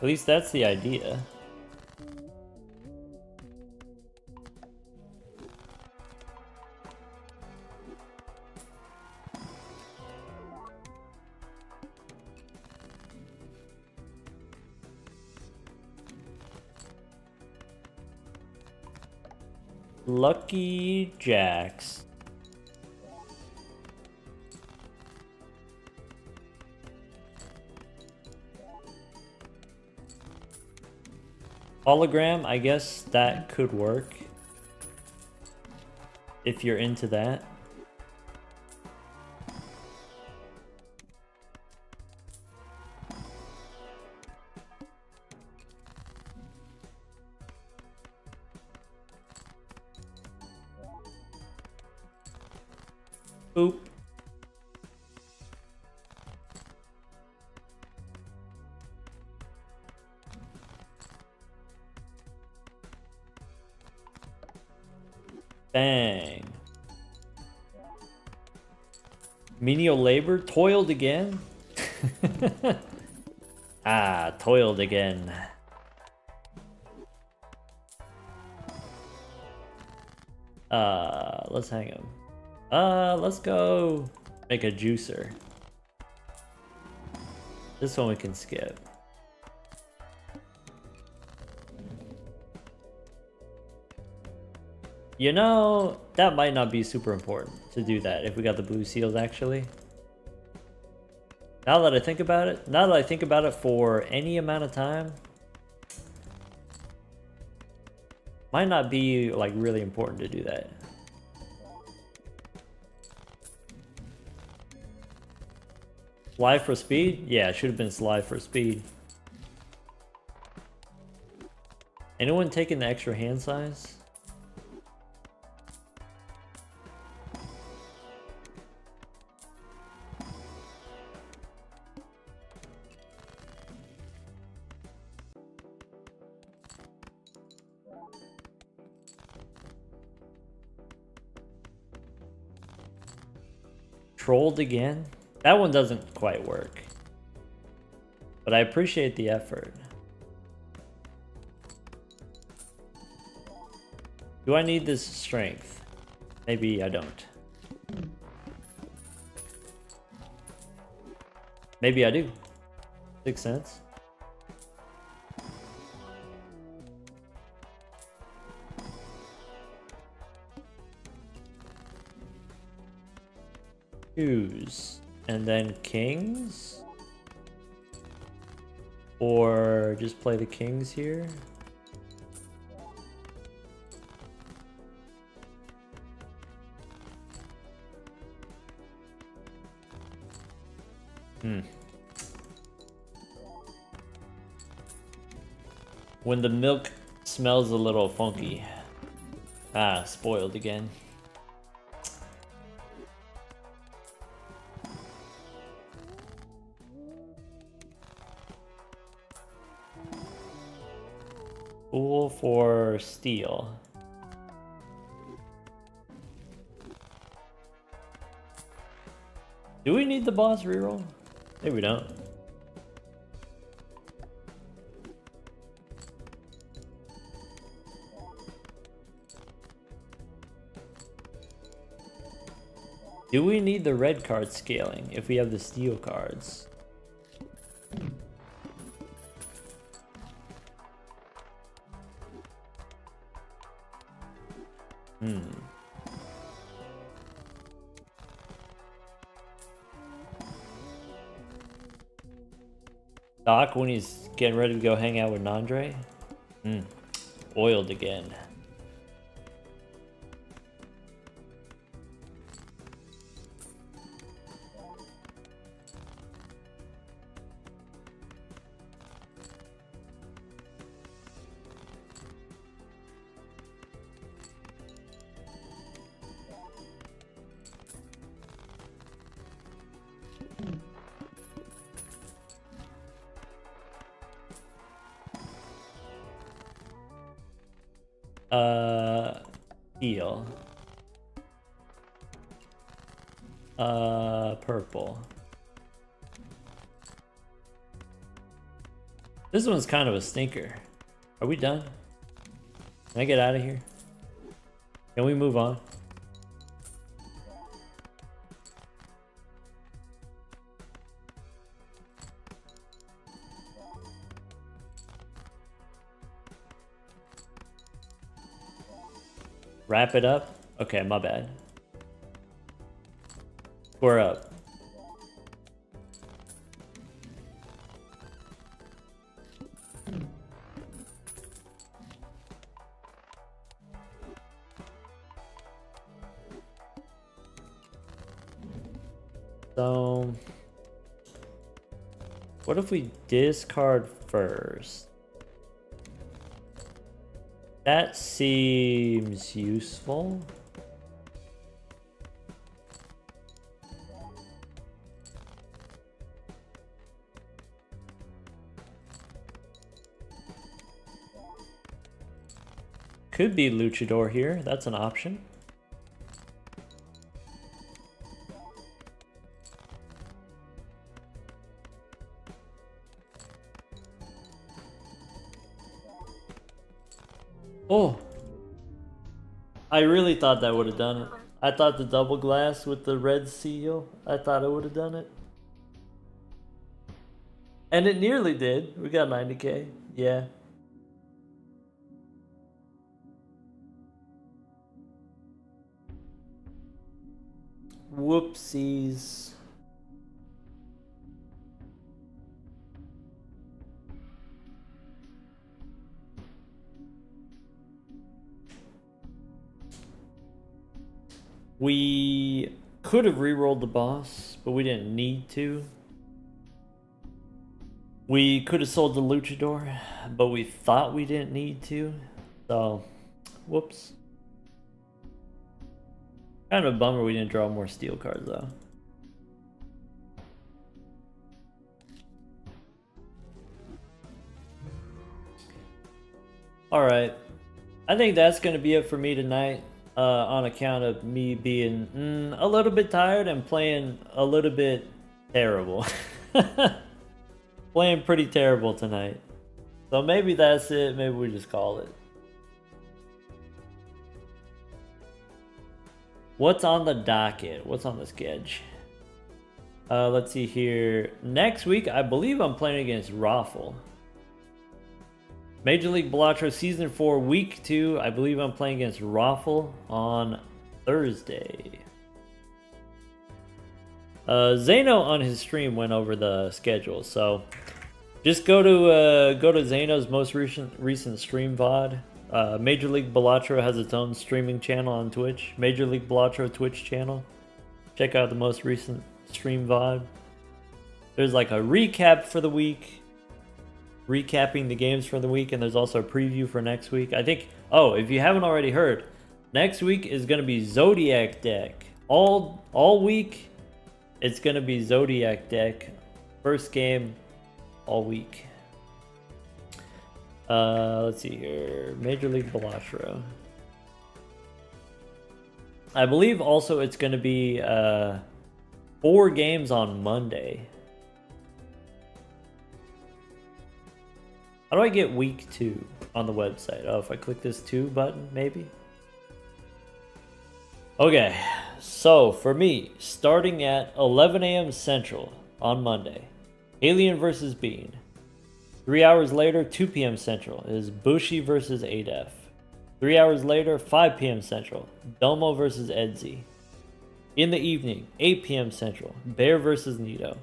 At least that's the idea. Lucky Jacks. Hologram, I guess that could work. If you're into that. Oop. Bang. Menial labor? Toiled again? Ah, toiled again. Let's hang him. Let's go make a juicer. This one we can skip. You know, that might not be super important to do that if we got the blue seals actually. Now that I think about it, for any amount of time, might not be like really important to do that. Slide for speed? Yeah, it should have been slide for speed. Anyone taking the extra hand size? Trolled again? That one doesn't quite work. But I appreciate the effort. Do I need this strength? Maybe I don't. Maybe I do. 6 cents. Twos. And then kings? Or just play the kings here? When the milk smells a little funky. Ah, spoiled again. Fool for steel. Do we need the boss reroll? Maybe we don't. Do we need the red card scaling if we have the steel cards? Doc, when he's getting ready to go hang out with Nandre? Oiled again. Steel. Purple. This one's kind of a stinker. Are we done? Can I get out of here? Can we move on? Wrap it up? Okay, my bad. Square up. So, what if we discard first? That seems useful. Could be Luchador here. That's an option. Oh, I really thought that would have done it. I thought the double glass with the red seal, I thought it would have done it. And it nearly did. We got 90k. Yeah. Whoopsies. We could have re-rolled the boss, but we didn't need to. We could have sold the luchador, but we thought we didn't need to. So, whoops. Kind of a bummer we didn't draw more steel cards though. Alright. I think that's going to be it for me tonight. On account of me being a little bit tired and playing a little bit terrible. Playing pretty terrible tonight. So maybe that's it. Maybe we just call it. What's on the docket? What's on the sketch? Let's see here. Next week, I believe I'm playing against Raffle. Major League Balatro Season 4, Week 2. I believe I'm playing against Raffle on Thursday. Zeno on his stream went over the schedule, so just go to Zeno's most recent stream VOD. Major League Balatro has its own streaming channel on Twitch. Major League Balatro Twitch channel. Check out the most recent stream VOD. There's like a recap for the week. Recapping the games for the week, and there's also a preview for next week. I think, oh, if you haven't already heard, next week is going to be Zodiac deck. All week, it's going to be Zodiac deck. First game, all week. Let's see here. Major League Balatro. I believe also it's going to be 4 games on Monday. How do I get week 2 on the website? Oh, if I click this 2 button, maybe? Okay, so for me, starting at 11 a.m. Central on Monday, Alien vs. Bean. 3 hours later, 2 p.m. Central, is Bushi vs. Adef. 3 hours later, 5 p.m. Central, Domo vs. Edzi. In the evening, 8 p.m. Central, Bear vs. Nito.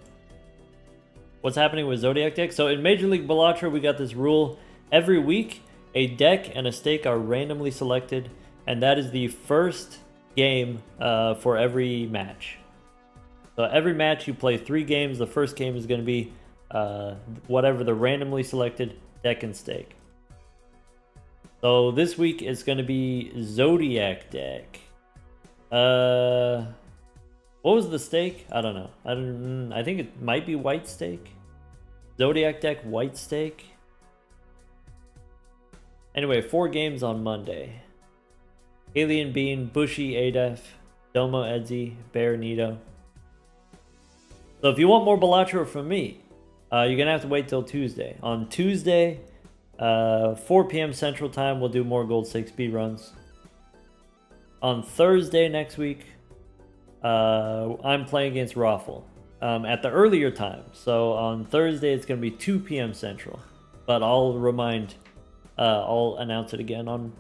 What's happening with Zodiac deck? So in Major League Balatro, we got this rule. Every week, a deck and a stake are randomly selected, and that is the first game for every match. So every match, you play 3 games. The first game is going to be whatever the randomly selected deck and stake. So this week, it's going to be Zodiac deck. What was the stake? I don't know. I think it might be white stake. Zodiac deck, white stake. Anyway, 4 games on Monday. Alien Bean, Bushi Adef, Domo Edzi, Bear Nito. So if you want more Balatro from me, you're going to have to wait till Tuesday. On Tuesday, 4 p.m. Central Time, we'll do more Gold Stake speedruns. On Thursday next week, I'm playing against Raffle at the earlier time. So on Thursday, it's going to be 2 p.m. Central. But I'll announce it again on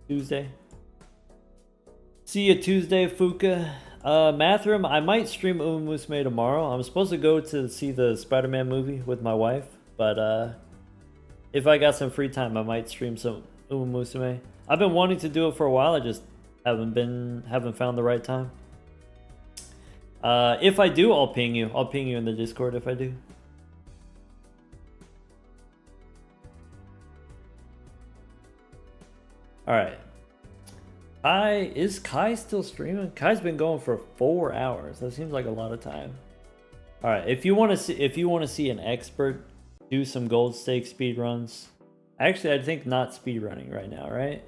Tuesday. See you Tuesday, Fuka. Mathram, I might stream Uma Musume tomorrow. I'm supposed to go to see the Spider-Man movie with my wife. But if I got some free time, I might stream some Uma Musume. I've been wanting to do it for a while. I just haven't found the right time. If I do, I'll ping you. I'll ping you in the Discord if I do. Alright. Is Kai still streaming? Kai's been going for 4 hours. That seems like a lot of time. Alright, if you want to see an expert do some gold stake speedruns. Actually, I think not speedrunning right now, right?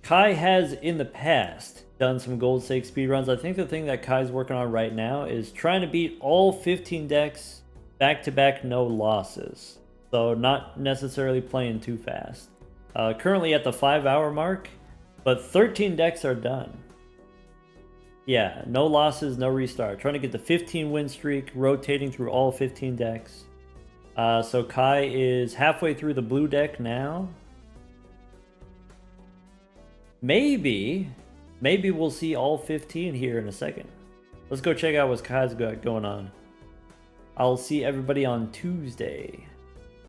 Kai has in the past done some gold stake speedruns. I think the thing that Kai's working on right now is trying to beat all 15 decks back-to-back, no losses. So not necessarily playing too fast. Currently at the 5-hour mark, but 13 decks are done. Yeah, no losses, no restart. Trying to get the 15 win streak, rotating through all 15 decks. So Kai is halfway through the blue deck now. maybe we'll see all 15 here in a second. Let's go check out what Kai's got going on. I'll see everybody on Tuesday.